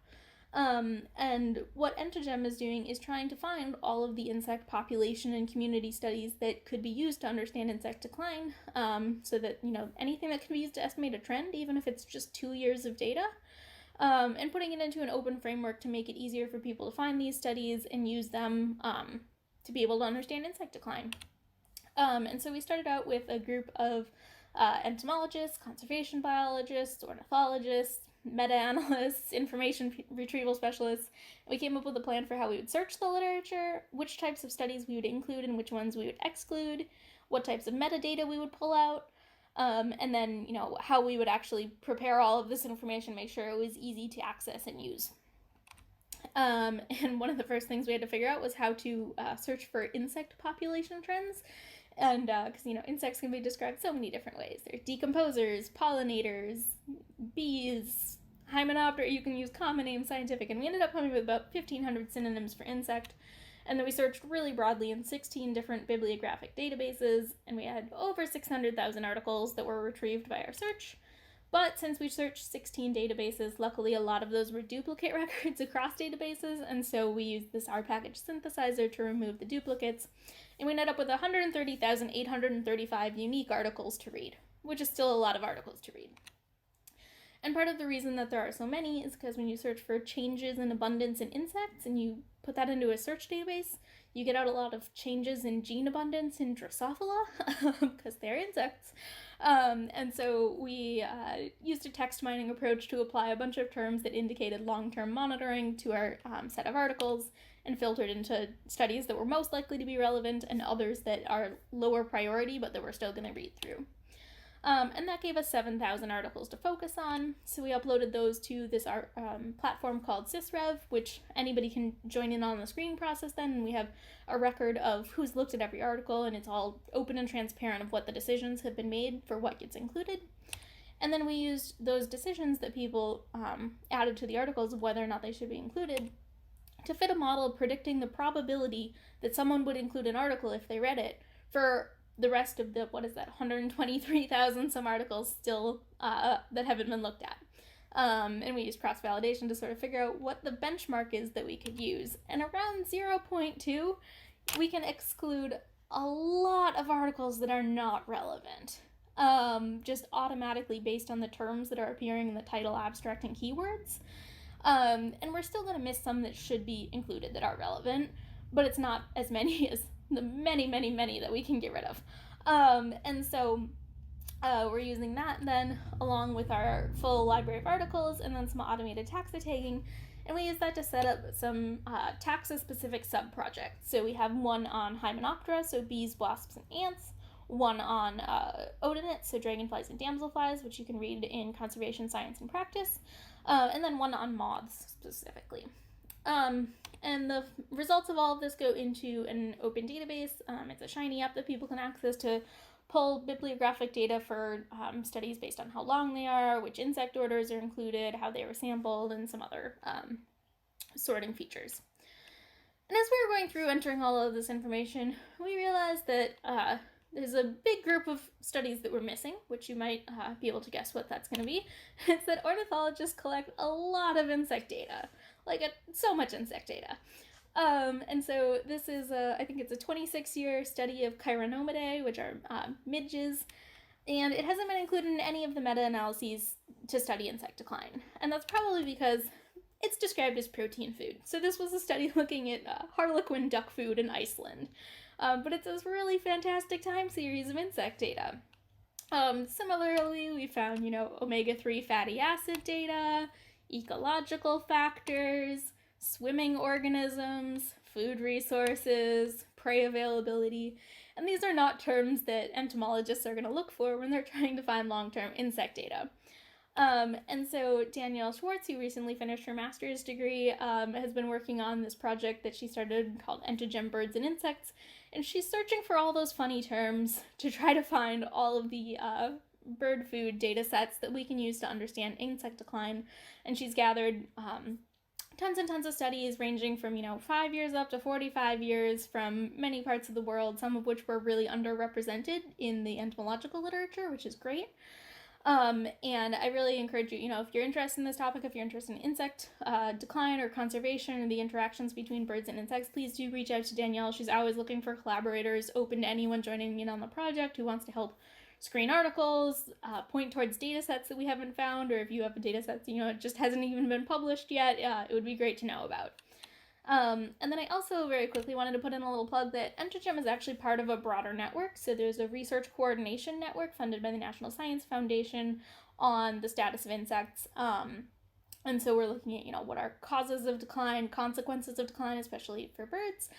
And what EntoGEM is doing is trying to find all of the insect population and community studies that could be used to understand insect decline, so that, anything that can be used to estimate a trend, even if it's just 2 years of data, and putting it into an open framework to make it easier for people to find these studies and use them to be able to understand insect decline. And so we started out with a group of entomologists, conservation biologists, ornithologists, meta-analysts, information retrieval specialists. We came up with a plan for how we would search the literature, which types of studies we would include and which ones we would exclude, what types of metadata we would pull out, and then, how we would actually prepare all of this information, make sure it was easy to access and use. And one of the first things we had to figure out was how to search for insect population trends. And because, insects can be described so many different ways. They're decomposers, pollinators, bees, hymenoptera. You can use common names, scientific. And we ended up coming with about 1,500 synonyms for insect. And then we searched really broadly in 16 different bibliographic databases. And we had over 600,000 articles that were retrieved by our search. But since we searched 16 databases, luckily a lot of those were duplicate records across databases, and so we used this R package synthesizer to remove the duplicates, and we ended up with 130,835 unique articles to read, which is still a lot of articles to read. And part of the reason that there are so many is because when you search for changes in abundance in insects and you put that into a search database, you get out a lot of changes in gene abundance in Drosophila, because they're insects. And so we used a text mining approach to apply a bunch of terms that indicated long-term monitoring to our set of articles and filtered into studies that were most likely to be relevant and others that are lower priority but that we're still going to read through. And that gave us 7,000 articles to focus on. So we uploaded those to this platform called SysRev, which anybody can join in on the screening process then. And we have a record of who's looked at every article, and it's all open and transparent of what the decisions have been made for what gets included. And then we used those decisions that people added to the articles of whether or not they should be included to fit a model predicting the probability that someone would include an article if they read it for the rest of the, 123,000 some articles still that haven't been looked at. And we use cross-validation to sort of figure out what the benchmark is that we could use. And around 0.2, we can exclude a lot of articles that are not relevant, just automatically based on the terms that are appearing in the title, abstract, and keywords. And we're still going to miss some that should be included that are relevant, but it's not as many as the many, many, many that we can get rid of. And so we're using that then along with our full library of articles and then some automated taxa tagging. And we use that to set up some taxa-specific sub-projects. So we have one on hymenoptera, so bees, wasps, and ants. One on odonats, so dragonflies and damselflies, which you can read in Conservation Science and Practice. And then one on moths specifically. And the results of all of this go into an open database. It's a Shiny app that people can access to pull bibliographic data for studies based on how long they are, which insect orders are included, how they were sampled, and some other sorting features. And as we were going through entering all of this information, we realized that there's a big group of studies that we're missing, which you might be able to guess what that's going to be. It's that ornithologists collect a lot of insect data, so much insect data. And so this is, I think it's a 26-year study of Chironomidae, which are midges, and it hasn't been included in any of the meta-analyses to study insect decline. And that's probably because it's described as protein food. So this was a study looking at harlequin duck food in Iceland. But it's this really fantastic time series of insect data. Similarly, we found, omega-3 fatty acid data, ecological factors, swimming organisms, food resources, prey availability, and these are not terms that entomologists are going to look for when they're trying to find long-term insect data. And so Danielle Schwartz, who recently finished her master's degree, has been working on this project that she started called Entogen Birds and Insects, and she's searching for all those funny terms to try to find all of the bird food data sets that we can use to understand insect decline, and she's gathered tons and tons of studies ranging from 5 years up to 45 years from many parts of the world, some of which were really underrepresented in the entomological literature, which is great. And I really encourage you, if you're interested in this topic, if you're interested in insect decline or conservation and the interactions between birds and insects, please do reach out to Danielle. She's always looking for collaborators, open to anyone joining in on the project who wants to help screen articles, point towards data sets that we haven't found, or if you have a data set that, it just hasn't even been published yet, it would be great to know about. And then I also very quickly wanted to put in a little plug that Entogen is actually part of a broader network. So there's a research coordination network funded by the National Science Foundation on the status of insects. And so we're looking at, what are causes of decline, consequences of decline, especially for birds.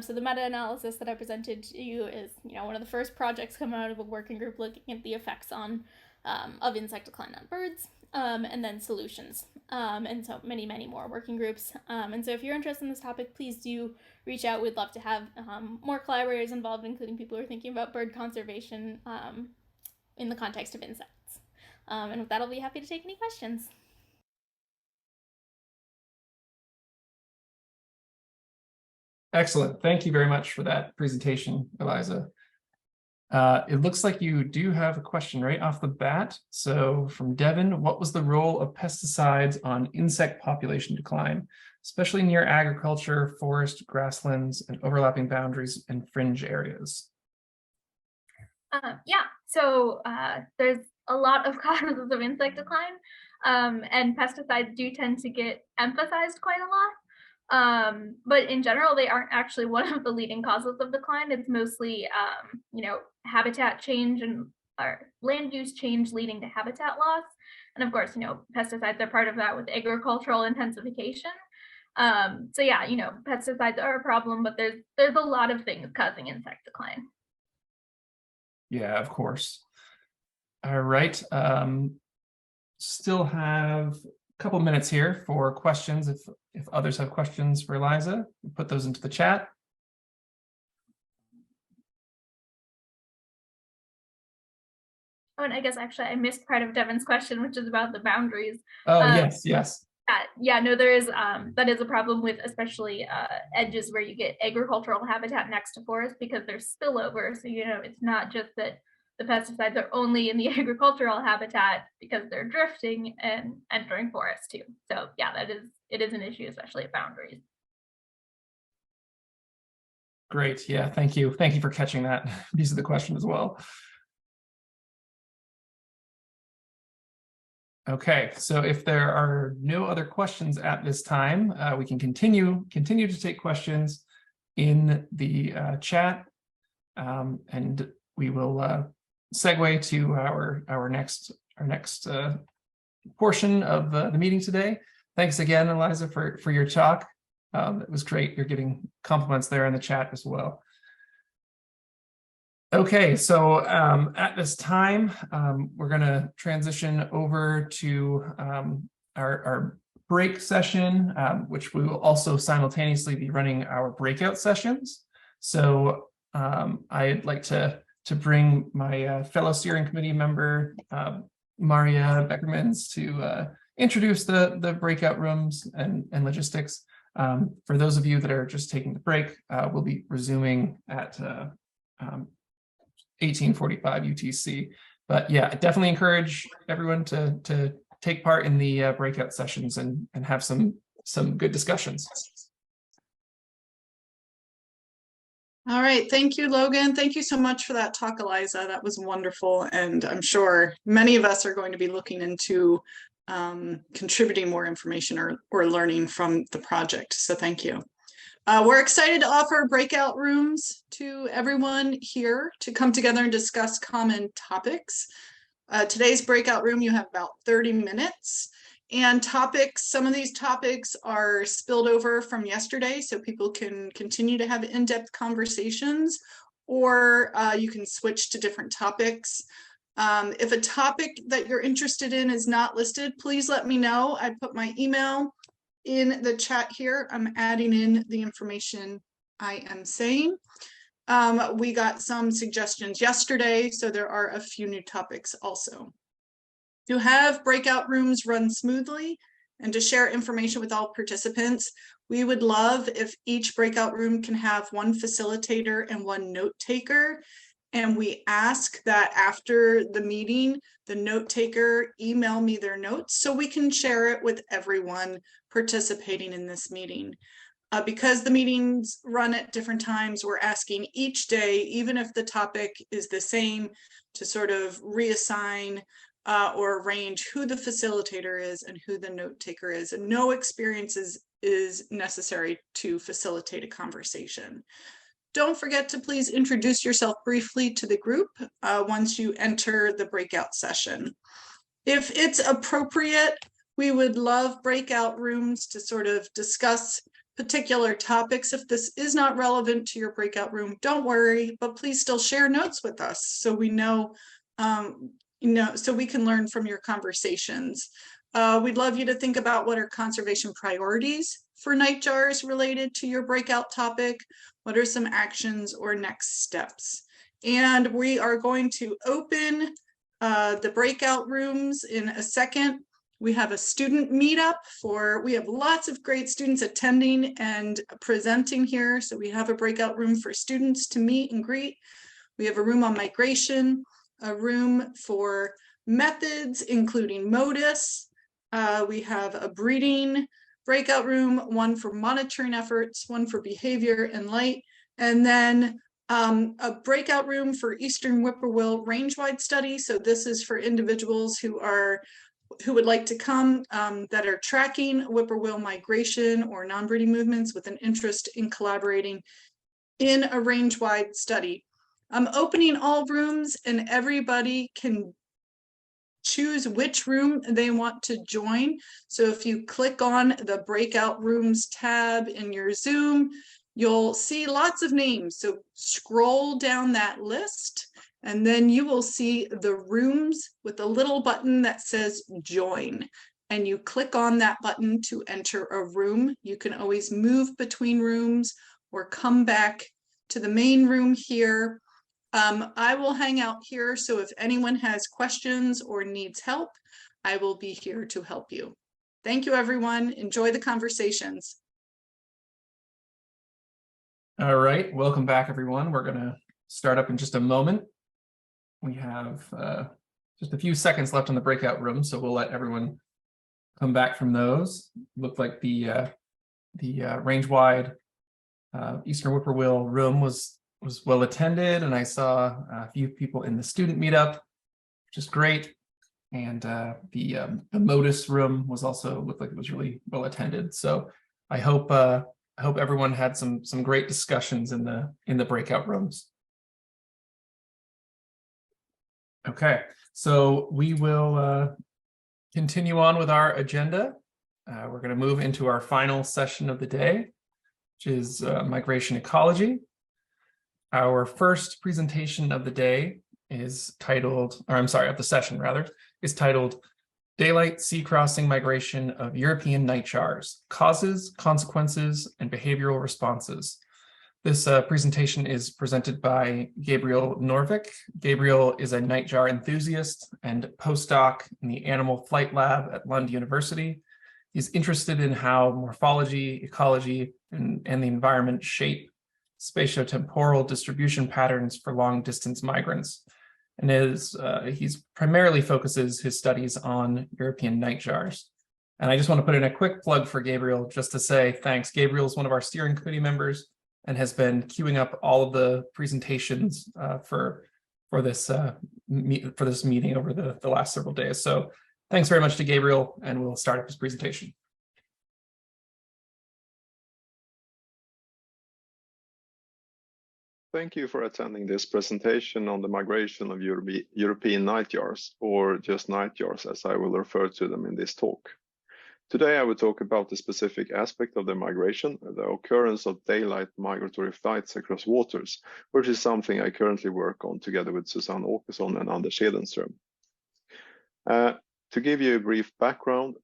So the meta-analysis that I presented to you is, one of the first projects coming out of a working group looking at the effects of insect decline on birds, and then solutions. And so many, many more working groups. And so if you're interested in this topic, please do reach out. We'd love to have more collaborators involved, including people who are thinking about bird conservation in the context of insects. And with that, I'll be happy to take any questions.
Excellent. Thank you very much for that presentation, Eliza. It looks like you do have a question right off the bat. So from Devin, what was the role of pesticides on insect population decline, especially near agriculture, forest, grasslands, and overlapping boundaries and fringe areas?
So there's a lot of causes of insect decline, and pesticides do tend to get emphasized quite a lot. But in general, they aren't actually one of the leading causes of decline. It's mostly, habitat change or land use change leading to habitat loss. And of course, pesticides are part of that with agricultural intensification. Pesticides are a problem, but there's a lot of things causing insect decline.
Yeah, of course. All right. Still have a couple minutes here for questions. If others have questions for Eliza, put those into the chat.
Oh, and I guess actually I missed part of Devin's question, which is about the boundaries.
Oh, yes.
There is that is a problem with especially edges where you get agricultural habitat next to forest because there's spillover. So it's not just that the pesticides are only in the agricultural habitat because they're drifting and entering forest too. So yeah, it is an issue, especially at boundaries.
Great. Yeah, thank you. Thank you for catching that piece of the question as well. Okay, so if there are no other questions at this time, we can continue to take questions in the chat, and we will segue to our next portion of the meeting today. Thanks again, Eliza, for your talk. It was great. You're getting compliments there in the chat as well. Okay, so at this time, we're going to transition over to our break session, which we will also simultaneously be running our breakout sessions. So I'd like to to bring my fellow steering committee member, Maria Beckermans, to introduce the breakout rooms and logistics. For those of you that are just taking the break, we'll be resuming at 1845 UTC. But yeah, I definitely encourage everyone to take part in the breakout sessions and have some good discussions.
All right, thank you, Logan. Thank you so much for that talk, Eliza. That was wonderful, and I'm sure many of us are going to be looking into contributing more information or learning from the project, so thank you. We're excited to offer breakout rooms to everyone here to come together and discuss common topics. Today's breakout room, you have about 30 minutes. And topics, some of these topics are spilled over from yesterday, so people can continue to have in-depth conversations, or you can switch to different topics. If a topic that you're interested in is not listed, please let me know. I put my email in the chat here. I'm adding in the information I am saying. We got some suggestions yesterday, so there are a few new topics also. To have breakout rooms run smoothly and to share information with all participants, we would love if each breakout room can have one facilitator and one note taker. And we ask that after the meeting, the note taker email me their notes so we can share it with everyone participating in this meeting. Because the meetings run at different times, we're asking each day, even if the topic is the same, to sort of reassign or arrange who the facilitator is and who the note taker is. And no experience is necessary to facilitate a conversation. Don't forget to please introduce yourself briefly to the group once you enter the breakout session. If it's appropriate, we would love breakout rooms to sort of discuss particular topics. If this is not relevant to your breakout room, don't worry, but please still share notes with us so we know, so we can learn from your conversations. We'd love you to think about what are conservation priorities for nightjars related to your breakout topic. What are some actions or next steps? And we are going to open the breakout rooms in a second. We have a student meetup we have lots of great students attending and presenting here. So we have a breakout room for students to meet and greet. We have a room on migration, a room for methods, including MODIS. We have a breeding breakout room, one for monitoring efforts, one for behavior and light, and then a breakout room for Eastern Whippoorwill range-wide study. So this is for individuals who would like to come that are tracking whippoorwill migration or non-breeding movements with an interest in collaborating in a range-wide study. I'm opening all rooms and everybody can choose which room they want to join. So if you click on the breakout rooms tab in your Zoom, you'll see lots of names. So scroll down that list and then you will see the rooms with a little button that says join. And you click on that button to enter a room. You can always move between rooms or come back to the main room here. I will hang out here, so if anyone has questions or needs help, I will be here to help you. Thank you, everyone. Enjoy the conversations.
All right, welcome back, everyone. We're going to start up in just a moment. We have just a few seconds left on the breakout room, so we'll let everyone come back from those. Looked like the range-wide Eastern Whippoorwill room was well attended, and I saw a few people in the student meetup, which is great. And the MODIS room was also looked like it was really well attended. So I hope everyone had some great discussions in the breakout rooms. Okay, so we will continue on with our agenda. We're going to move into our final session of the day, which is migration ecology. Our first presentation of the day is titled, or I'm sorry, of the session rather, is titled Daylight Sea Crossing Migration of European Nightjars, Causes, Consequences, and Behavioral Responses This presentation is presented by Gabriel Norvik. Gabriel is a nightjar enthusiast and postdoc in the Animal Flight Lab at Lund University. He's interested in how morphology, ecology, and the environment shape spatiotemporal distribution patterns for long-distance migrants. And he's primarily focuses his studies on European nightjars. And I just want to put in a quick plug for Gabriel just to say thanks. Gabriel is one of our steering committee members and has been queuing up all of the presentations for this meeting over the last several days. So thanks very much to Gabriel, and we'll start up his presentation.
Thank you for attending this presentation on the migration of European nightjars, or just nightjars as I will refer to them in this talk. Today I will talk about the specific aspect of the migration, the occurrence of daylight migratory flights across waters, which is something I currently work on together with Susanne Åkesson and Anders Hedenström. To give you a brief background,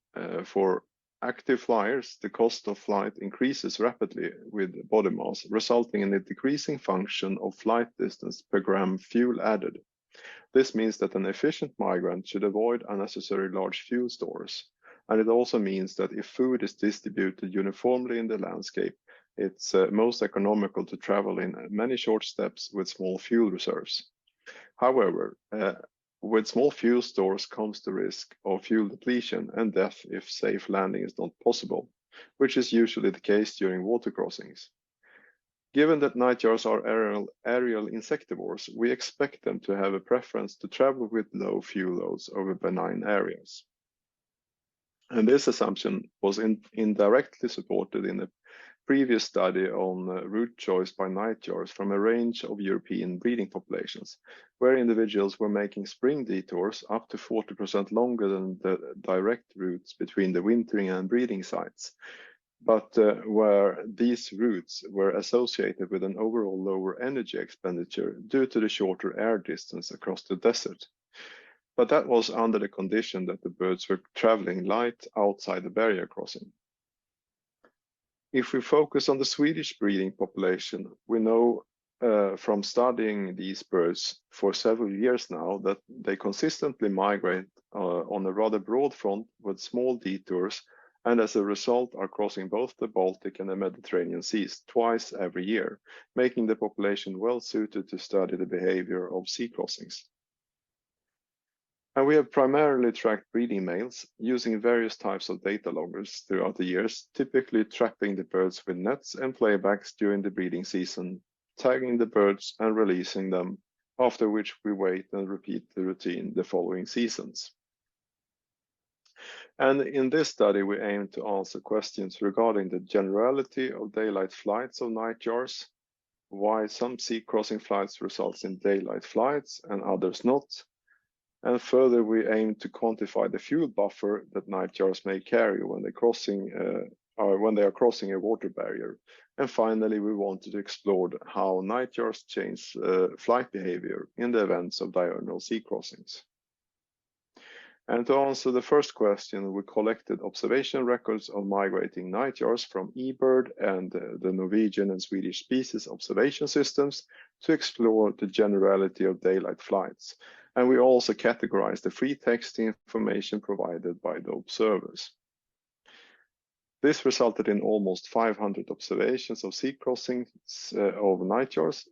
for active flyers, the cost of flight increases rapidly with body mass, resulting in a decreasing function of flight distance per gram fuel added. This means that an efficient migrant should avoid unnecessary large fuel stores. And it also means that if food is distributed uniformly in the landscape, it's most economical to travel in many short steps with small fuel reserves. However, with small fuel stores comes the risk of fuel depletion and death if safe landing is not possible, which is usually the case during water crossings. Given that nightjars are aerial insectivores, we expect them to have a preference to travel with low fuel loads over benign areas. And this assumption was indirectly supported in a previous study on route choice by nightjars from a range of European breeding populations, where individuals were making spring detours up to 40% longer than the direct routes between the wintering and breeding sites, but where these routes were associated with an overall lower energy expenditure due to the shorter air distance across the desert. But that was under the condition that the birds were traveling light outside the barrier crossing. If we focus on the Swedish breeding population, we know from studying these birds for several years now that they consistently migrate on a rather broad front with small detours, and as a result are crossing both the Baltic and the Mediterranean seas twice every year, making the population well suited to study the behavior of sea crossings. And we have primarily tracked breeding males using various types of data loggers throughout the years, typically trapping the birds with nets and playbacks during the breeding season, tagging the birds and releasing them, after which we wait and repeat the routine the following seasons. And in this study, we aim to answer questions regarding the generality of daylight flights of nightjars, why some sea crossing flights results in daylight flights and others not. And further, we aim to quantify the fuel buffer that nightjars may carry when they are crossing a water barrier. And finally, we wanted to explore how nightjars change flight behavior in the events of diurnal sea crossings. And to answer the first question, we collected observation records of migrating nightjars from eBird and the Norwegian and Swedish species observation systems to explore the generality of daylight flights. And we also categorized the free text information provided by the observers. This resulted in almost 500 observations of sea crossings of nightjars,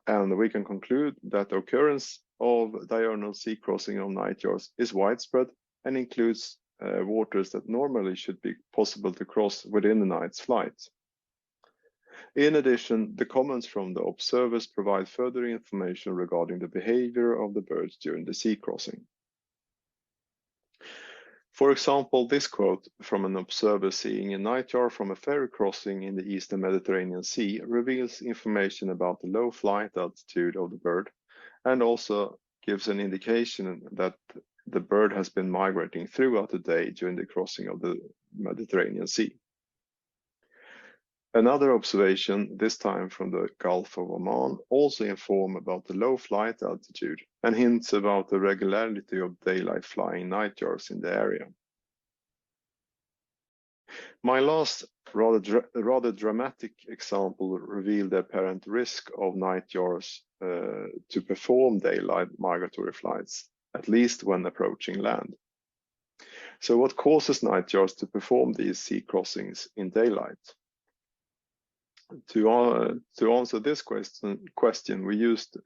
and we can conclude that the occurrence of diurnal sea crossing of nightjars is widespread and includes waters that normally should be possible to cross within a night's flight. In addition, the comments from the observers provide further information regarding the behavior of the birds during the sea crossing. For example, this quote from an observer seeing a nightjar from a ferry crossing in the eastern Mediterranean Sea reveals information about the low flight altitude of the bird, and also gives an indication that the bird has been migrating throughout the day during the crossing of the Mediterranean Sea. Another observation, this time from the Gulf of Oman, also inform about the low flight altitude and hints about the regularity of daylight flying nightjars in the area. My last rather dramatic example revealed the apparent risk of nightjars to perform daylight migratory flights, at least when approaching land. So what causes nightjars to perform these sea crossings in daylight? To answer this question, we used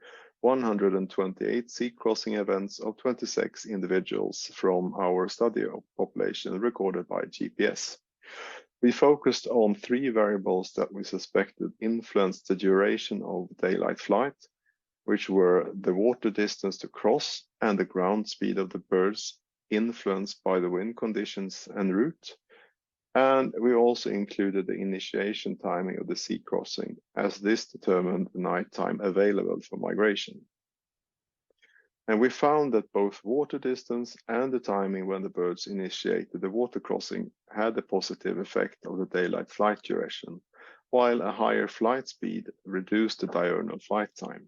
128 sea crossing events of 26 individuals from our study population recorded by GPS. We focused on 3 variables that we suspected influenced the duration of daylight flight, which were the water distance to cross and the ground speed of the birds influenced by the wind conditions and route. And we also included the initiation timing of the sea crossing, as this determined the night time available for migration. And we found that both water distance and the timing when the birds initiated the water crossing had a positive effect of the daylight flight duration, while a higher flight speed reduced the diurnal flight time.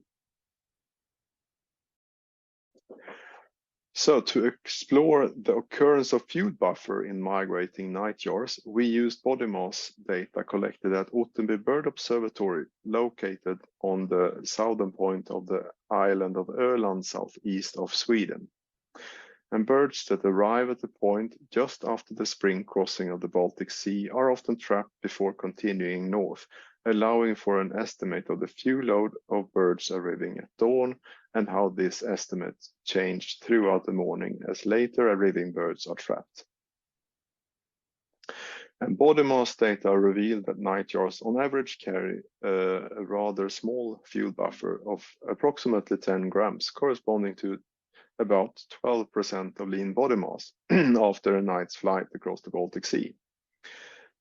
So to explore the occurrence of fuel buffer in migrating nightjars, we used body mass data collected at Ottenby Bird Observatory, located on the southern point of the island of Öland, southeast of Sweden. And birds that arrive at the point just after the spring crossing of the Baltic Sea are often trapped before continuing north, allowing for an estimate of the fuel load of birds arriving at dawn and how this estimate changed throughout the morning as later arriving birds are trapped. And body mass data revealed that nightjars on average carry a rather small fuel buffer of approximately 10 grams, corresponding to about 12% of lean body mass after a night's flight across the Baltic Sea.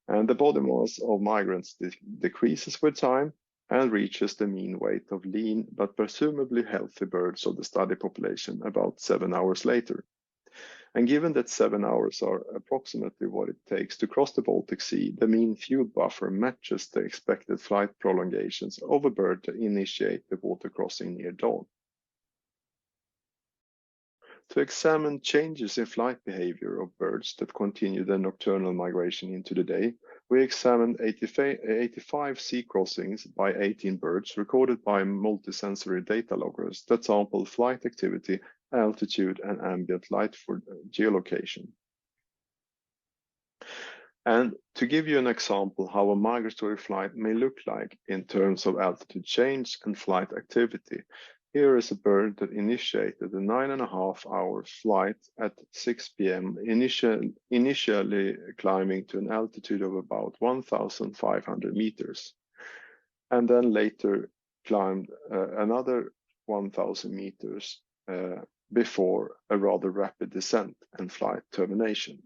And the body mass of migrants decreases with time and reaches the mean weight of lean but presumably healthy birds of the study population about 7 hours later. And given that 7 hours are approximately what it takes to cross the Baltic Sea, the mean fuel buffer matches the expected flight prolongations of a bird to initiate the water crossing near dawn. To examine changes in flight behavior of birds that continue their nocturnal migration into the day, we examined 85 sea crossings by 18 birds recorded by multisensory data loggers that sample flight activity, altitude, and ambient light for geolocation. And to give you an example how a migratory flight may look like in terms of altitude change and flight activity, here is a bird that initiated a 9.5-hour flight at 6 p.m., initially climbing to an altitude of about 1,500 meters, and then later climbed another 1,000 meters before a rather rapid descent and flight termination.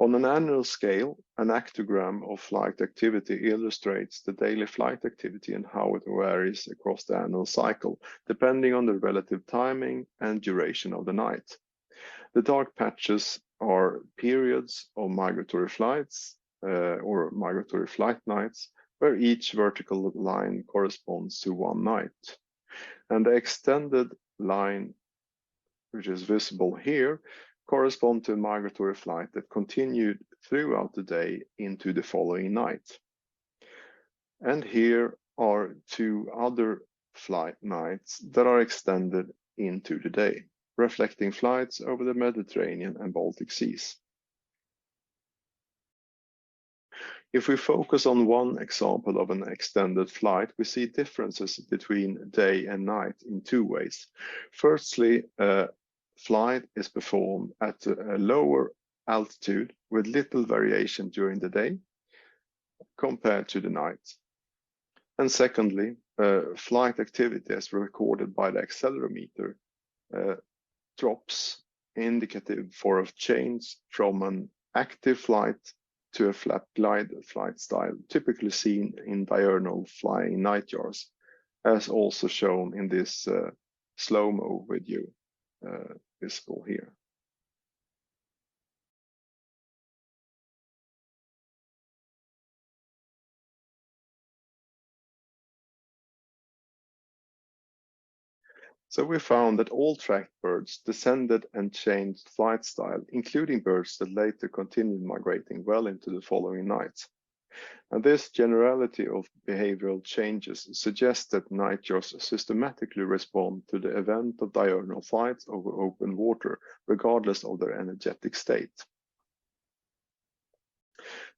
On an annual scale, an actogram of flight activity illustrates the daily flight activity and how it varies across the annual cycle, depending on the relative timing and duration of the night. The dark patches are periods of migratory flights or migratory flight nights, where each vertical line corresponds to one night. And the extended line, which is visible here, correspond to a migratory flight that continued throughout the day into the following night. And here are 2 other flight nights that are extended into the day, reflecting flights over the Mediterranean and Baltic Seas. If we focus on one example of an extended flight, we see differences between day and night in 2 ways. Firstly, flight is performed at a lower altitude with little variation during the day compared to the night. And secondly, flight activity as recorded by the accelerometer drops, indicative for a change from an active flight to a flat glide flight style, typically seen in diurnal flying nightjars, as also shown in this slow-mo video visible here. So we found that all tracked birds descended and changed flight style, including birds that later continued migrating well into the following night. And this generality of behavioral changes suggests that nightjars systematically respond to the event of diurnal flights over open water, regardless of their energetic state.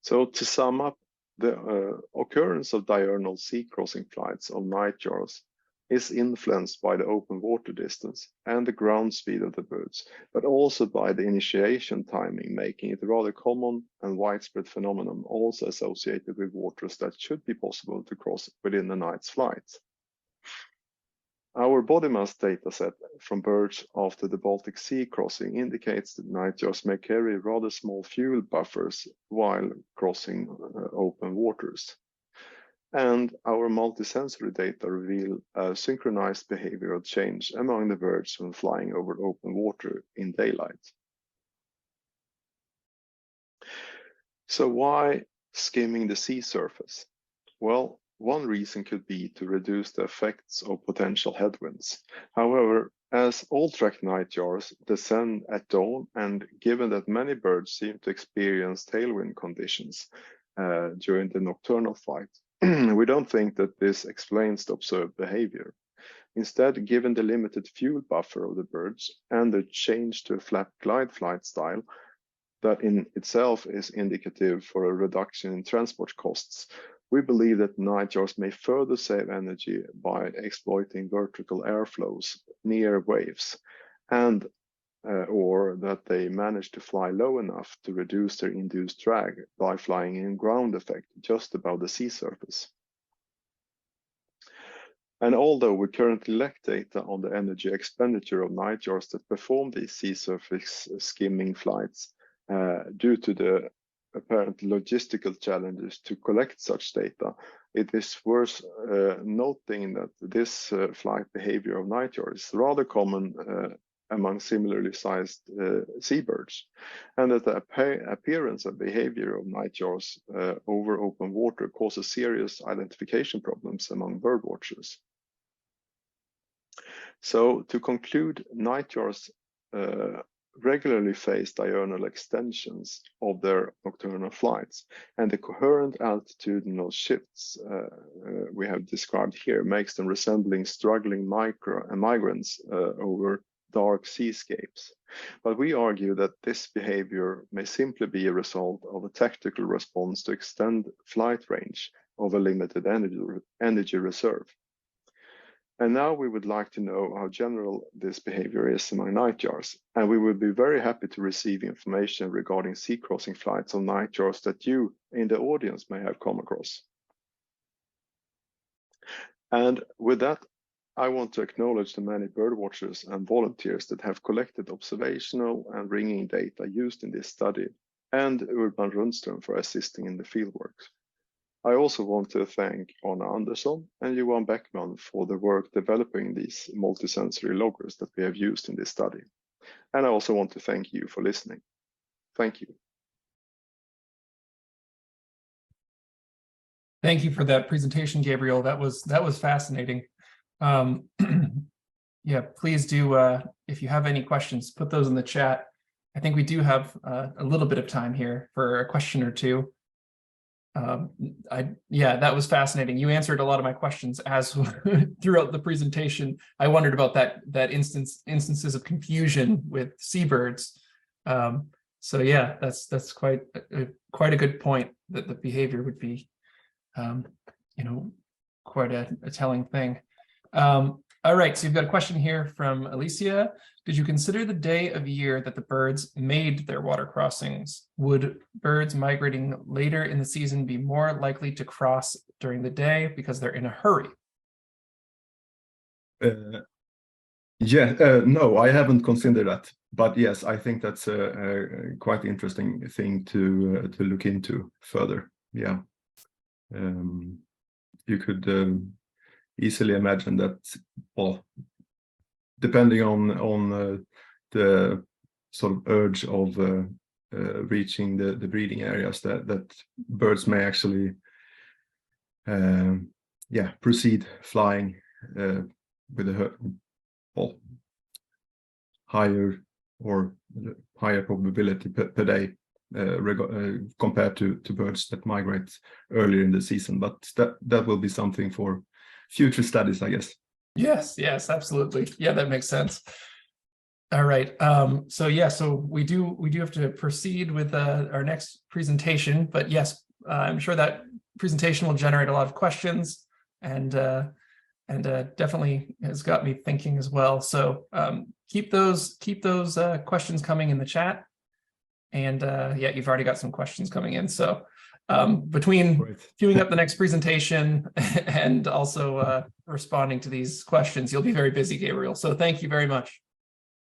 So to sum up, the occurrence of diurnal sea crossing flights of nightjars is influenced by the open water distance and the ground speed of the birds, but also by the initiation timing, making it a rather common and widespread phenomenon, also associated with waters that should be possible to cross within a night's flight. Our body mass dataset from birds after the Baltic Sea crossing indicates that nightjars may carry rather small fuel buffers while crossing open waters. And our multisensory data reveal a synchronized behavioral change among the birds when flying over open water in daylight. So why skimming the sea surface? Well, one reason could be to reduce the effects of potential headwinds. However, as all tracked nightjars descend at dawn, and given that many birds seem to experience tailwind conditions during the nocturnal flight, we don't think that this explains the observed behavior. Instead, given the limited fuel buffer of the birds and the change to a flat glide flight style, that in itself is indicative for a reduction in transport costs, we believe that nightjars may further save energy by exploiting vertical airflows near waves, and or that they manage to fly low enough to reduce their induced drag by flying in ground effect just above the sea surface. And although we currently lack data on the energy expenditure of nightjars that perform these sea surface skimming flights due to the apparent logistical challenges to collect such data, it is worth noting that this flight behavior of nightjars is rather common among similarly sized seabirds, and that the appearance and behavior of nightjars over open water causes serious identification problems among birdwatchers. So to conclude, nightjars regularly face diurnal extensions of their nocturnal flights, and the coherent altitudinal shifts we have described here makes them resembling struggling migrants over dark seascapes. But we argue that this behavior may simply be a result of a tactical response to extend flight range of a limited energy reserve. And now we would like to know how general this behavior is among nightjars, and we would be very happy to receive information regarding sea crossing flights of nightjars that you in the audience may have come across. And with that, I want to acknowledge the many birdwatchers and volunteers that have collected observational and ringing data used in this study, and Urban Rundström for assisting in the fieldwork. I also want to thank Anna Andersson and Johan Beckman for the work developing these multisensory loggers that we have used in this study. And I also want to thank you for listening. Thank you.
Thank you for that presentation, Gabriel. That was fascinating. Yeah, please do, if you have any questions, put those in the chat. I think we do have a little bit of time here for a question or two. Yeah, that was fascinating. You answered a lot of my questions as throughout the presentation. I wondered about that instances of confusion with seabirds. So yeah, that's quite a good point, that the behavior would be, quite a telling thing. All right, so you've got a question here from Alicia. Did you consider the day of year that the birds made their water crossings? Would birds migrating later in the season be more likely to cross during the day because they're in a hurry?
No, I haven't considered that. But yes, I think that's a quite interesting thing to look into further. Yeah. You could easily imagine that, well, depending on the sort of urge of reaching the breeding areas, that birds may actually proceed flying with higher probability per day compared to birds that migrate earlier in the season. But that will be something for future studies, I guess.
Yes, absolutely. Yeah, that makes sense. All right. So we do have to proceed with our next presentation. But yes, I'm sure that presentation will generate a lot of questions, and definitely has got me thinking as well. So keep those questions coming in the chat. And yeah, you've already got some questions coming in. So between queuing up the next presentation and also responding to these questions, you'll be very busy, Gabriel. So thank you very much.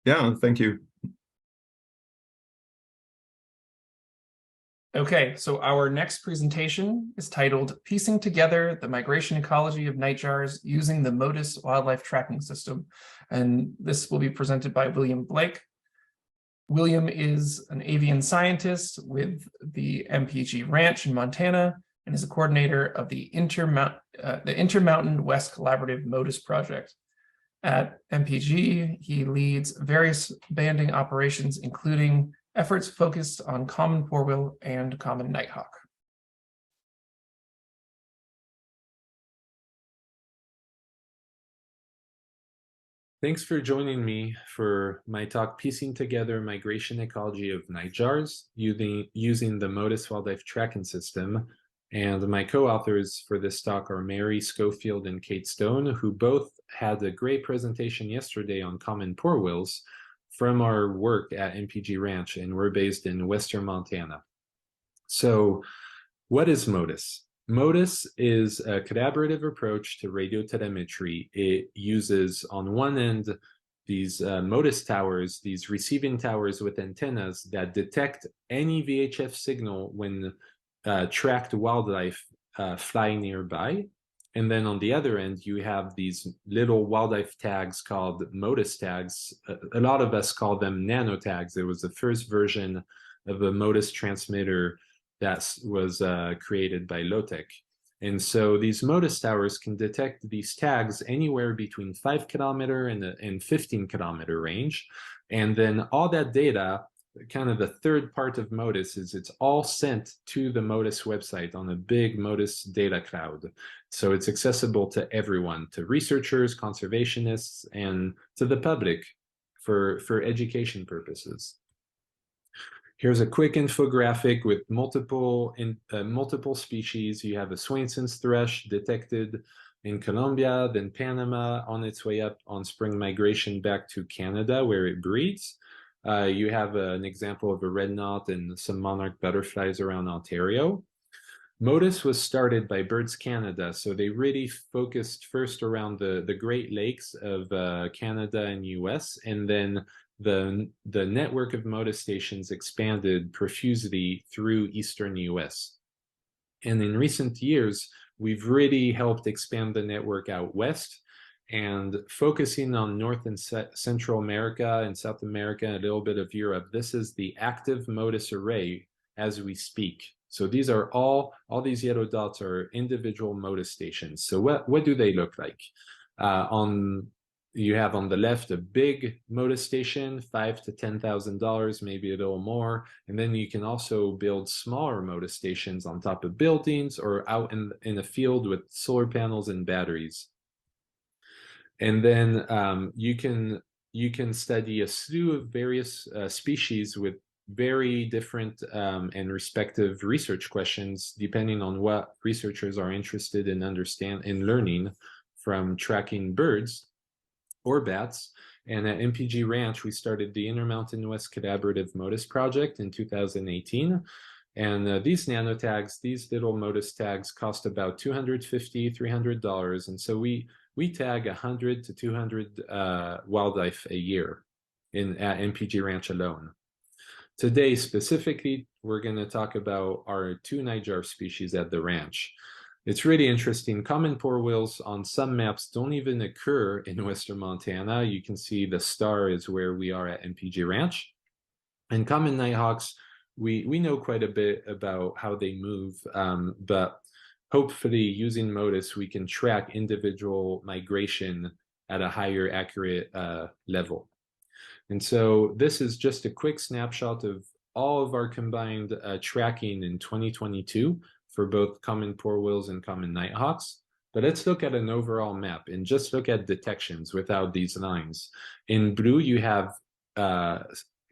Yeah, thank you.
Okay, so our next presentation is titled Piecing Together the Migration Ecology of Nightjars Using the MODIS Wildlife Tracking System. And this will be presented by William Blake. William is an avian scientist with the MPG Ranch in Montana and is a coordinator of the Intermountain West Collaborative MODIS project. At MPG, he leads various banding operations, including efforts focused on common poorwill and common nighthawk.
Thanks for joining me for my talk, Piecing Together Migration Ecology of Nightjars using the MODIS Wildlife Tracking System. And my co-authors for this talk are Mary Schofield and Kate Stone, who both had a great presentation yesterday on common poorwills from our work at MPG Ranch, and we're based in Western Montana. So what is MODIS? MODIS is a collaborative approach to radiotelemetry. It uses, on one end, these MODIS towers, these receiving towers with antennas that detect any VHF signal when tracked wildlife fly nearby. And then on the other end, you have these little wildlife tags called MODIS tags. A lot of us call them nano tags. It was the first version of a MODIS transmitter that was created by Lotec. And so these MODIS towers can detect these tags anywhere between 5 kilometer and 15 kilometer range. And then all that data, kind of the third part of MODIS, is it's all sent to the MODIS website on a big MODIS data cloud. So it's accessible to everyone, to researchers, conservationists, and to the public for education purposes. Here's a quick infographic with multiple species. You have a Swainson's thrush detected in Colombia, then Panama, on its way up on spring migration back to Canada, where it breeds. You have an example of a red knot and some monarch butterflies around Ontario. MODIS was started by Birds Canada, so they really focused first around the Great Lakes of Canada and US, and then the network of MODIS stations expanded profusely through Eastern US. And in recent years, we've really helped expand the network out west, and focusing on North and Central America and South America and a little bit of Europe. This is the active MODIS array as we speak. So these are all these yellow dots are individual MODIS stations. So what do they look like? You have on the left a big MODIS station, $5,000 to $10,000, maybe a little more. And then you can also build smaller MODIS stations on top of buildings or out in a field with solar panels and batteries. And then you can study a slew of various species with very different and respective research questions, depending on what researchers are interested in learning from tracking birds or bats. And at MPG Ranch, we started the Intermountain West Collaborative MODIS project in 2018. And these nano tags, these little MODIS tags, cost about $250, $300. And so we tag 100 to 200 wildlife a year at MPG Ranch alone. Today, specifically, we're going to talk about our 2 Nightjar species at the ranch. It's really interesting. Common poorwills on some maps don't even occur in Western Montana. You can see the star is where we are at MPG Ranch. And common nighthawks, we know quite a bit about how they move, but hopefully using MODIS, we can track individual migration at a higher accurate level. And so this is just a quick snapshot of all of our combined tracking in 2022 for both common porwheels and common nighthawks. But let's look at an overall map and just look at detections without these lines. In blue, you have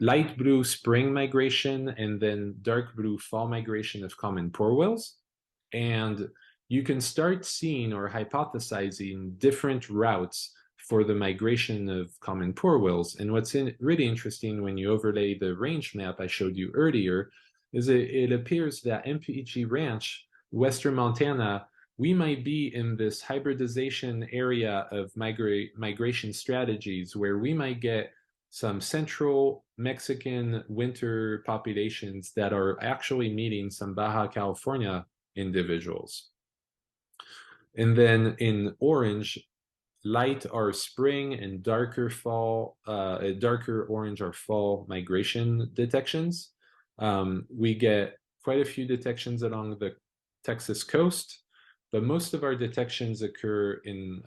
light blue spring migration and then dark blue fall migration of common porwheels. And you can start seeing or hypothesizing different routes for the migration of common porwheels. And what's really interesting when you overlay the range map I showed you earlier is it appears that MPG Ranch, Western Montana, we might be in this hybridization area of migration strategies where we might get some central Mexican winter populations that are actually meeting some Baja California individuals. And then in orange, light are spring and darker orange are fall migration detections. We get quite a few detections along the Texas coast, but most of our detections occur in,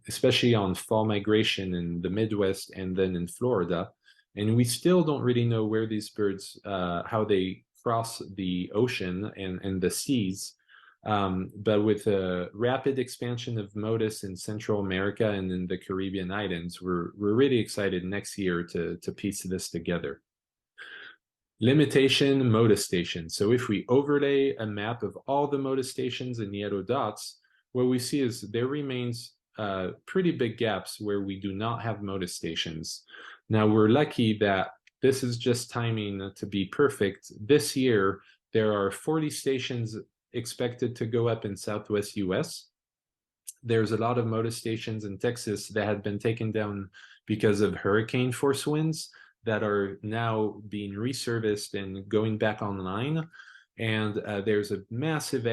especially on fall migration in the Midwest and then in Florida. And we still don't really know where these birds, how they cross the ocean and the seas. But with a rapid expansion of MODIS in Central America and in the Caribbean islands, we're really excited next year to piece this together. Limitation MODIS stations. So if we overlay a map of all the MODIS stations in yellow dots, what we see is there remains pretty big gaps where we do not have MODIS stations. Now we're lucky that this is just timing to be perfect. This year, there are 40 stations expected to go up in Southwest US. There's a lot of MODIS stations in Texas that had been taken down because of hurricane force winds that are now being resurfaced and going back online. And there's a massive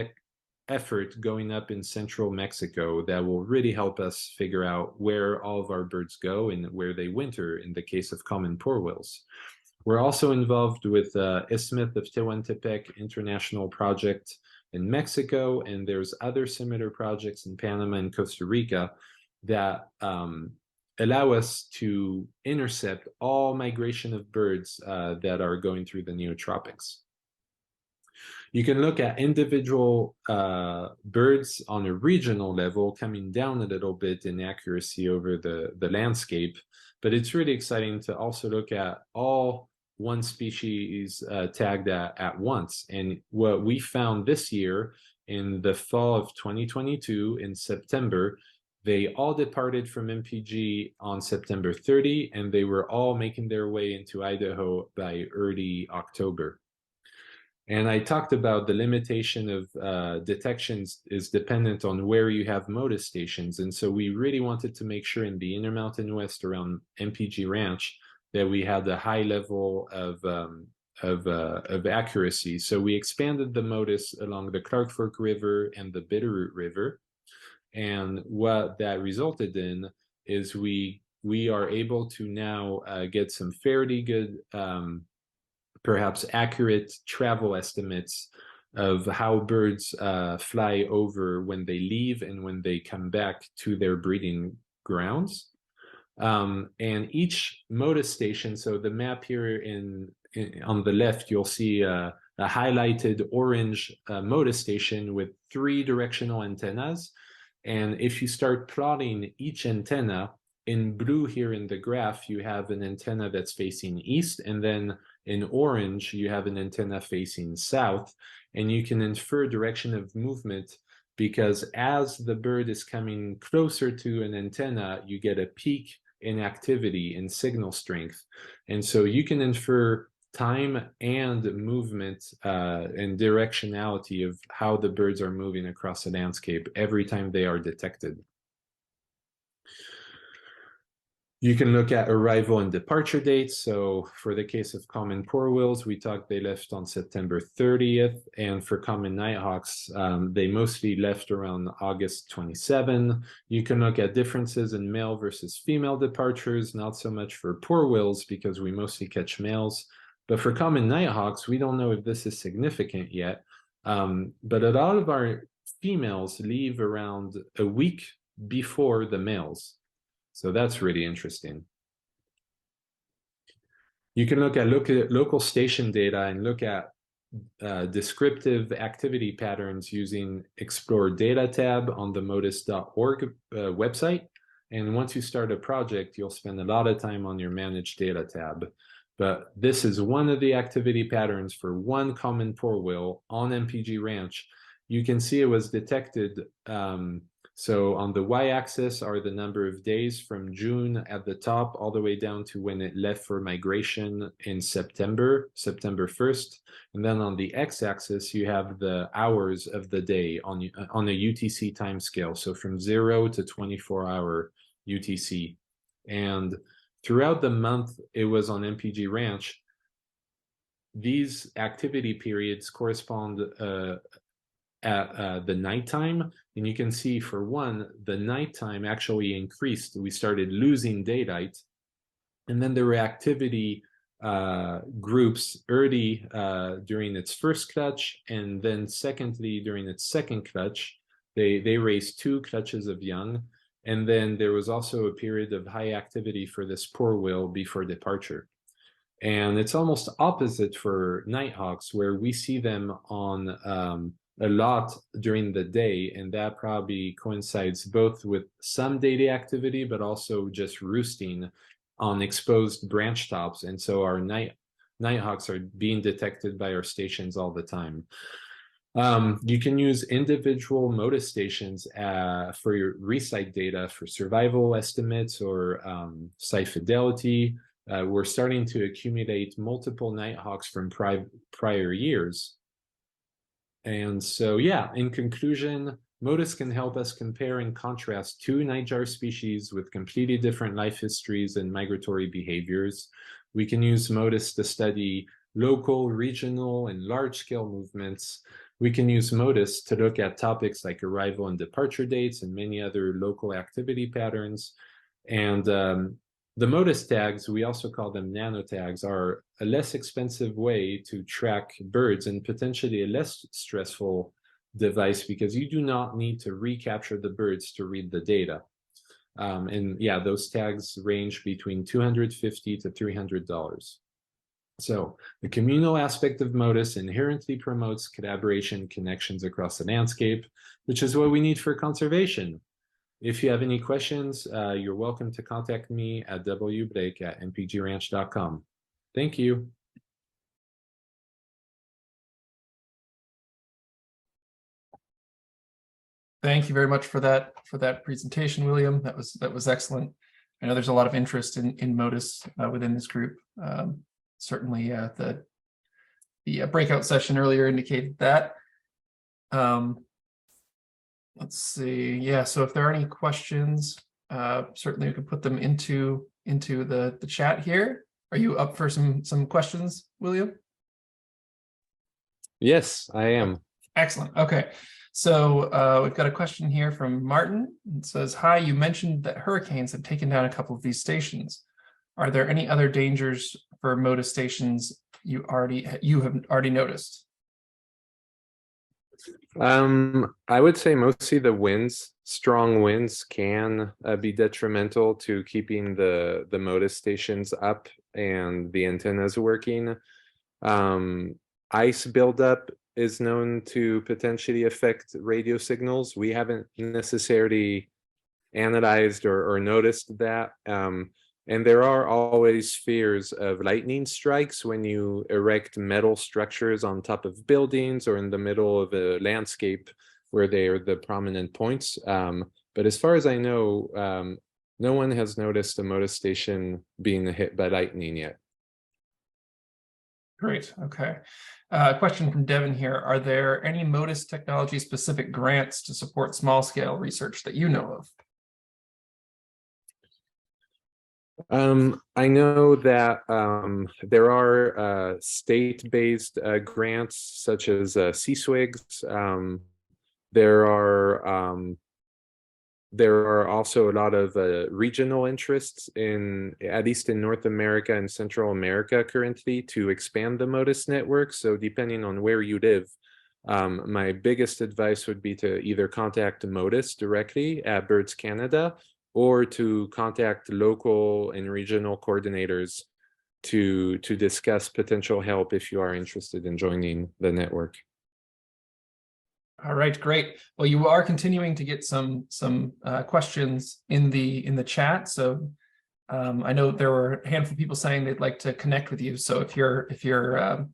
effort going up in central Mexico that will really help us figure out where all of our birds go and where they winter in the case of common porwheels. We're also involved with Isthmus of Tehuantepec International Project in Mexico, and there's other similar projects in Panama and Costa Rica that allow us to intercept all migration of birds that are going through the neotropics. You can look at individual birds on a regional level coming down a little bit in accuracy over the landscape, but it's really exciting to also look at all one species tagged at once. And what we found this year in the fall of 2022 in September, they all departed from MPG on September 30, and they were all making their way into Idaho by early October. And I talked about the limitation of detections is dependent on where you have MODIS stations. And so we really wanted to make sure in the Intermountain West around MPG Ranch that we had a high level of accuracy. So we expanded the MODIS along the Clark Fork River and the Bitterroot River. And what that resulted in is we are able to now get some fairly good perhaps accurate travel estimates of how birds fly over when they leave and when they come back to their breeding grounds. And each MODIS station, so the map here on the left, you'll see a highlighted orange MODIS station with 3 directional antennas. And if you start plotting each antenna, in blue here in the graph, you have an antenna that's facing east, and then in orange, you have an antenna facing south, and you can infer direction of movement because as the bird is coming closer to an antenna, you get a peak in activity and signal strength. And so you can infer time and movement and directionality of how the birds are moving across the landscape every time they are detected. You can look at arrival and departure dates. So for the case of common porwheels, we talked they left on September 30th. And for common nighthawks, they mostly left around August 27. You can look at differences in male versus female departures, not so much for porwheels because we mostly catch males. But for common nighthawks, we don't know if this is significant yet. But a lot of our females leave around a week before the males. So that's really interesting. You can look at local station data and look at descriptive activity patterns using Explore Data tab on the modis.org website. And once you start a project, you'll spend a lot of time on your Manage Data tab. But this is one of the activity patterns for one common poor will on MPG Ranch. You can see it was detected. So on the y-axis are the number of days from June at the top all the way down to when it left for migration in September 1st. And then on the x-axis, you have the hours of the day on a UTC timescale. So from 0 to 24-hour UTC. And throughout the month it was on MPG Ranch, these activity periods correspond at the nighttime. And you can see for one, the nighttime actually increased. We started losing daylight. And then there were activity groups early during its first clutch. And then secondly, during its second clutch, they raised 2 clutches of young. And then there was also a period of high activity for this poor will before departure. And it's almost opposite for nighthawks, where we see them on a lot during the day, and that probably coincides both with some daily activity, but also just roosting on exposed branch tops. And so our nighthawks are being detected by our stations all the time. You can use individual MODIS stations for your resite data for survival estimates or site fidelity. We're starting to accumulate multiple nighthawks from prior years. And so, yeah, in conclusion, MODIS can help us compare and contrast 2 nightjar species with completely different life histories and migratory behaviors. We can use MODIS to study local, regional, and large-scale movements. We can use MODIS to look at topics like arrival and departure dates and many other local activity patterns. And the MODIS tags, we also call them nano tags, are a less expensive way to track birds and potentially a less stressful device because you do not need to recapture the birds to read the data. And yeah, those tags range between $250 to $300. So the communal aspect of MODIS inherently promotes collaboration connections across the landscape, which is what we need for conservation. If you have any questions, you're welcome to contact me at wblake@mpgranch.com. Thank you.
Thank you very much for that presentation, William. That was excellent. I know there's a lot of interest in MODIS within this group. Certainly, the breakout session earlier indicated that. Let's see. Yeah, so if there are any questions, certainly we can put them into the chat here. Are you up for some questions, William?
Yes, I am.
Excellent. Okay. So we've got a question here from Martin. It says, hi, you mentioned that hurricanes have taken down a couple of these stations. Are there any other dangers for MODIS stations you have already noticed?
I would say mostly the winds. Strong winds can be detrimental to keeping the MODIS stations up and the antennas working. Ice buildup is known to potentially affect radio signals. We haven't necessarily analyzed or noticed that. And there are always fears of lightning strikes when you erect metal structures on top of buildings or in the middle of a landscape where they are the prominent points. But as far as I know, no one has noticed a MODIS station being hit by lightning yet.
Great. Okay. Question from Devin here. Are there any MODIS technology specific grants to support small scale research that you know of?
I know that there are state-based grants such as CSWIGs. There are also a lot of regional interests at least in North America and Central America currently, to expand the MODIS network. So depending on where you live, my biggest advice would be to either contact MODIS directly at Birds Canada, or to contact local and regional coordinators to discuss potential help if you are interested in joining the network.
All right, great. Well, you are continuing to get some questions in the chat. So I know there were a handful of people saying they'd like to connect with you. So if you're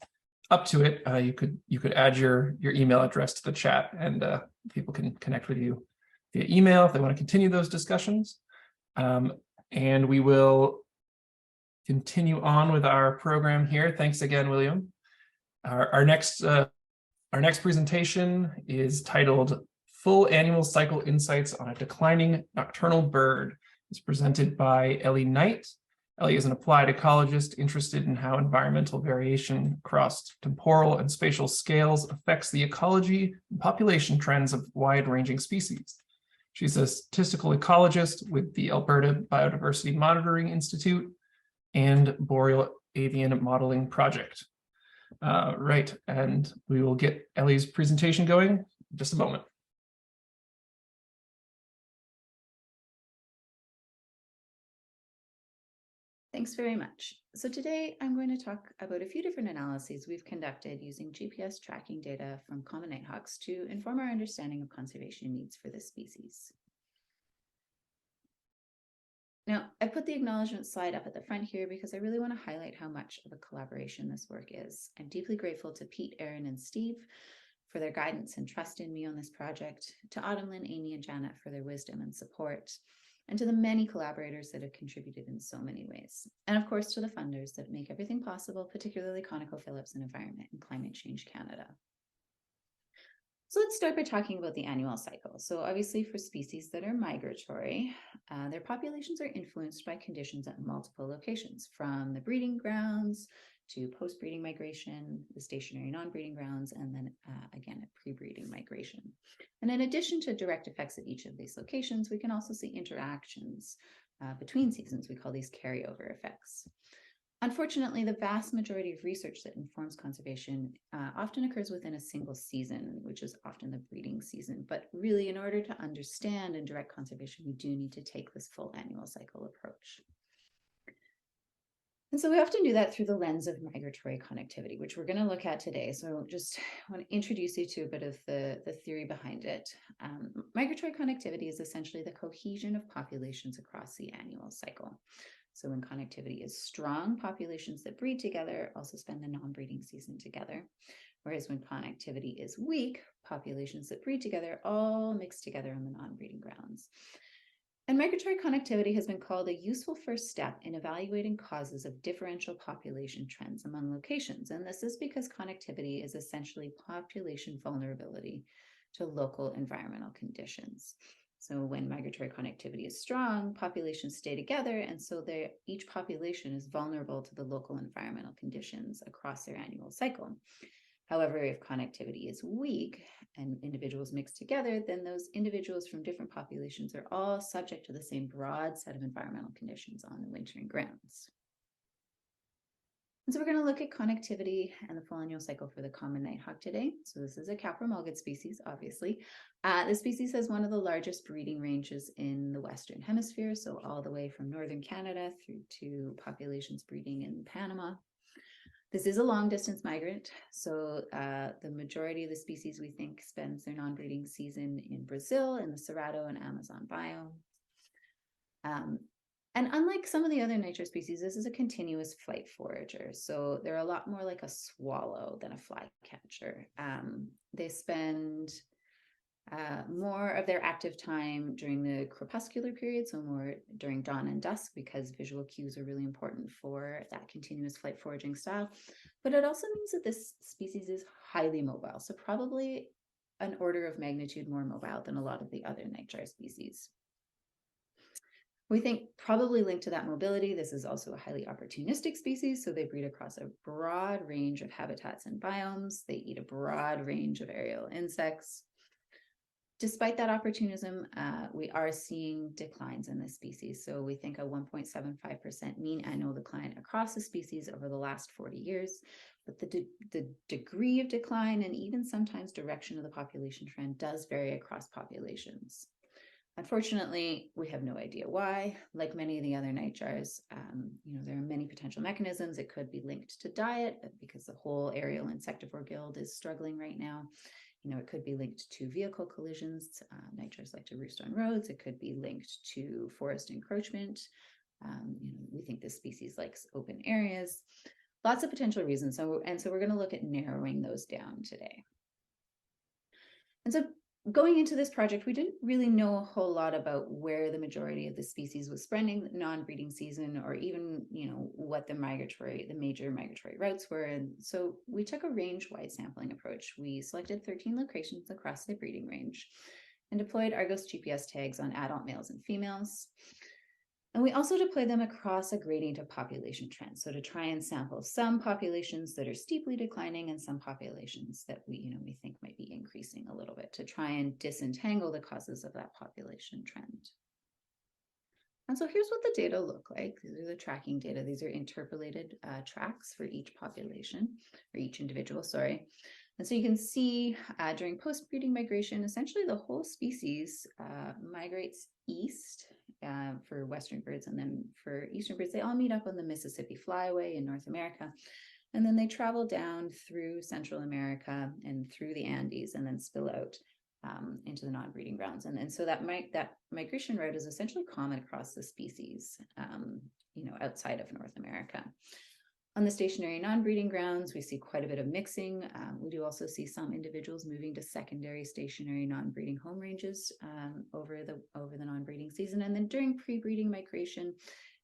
up to it, you could add your email address to the chat, and people can connect with you via email if they want to continue those discussions. And we will continue on with our program here. Thanks again, William. Our next presentation is titled Full Annual Cycle Insights on a Declining Nocturnal Bird. It's presented by Ellie Knight. Ellie is an applied ecologist interested in how environmental variation across temporal and spatial scales affects the ecology and population trends of wide-ranging species. She's a statistical ecologist with the Alberta Biodiversity Monitoring Institute and Boreal Avian Modeling Project. Right, and we will get Ellie's presentation going in just a moment.
Thanks very much. So today I'm going to talk about a few different analyses we've conducted using GPS tracking data from common nighthawks to inform our understanding of conservation needs for this species. Now, I put the acknowledgement slide up at the front here because I really want to highlight how much of a collaboration this work is. I'm deeply grateful to Pete, Aaron, and Steve for their guidance and trust in me on this project, to Autumn, Lynn, Amy, and Janet for their wisdom and support, and to the many collaborators that have contributed in so many ways. And of course, to the funders that make everything possible, particularly ConocoPhillips and Environment and Climate Change Canada. So let's start by talking about the annual cycle. So obviously for species that are migratory, their populations are influenced by conditions at multiple locations, from the breeding grounds to post-breeding migration, the stationary non-breeding grounds, and then again, at pre-breeding migration. And in addition to direct effects at each of these locations, we can also see interactions between seasons. We call these carryover effects. Unfortunately, the vast majority of research that informs conservation often occurs within a single season, which is often the breeding season. But really, in order to understand and direct conservation, we do need to take this full annual cycle approach. And so we often do that through the lens of migratory connectivity, which we're going to look at today. So just want to introduce you to a bit of the theory behind it. Migratory connectivity is essentially the cohesion of populations across the annual cycle. So when connectivity is strong, populations that breed together also spend the non-breeding season together. Whereas when connectivity is weak, populations that breed together all mix together on the non-breeding grounds. And migratory connectivity has been called a useful first step in evaluating causes of differential population trends among locations. And this is because connectivity is essentially population vulnerability to local environmental conditions. So when migratory connectivity is strong, populations stay together, and so each population is vulnerable to the local environmental conditions across their annual cycle. However, if connectivity is weak and individuals mix together, then those individuals from different populations are all subject to the same broad set of environmental conditions on the wintering grounds. And so we're going to look at connectivity and the full annual cycle for the common nighthawk today. So this is a capra-mulgid species, obviously. The species has one of the largest breeding ranges in the Western Hemisphere, so all the way from northern Canada through to populations breeding in Panama. This is a long-distance migrant, so the majority of the species we think spends their non-breeding season in Brazil, in the Cerrado and Amazon biome. And unlike some of the other nighttjar species, this is a continuous flight forager. So they're a lot more like a swallow than a flycatcher. They spend more of their active time during the crepuscular period, so more during dawn and dusk, because visual cues are really important for that continuous flight foraging style. But it also means that this species is highly mobile, so probably an order of magnitude more mobile than a lot of the other nighttjar species. We think probably linked to that mobility, this is also a highly opportunistic species, so they breed across a broad range of habitats and biomes. They eat a broad range of aerial insects. Despite that opportunism, we are seeing declines in this species. So we think a 1.75% mean annual decline across the species over the last 40 years. But the degree of decline and even sometimes direction of the population trend does vary across populations. Unfortunately, we have no idea why. Like many of the other nightjars, there are many potential mechanisms. It could be linked to diet because the whole aerial insectivore guild is struggling right now. It could be linked to vehicle collisions. Nightjars like to roost on roads. It could be linked to forest encroachment. We think this species likes open areas. Lots of potential reasons. So we're going to look at narrowing those down today. And so going into this project, we didn't really know a whole lot about where the majority of the species was spending the non-breeding season, or even, what the major migratory routes were. And so we took a range-wide sampling approach. We selected 13 locations across the breeding range and deployed Argos GPS tags on adult males and females. And we also deployed them across a gradient of population trends. So to try and sample some populations that are steeply declining and some populations that we think might be increasing a little bit, to try and disentangle the causes of that population trend. And so here's what the data look like. These are the tracking data. These are interpolated tracks for each population, or each individual, sorry. And so you can see during post-breeding migration, essentially the whole species migrates east for Western birds, and then for Eastern birds, they all meet up on the Mississippi Flyway in North America. And then they travel down through Central America and through the Andes, and then spill out into the non-breeding grounds. And so that migration route is essentially common across the species, outside of North America. On the stationary non-breeding grounds, we see quite a bit of mixing. We do also see some individuals moving to secondary stationary non-breeding home ranges over the non-breeding season. And then during pre-breeding migration,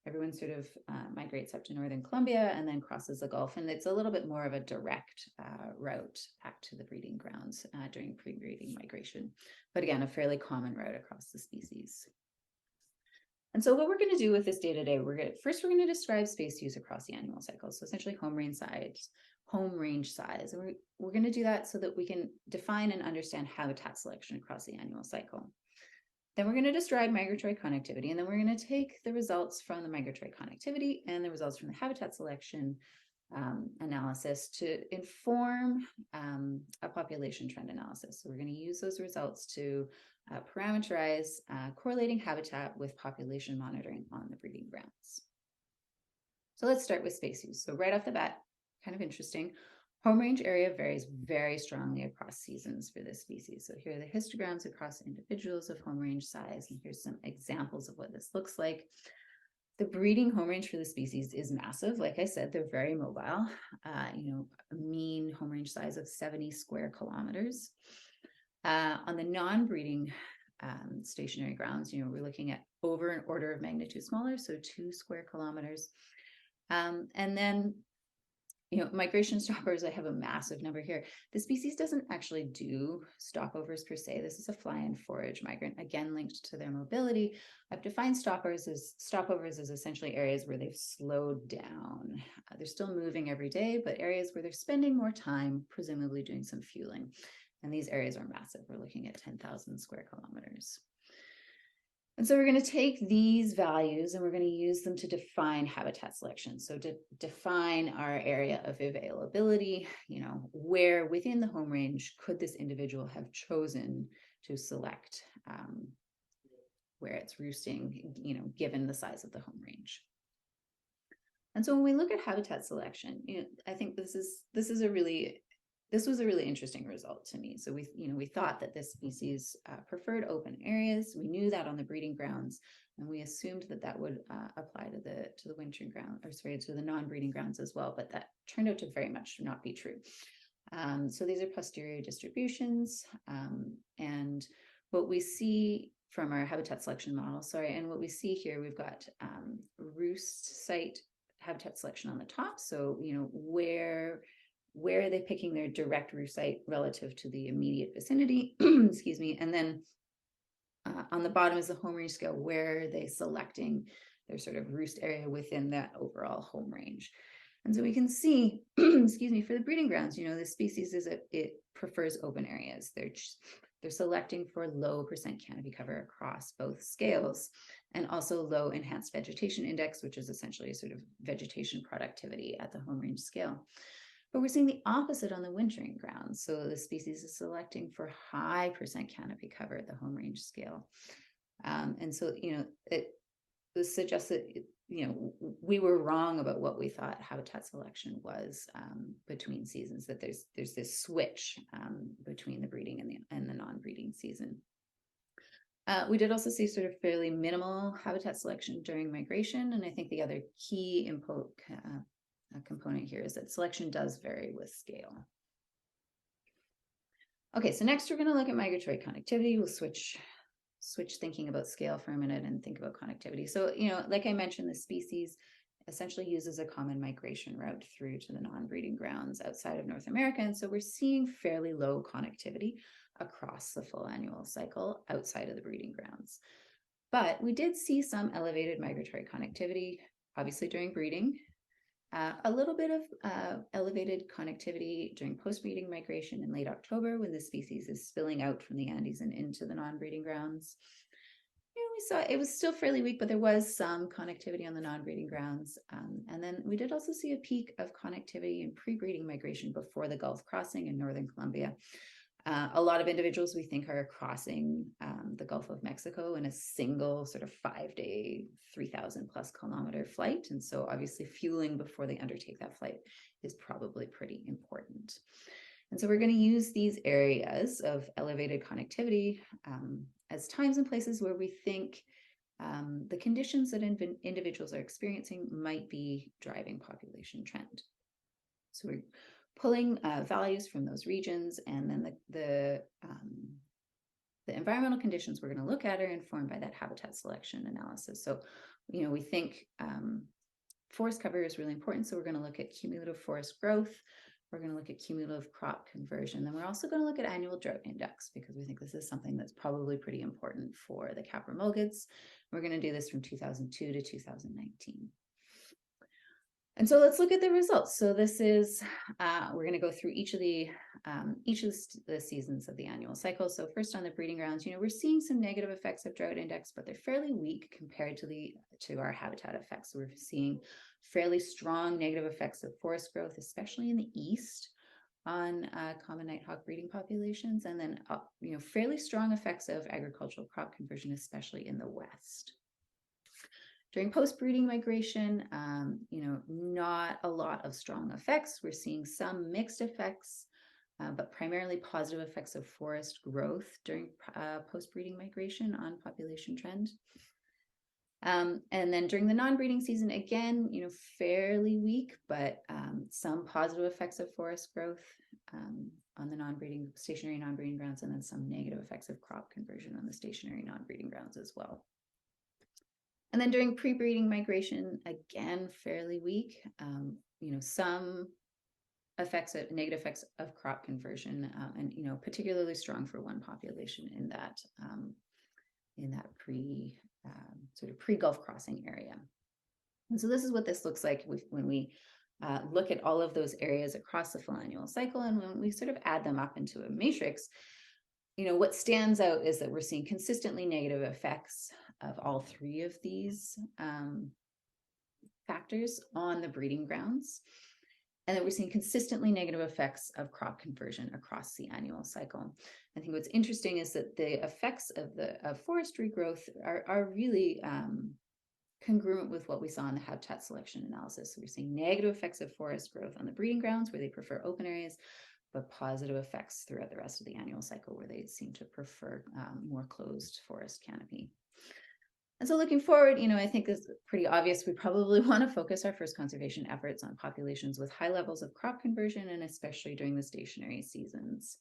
everyone sort of migrates up to northern Colombia and then crosses the Gulf. And it's a little bit more of a direct route back to the breeding grounds during pre-breeding migration. But again, a fairly common route across the species. And so what we're going to do with this data today, we're going to describe space use across the annual cycle. So essentially home range size. And we're going to do that so that we can define and understand habitat selection across the annual cycle. Then we're going to describe migratory connectivity, and then we're going to take the results from the migratory connectivity and the results from the habitat selection analysis to inform a population trend analysis. So we're going to use those results to parameterize correlating habitat with population monitoring on the breeding grounds. So let's start with space use. So right off the bat, kind of interesting, home range area varies very strongly across seasons for this species. So here are the histograms across individuals of home range size, and here's some examples of what this looks like. The breeding home range for the species is massive. Like I said, they're very mobile, a mean home range size of 70 square kilometers. On the non-breeding stationary grounds, we're looking at over an order of magnitude smaller, so 2 square kilometers. And then, migration stopovers, I have a massive number here. The species doesn't actually do stopovers per se. This is a fly and forage migrant, again, linked to their mobility. I've defined stopovers as essentially areas where they've slowed down. They're still moving every day, but areas where they're spending more time, presumably doing some fueling. And these areas are massive. We're looking at 10,000 square kilometers. And so we're going to take these values and we're going to use them to define habitat selection. So to define our area of availability, where within the home range could this individual have chosen to select where it's roosting, given the size of the home range. And so when we look at habitat selection, I think this was a really interesting result to me. So we thought that this species preferred open areas. We knew that on the breeding grounds, and we assumed that would apply to the wintering ground, to the non-breeding grounds as well. But that turned out to very much not be true. So these are posterior distributions, and what we see from our habitat selection model. And what we see here, we've got roost site habitat selection on the top. So where are they picking their direct roost site relative to the immediate vicinity, excuse me, and then on the bottom is the home range scale, where are they selecting their sort of roost area within that overall home range. And so we can see, excuse me, for the breeding grounds, the species it prefers open areas. They're selecting for low percent canopy cover across both scales, and also low enhanced vegetation index, which is essentially a sort of vegetation productivity at the home range scale. But we're seeing the opposite on the wintering grounds. So the species is selecting for high percent canopy cover at the home range scale.
And so, it suggests that, we were wrong about what we thought habitat selection was between seasons, that there's this switch between the breeding and the non-breeding season. We did also see sort of fairly minimal habitat selection during migration. And I think the other key component here is that selection does vary with scale. Okay, so next we're going to look at migratory connectivity. We'll switch thinking about scale for a minute and think about connectivity. So, like I mentioned, the species essentially uses a common migration route through to the non-breeding grounds outside of North America. And so we're seeing fairly low connectivity across the full annual cycle outside of the breeding grounds. But we did see some elevated migratory connectivity, obviously during breeding, a little bit of elevated connectivity during post-breeding migration in late October when the species is spilling out from the Andes and into the non-breeding grounds. We saw it was still fairly weak, but there was some connectivity on the non-breeding grounds. And then we did also see a peak of connectivity in pre-breeding migration before the Gulf crossing in northern Colombia. A lot of individuals we think are crossing the Gulf of Mexico in a single sort of 5-day, 3,000+ kilometer flight. And so obviously fueling before they undertake that flight is probably pretty important. And so we're going to use these areas of elevated connectivity as times and places where we think the conditions that individuals are experiencing might be driving population trend. So we're pulling values from those regions, and then the environmental conditions we're going to look at are informed by that habitat selection analysis. So, we think forest cover is really important. So we're going to look at cumulative forest growth. We're going to look at cumulative crop conversion. Then we're also going to look at annual drought index, because we think this is something that's probably pretty important for the capra-mulgets. We're going to do this from 2002 to 2019. And so let's look at the results. So this is, we're going to go through each of the seasons of the annual cycle. So first on the breeding grounds, we're seeing some negative effects of drought index, but they're fairly weak compared to our habitat effects. So we're seeing fairly strong negative effects of forest growth, especially in the east on common nighthawk breeding populations, and then fairly strong effects of agricultural crop conversion, especially in the west. During post-breeding migration, not a lot of strong effects. We're seeing some mixed effects, but primarily positive effects of forest growth during post-breeding migration on population trend. And then during the non-breeding season, again, fairly weak, but some positive effects of forest growth on the stationary non-breeding grounds, and then some negative effects of crop conversion on the stationary non-breeding grounds as well. And then during pre-breeding migration, again, fairly weak, some effects, negative effects of crop conversion, and, particularly strong for one population in that sort of pre-Gulf crossing area. And so this is what this looks like when we look at all of those areas across the full annual cycle, and when we sort of add them up into a matrix. What stands out is that we're seeing consistently negative effects of all three of these factors on the breeding grounds, and that we're seeing consistently negative effects of crop conversion across the annual cycle. I think what's interesting is that the effects of forestry growth are really congruent with what we saw in the habitat selection analysis. So we're seeing negative effects of forest growth on the breeding grounds where they prefer open areas, but positive effects throughout the rest of the annual cycle where they seem to prefer more closed forest canopy. And so looking forward, I think it's pretty obvious we probably want to focus our first conservation efforts on populations with high levels of crop conversion, and especially during the stationary seasons.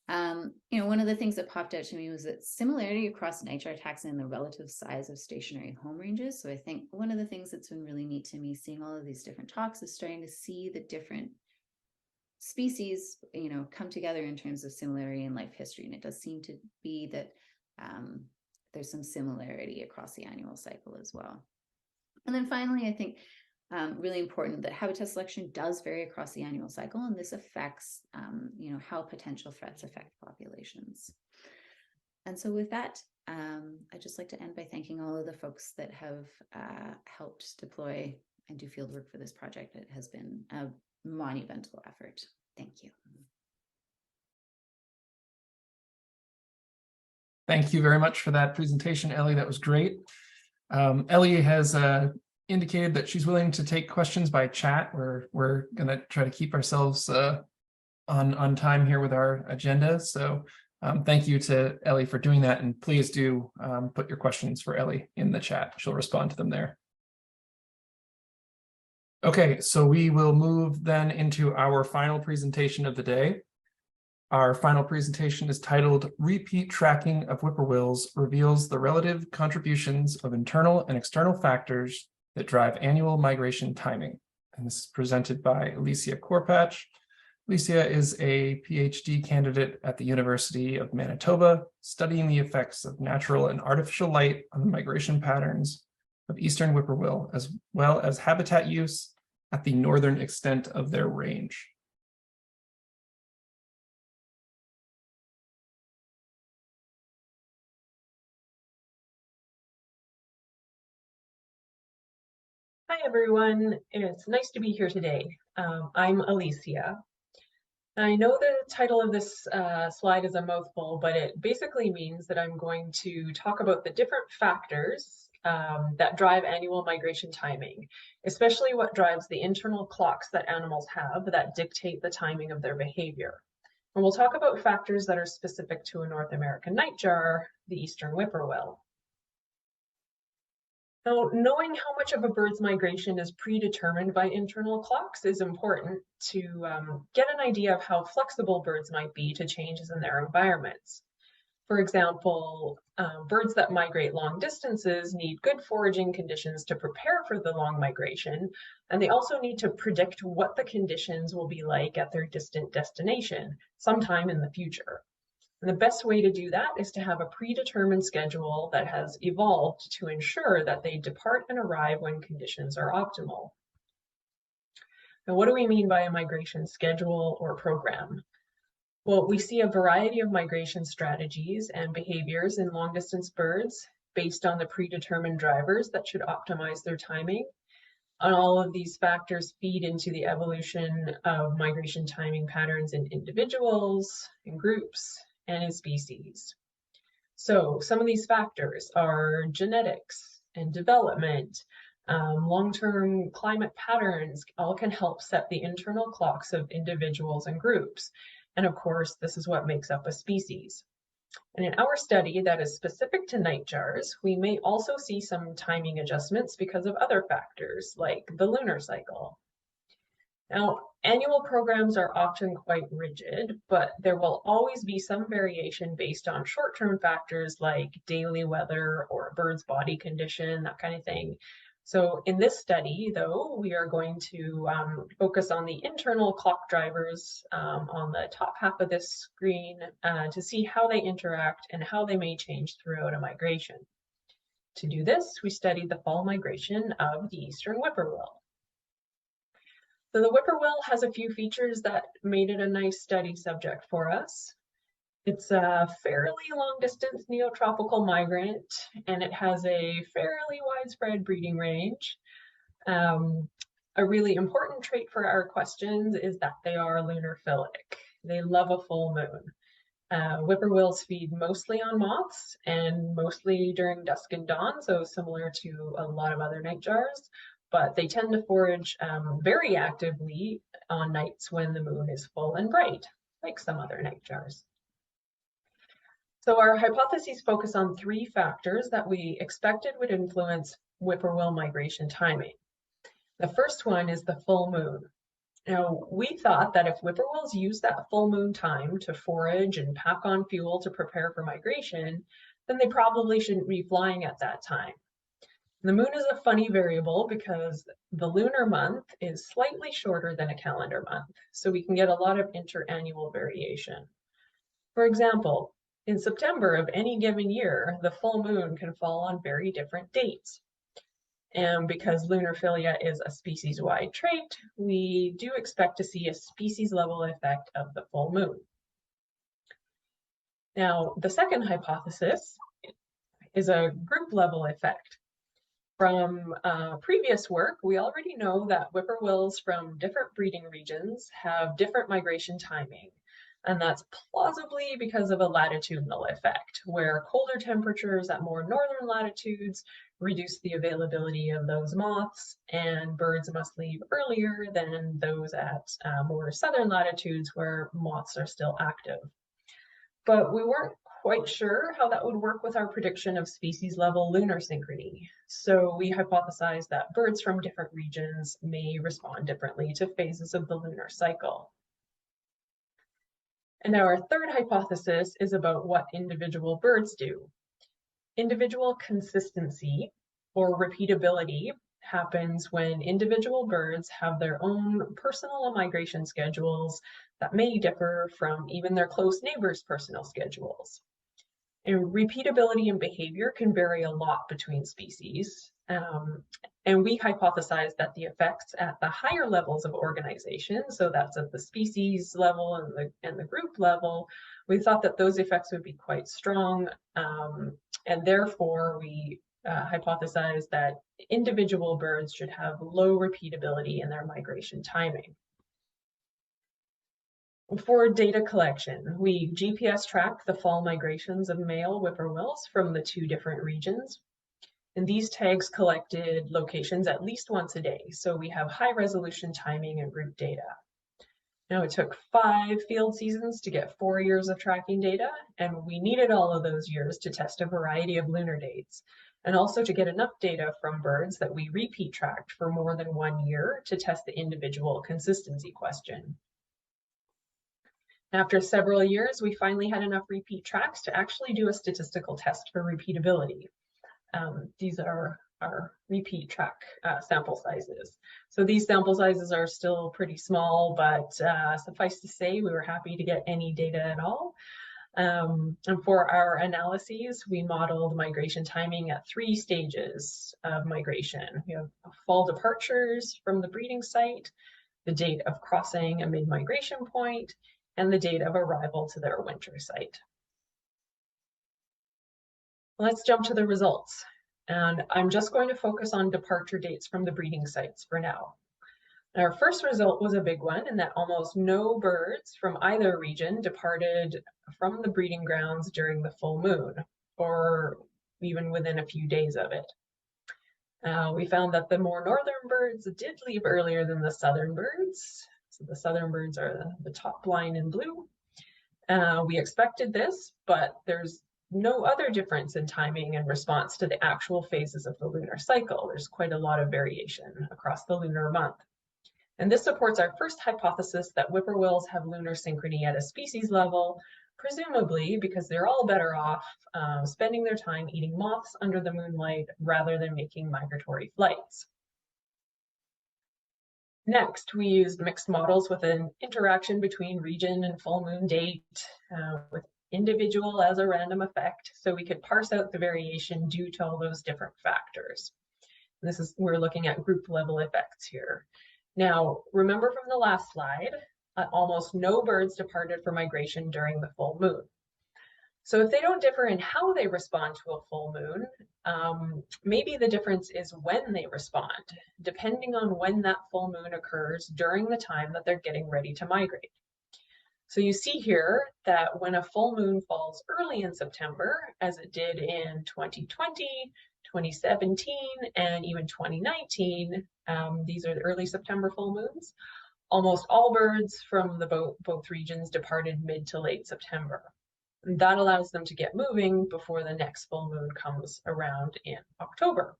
One of the things that popped out to me was that similarity across nightjar taxa and the relative size of stationary home ranges. So I think one of the things that's been really neat to me seeing all of these different talks is starting to see the different species, come together in terms of similarity in life history. And it does seem to be that there's some similarity across the annual cycle as well. And then finally, I think really important that habitat selection does vary across the annual cycle, and this affects, how potential threats affect populations. And so with that, I'd just like to end by thanking all of the folks that have helped deploy and do field work for this project. It has been a monumental effort. Thank you.
Thank you very much for that presentation, Ellie. That was great. Ellie has indicated that she's willing to take questions by chat. We're going to try to keep ourselves on time here with our agenda. So thank you to Ellie for doing that. And please do put your questions for Ellie in the chat. She'll respond to them there. Okay, so we will move then into our final presentation of the day. Our final presentation is titled Repeat Tracking of Whippoorwills Reveals the Relative Contributions of Internal and External Factors that Drive Annual Migration Timing. And this is presented by Alicia Korpach. Alicia is a PhD candidate at the University of Manitoba, studying the effects of natural and artificial light on the migration patterns of eastern whippoorwill, as well as habitat use at the northern extent of their range.
Hi, everyone. It's nice to be here today. I'm Alicia. I know the title of this slide is a mouthful, but it basically means that I'm going to talk about the different factors that drive annual migration timing, especially what drives the internal clocks that animals have that dictate the timing of their behavior. And we'll talk about factors that are specific to a North American nightjar, the eastern whippoorwill. Now, knowing how much of a bird's migration is predetermined by internal clocks is important to get an idea of how flexible birds might be to changes in their environments. For example, birds that migrate long distances need good foraging conditions to prepare for the long migration, and they also need to predict what the conditions will be like at their distant destination sometime in the future. And the best way to do that is to have a predetermined schedule that has evolved to ensure that they depart and arrive when conditions are optimal. Now, what do we mean by a migration schedule or program? Well, we see a variety of migration strategies and behaviors in long-distance birds based on the predetermined drivers that should optimize their timing. And all of these factors feed into the evolution of migration timing patterns in individuals, in groups, and in species. So some of these factors are genetics and development, long-term climate patterns, all can help set the internal clocks of individuals and groups. And of course, this is what makes up a species. And in our study that is specific to nightjars, we may also see some timing adjustments because of other factors like the lunar cycle. Now, annual programs are often quite rigid, but there will always be some variation based on short-term factors like daily weather or a bird's body condition, that kind of thing. So in this study, though, we are going to focus on the internal clock drivers on the top half of this screen to see how they interact and how they may change throughout a migration. To do this, we studied the fall migration of the eastern whippoorwill. So the whippoorwill has a few features that made it a nice study subject for us. It's a fairly long-distance neotropical migrant, and it has a fairly widespread breeding range. A really important trait for our questions is that they are lunar-philic. They love a full moon. Whippoorwills feed mostly on moths and mostly during dusk and dawn, so similar to a lot of other nightjars. But they tend to forage very actively on nights when the moon is full and bright, like some other nightjars. So our hypotheses focus on three factors that we expected would influence whippoorwill migration timing. The first one is the full moon. Now, we thought that if whippoorwills use that full moon time to forage and pack on fuel to prepare for migration, then they probably shouldn't be flying at that time. The moon is a funny variable because the lunar month is slightly shorter than a calendar month, so we can get a lot of interannual variation. For example, in September of any given year, the full moon can fall on very different dates. And because lunarphilia is a species-wide trait, we do expect to see a species-level effect of the full moon. Now, the second hypothesis is a group-level effect. From previous work, we already know that whippoorwills from different breeding regions have different migration timing. And that's plausibly because of a latitudinal effect, where colder temperatures at more northern latitudes reduce the availability of those moths, and birds must leave earlier than those at more southern latitudes where moths are still active. But we weren't quite sure how that would work with our prediction of species level lunar synchrony. So we hypothesized that birds from different regions may respond differently to phases of the lunar cycle. And now our third hypothesis is about what individual birds do. Individual consistency or repeatability happens when individual birds have their own personal migration schedules that may differ from even their close neighbors' personal schedules. And repeatability and behavior can vary a lot between species. And we hypothesized that the effects at the higher levels of organization, so that's at the species level and the group level, we thought that those effects would be quite strong. And therefore, we hypothesized that individual birds should have low repeatability in their migration timing. For data collection, we GPS tracked the fall migrations of male whippoorwills from the 2 different regions. And these tags collected locations at least once a day. So we have high resolution timing and route data. Now it took 5 field seasons to get 4 years of tracking data, and we needed all of those years to test a variety of lunar dates, and also to get enough data from birds that we repeat tracked for more than 1 year to test the individual consistency question. After several years, we finally had enough repeat tracks to actually do a statistical test for repeatability. These are our repeat track sample sizes. So these sample sizes are still pretty small, but suffice to say, we were happy to get any data at all. And for our analyses, we modeled migration timing at 3 stages of migration. We have fall departures from the breeding site, the date of crossing a mid-migration point, and the date of arrival to their winter site. Let's jump to the results. And I'm just going to focus on departure dates from the breeding sites for now. Our first result was a big one in that almost no birds from either region departed from the breeding grounds during the full moon, or even within a few days of it. We found that the more northern birds did leave earlier than the southern birds. So the southern birds are the top line in blue. We expected this, but there's no other difference in timing and response to the actual phases of the lunar cycle. There's quite a lot of variation across the lunar month. And this supports our first hypothesis that whippoorwills have lunar synchrony at a species level, presumably because they're all better off spending their time eating moths under the moonlight rather than making migratory flights. Next, we used mixed models with an interaction between region and full moon date with individual as a random effect, so we could parse out the variation due to all those different factors. We're looking at group level effects here. Now, remember from the last slide, almost no birds departed for migration during the full moon. So if they don't differ in how they respond to a full moon, maybe the difference is when they respond, depending on when that full moon occurs during the time that they're getting ready to migrate. So you see here that when a full moon falls early in September, as it did in 2020, 2017, and even 2019, these are the early September full moons, almost all birds from both regions departed mid to late September. And that allows them to get moving before the next full moon comes around in October.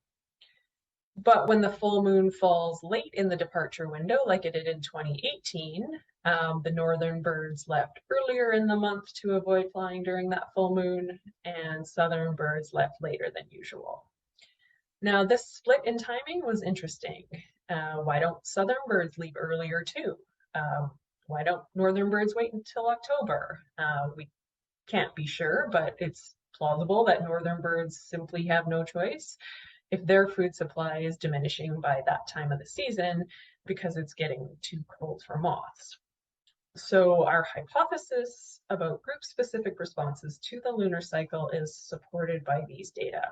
But when the full moon falls late in the departure window, like it did in 2018, the northern birds left earlier in the month to avoid flying during that full moon, and southern birds left later than usual. Now, this split in timing was interesting. Why don't southern birds leave earlier too? Why don't northern birds wait until October? We can't be sure, but it's plausible that northern birds simply have no choice if their food supply is diminishing by that time of the season because it's getting too cold for moths. So our hypothesis about group-specific responses to the lunar cycle is supported by these data.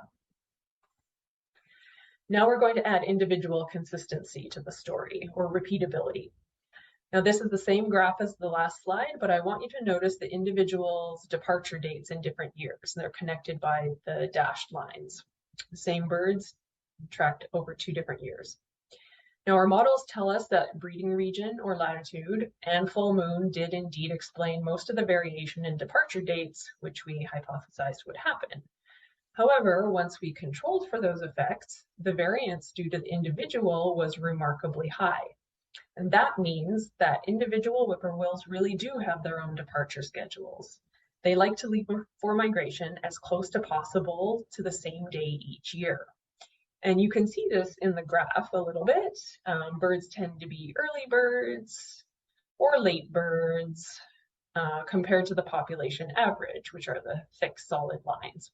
Now we're going to add individual consistency to the story, or repeatability. Now, this is the same graph as the last slide, but I want you to notice the individuals' departure dates in different years. They're connected by the dashed lines. The same birds tracked over 2 different years. Now, our models tell us that breeding region or latitude and full moon did indeed explain most of the variation in departure dates, which we hypothesized would happen. However, once we controlled for those effects, the variance due to the individual was remarkably high. And that means that individual whippoorwills really do have their own departure schedules. They like to leave for migration as close to possible to the same day each year. And you can see this in the graph a little bit. Birds tend to be early birds or late birds compared to the population average, which are the thick solid lines.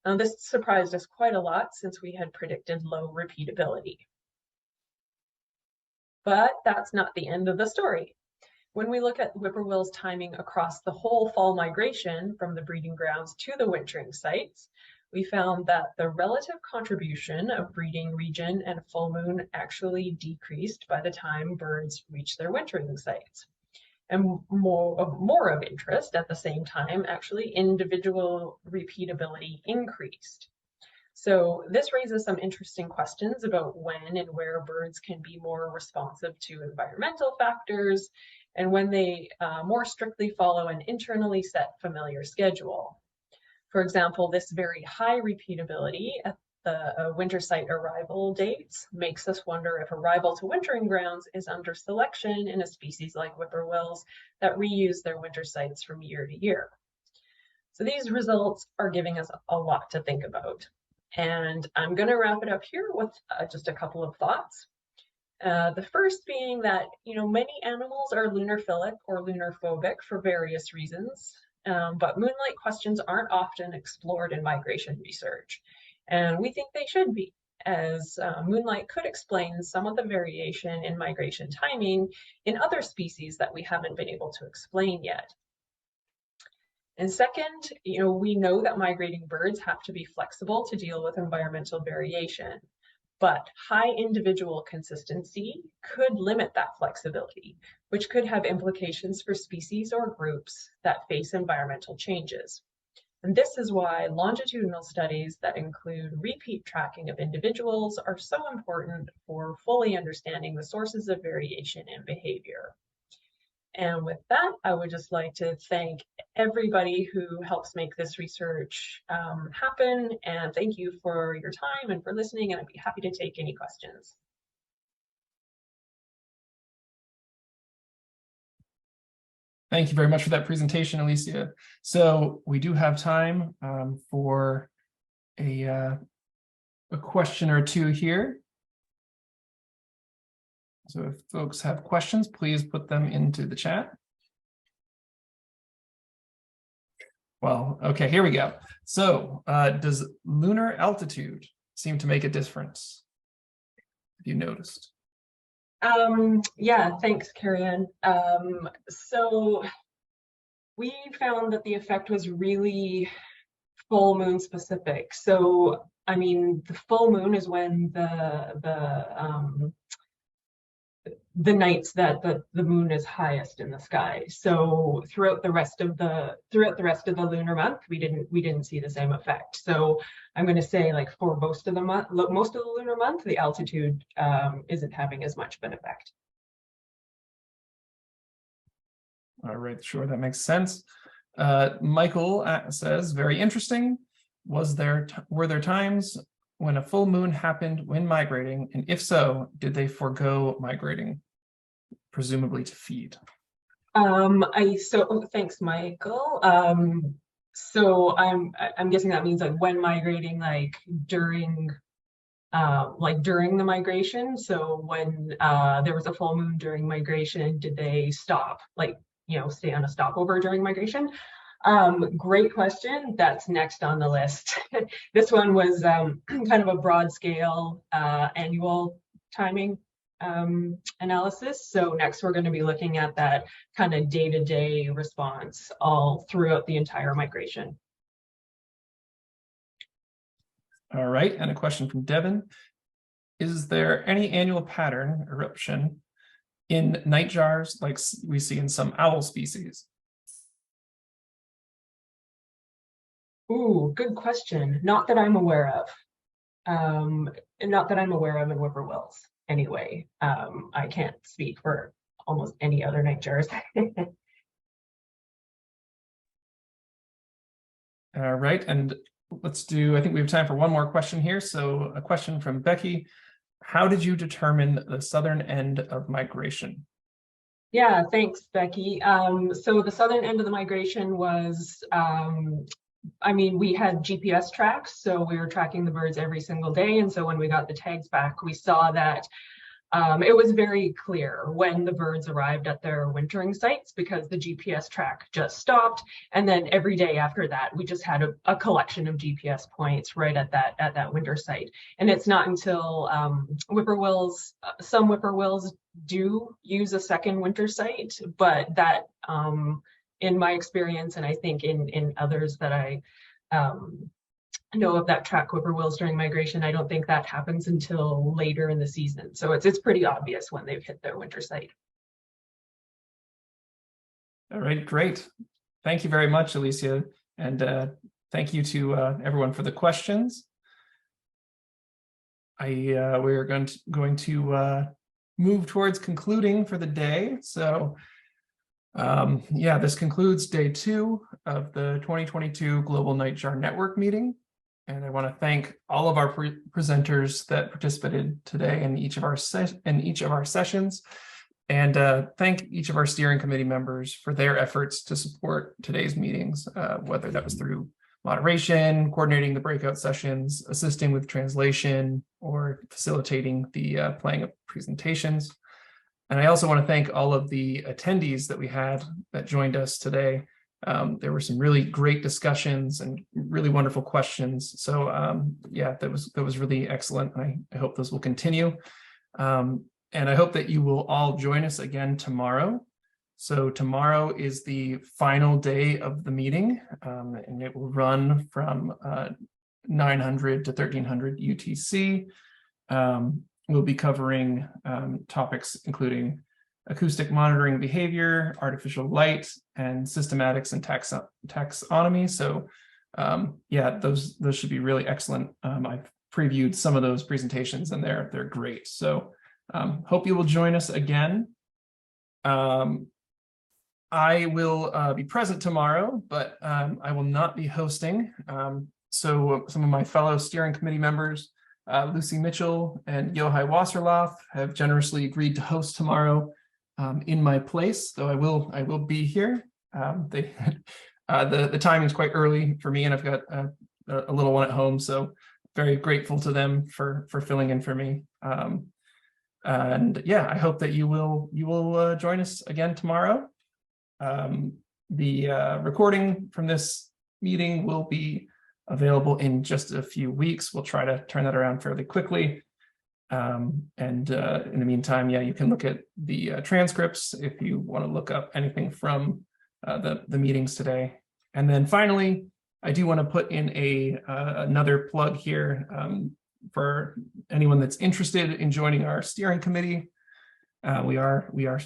This surprised us quite a lot since we had predicted low repeatability. But that's not the end of the story. When we look at whippoorwills' timing across the whole fall migration from the breeding grounds to the wintering sites, we found that the relative contribution of breeding region and full moon actually decreased by the time birds reach their wintering sites. And more of interest at the same time, actually individual repeatability increased. So this raises some interesting questions about when and where birds can be more responsive to environmental factors and when they more strictly follow an internally set familiar schedule. For example, this very high repeatability at the winter site arrival dates makes us wonder if arrival to wintering grounds is under selection in a species like whippoorwills that reuse their winter sites from year to year. So these results are giving us a lot to think about. And I'm going to wrap it up here with just a couple of thoughts. The first being that, many animals are lunarphilic or lunarphobic for various reasons, but moonlight questions aren't often explored in migration research. And we think they should be, as moonlight could explain some of the variation in migration timing in other species that we haven't been able to explain yet. And second, we know that migrating birds have to be flexible to deal with environmental variation, but high individual consistency could limit that flexibility, which could have implications for species or groups that face environmental changes. And this is why longitudinal studies that include repeat tracking of individuals are so important for fully understanding the sources of variation in behavior. And with that, I would just like to thank everybody who helps make this research happen. And thank you for your time and for listening. And I'd be happy to take any questions.
Thank you very much for that presentation, Alicia. So we do have time for a question or two here. So if folks have questions, please put them into the chat. Well, okay, here we go. So does lunar altitude seem to make a difference? Have you noticed?
Yeah, thanks, Carrie-Ann. So we found that the effect was really full moon specific. So, I mean, the full moon is when the nights that the moon is highest in the sky. So throughout the rest of the lunar month, we didn't see the same effect. So I'm going to say, like, for most of the lunar month, the altitude isn't having as much of an effect.
All right, sure, that makes sense. Michael says, very interesting. Were there times when a full moon happened when migrating, and if so, did they forego migrating, presumably to feed?
Thanks, Michael. So I'm guessing that means like when migrating, like during the migration. So when there was a full moon during migration, did they stop, stay on a stopover during migration? Great question. That's next on the list. This one was kind of a broad scale annual timing analysis. So next we're going to be looking at that kind of day-to-day response all throughout the entire migration.
All right, and a question from Devin. Is there any annual pattern eruption in nightjars like we see in some owl species?
Ooh, good question. Not that I'm aware of. Not that I'm aware of in whippoorwills anyway. I can't speak for almost any other nightjars.
All right, and let's do, I think we have time for one more question here. So a question from Becky. How did you determine the southern end of migration?
Yeah, thanks, Becky. So the southern end of the migration was, I mean, we had GPS tracks, so we were tracking the birds every single day. And so when we got the tags back, we saw that it was very clear when the birds arrived at their wintering sites because the GPS track just stopped. And then every day after that, we just had a collection of GPS points right at that winter site. And it's not until whippoorwills, some whippoorwills do use a second winter site, but that in my experience, and I think in others that I know of that track whippoorwills during migration, I don't think that happens until later in the season. So it's pretty obvious when they've hit their winter site.
All right, great. Thank you very much, Alicia. And thank you to everyone for the questions. We're going to move towards concluding for the day. So yeah, this concludes day 2 of the 2022 Global Nightjar Network meeting. And I want to thank all of our presenters that participated today in each of our sessions, and thank each of our steering committee members for their efforts to support today's meetings, whether that was through moderation, coordinating the breakout sessions, assisting with translation, or facilitating the playing of presentations. And I also want to thank all of the attendees that we had that joined us today. There were some really great discussions and really wonderful questions. So yeah, that was really excellent. I hope those will continue. And I hope that you will all join us again tomorrow. So tomorrow is the final day of the meeting, and it will run from 900 to 1300 UTC. We'll be covering topics including acoustic monitoring behavior, artificial light, and systematics and taxonomy. So yeah, those should be really excellent. I've previewed some of those presentations and they're great. So hope you will join us again. I will be present tomorrow, but I will not be hosting. So some of my fellow steering committee members, Lucy Mitchell and Yohai Wasserloff, have generously agreed to host tomorrow in my place, though I will be here. The timing is quite early for me, and I've got a little one at home, so very grateful to them for filling in for me. And yeah, I hope that you will join us again tomorrow. The recording from this meeting will be available in just a few weeks. We'll try to turn that around fairly quickly. And in the meantime, yeah, you can look at the transcripts if you want to look up anything from the meetings today. And then finally, I do want to put in another plug here for anyone that's interested in joining our steering committee. We are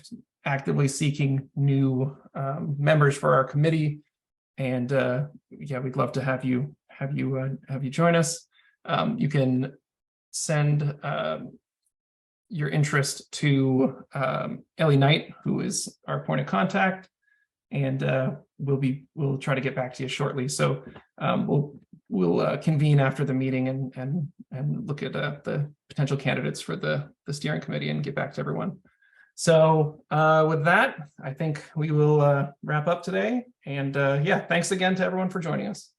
actively seeking new members for our committee, and yeah, we'd love to have you join us. You can send your interest to Ellie Knight, who is our point of contact, and we'll try to get back to you shortly. So we'll convene after the meeting and look at the potential candidates for the steering committee and get back to everyone. So with that, I think we will wrap up today. And yeah, thanks again to everyone for joining us.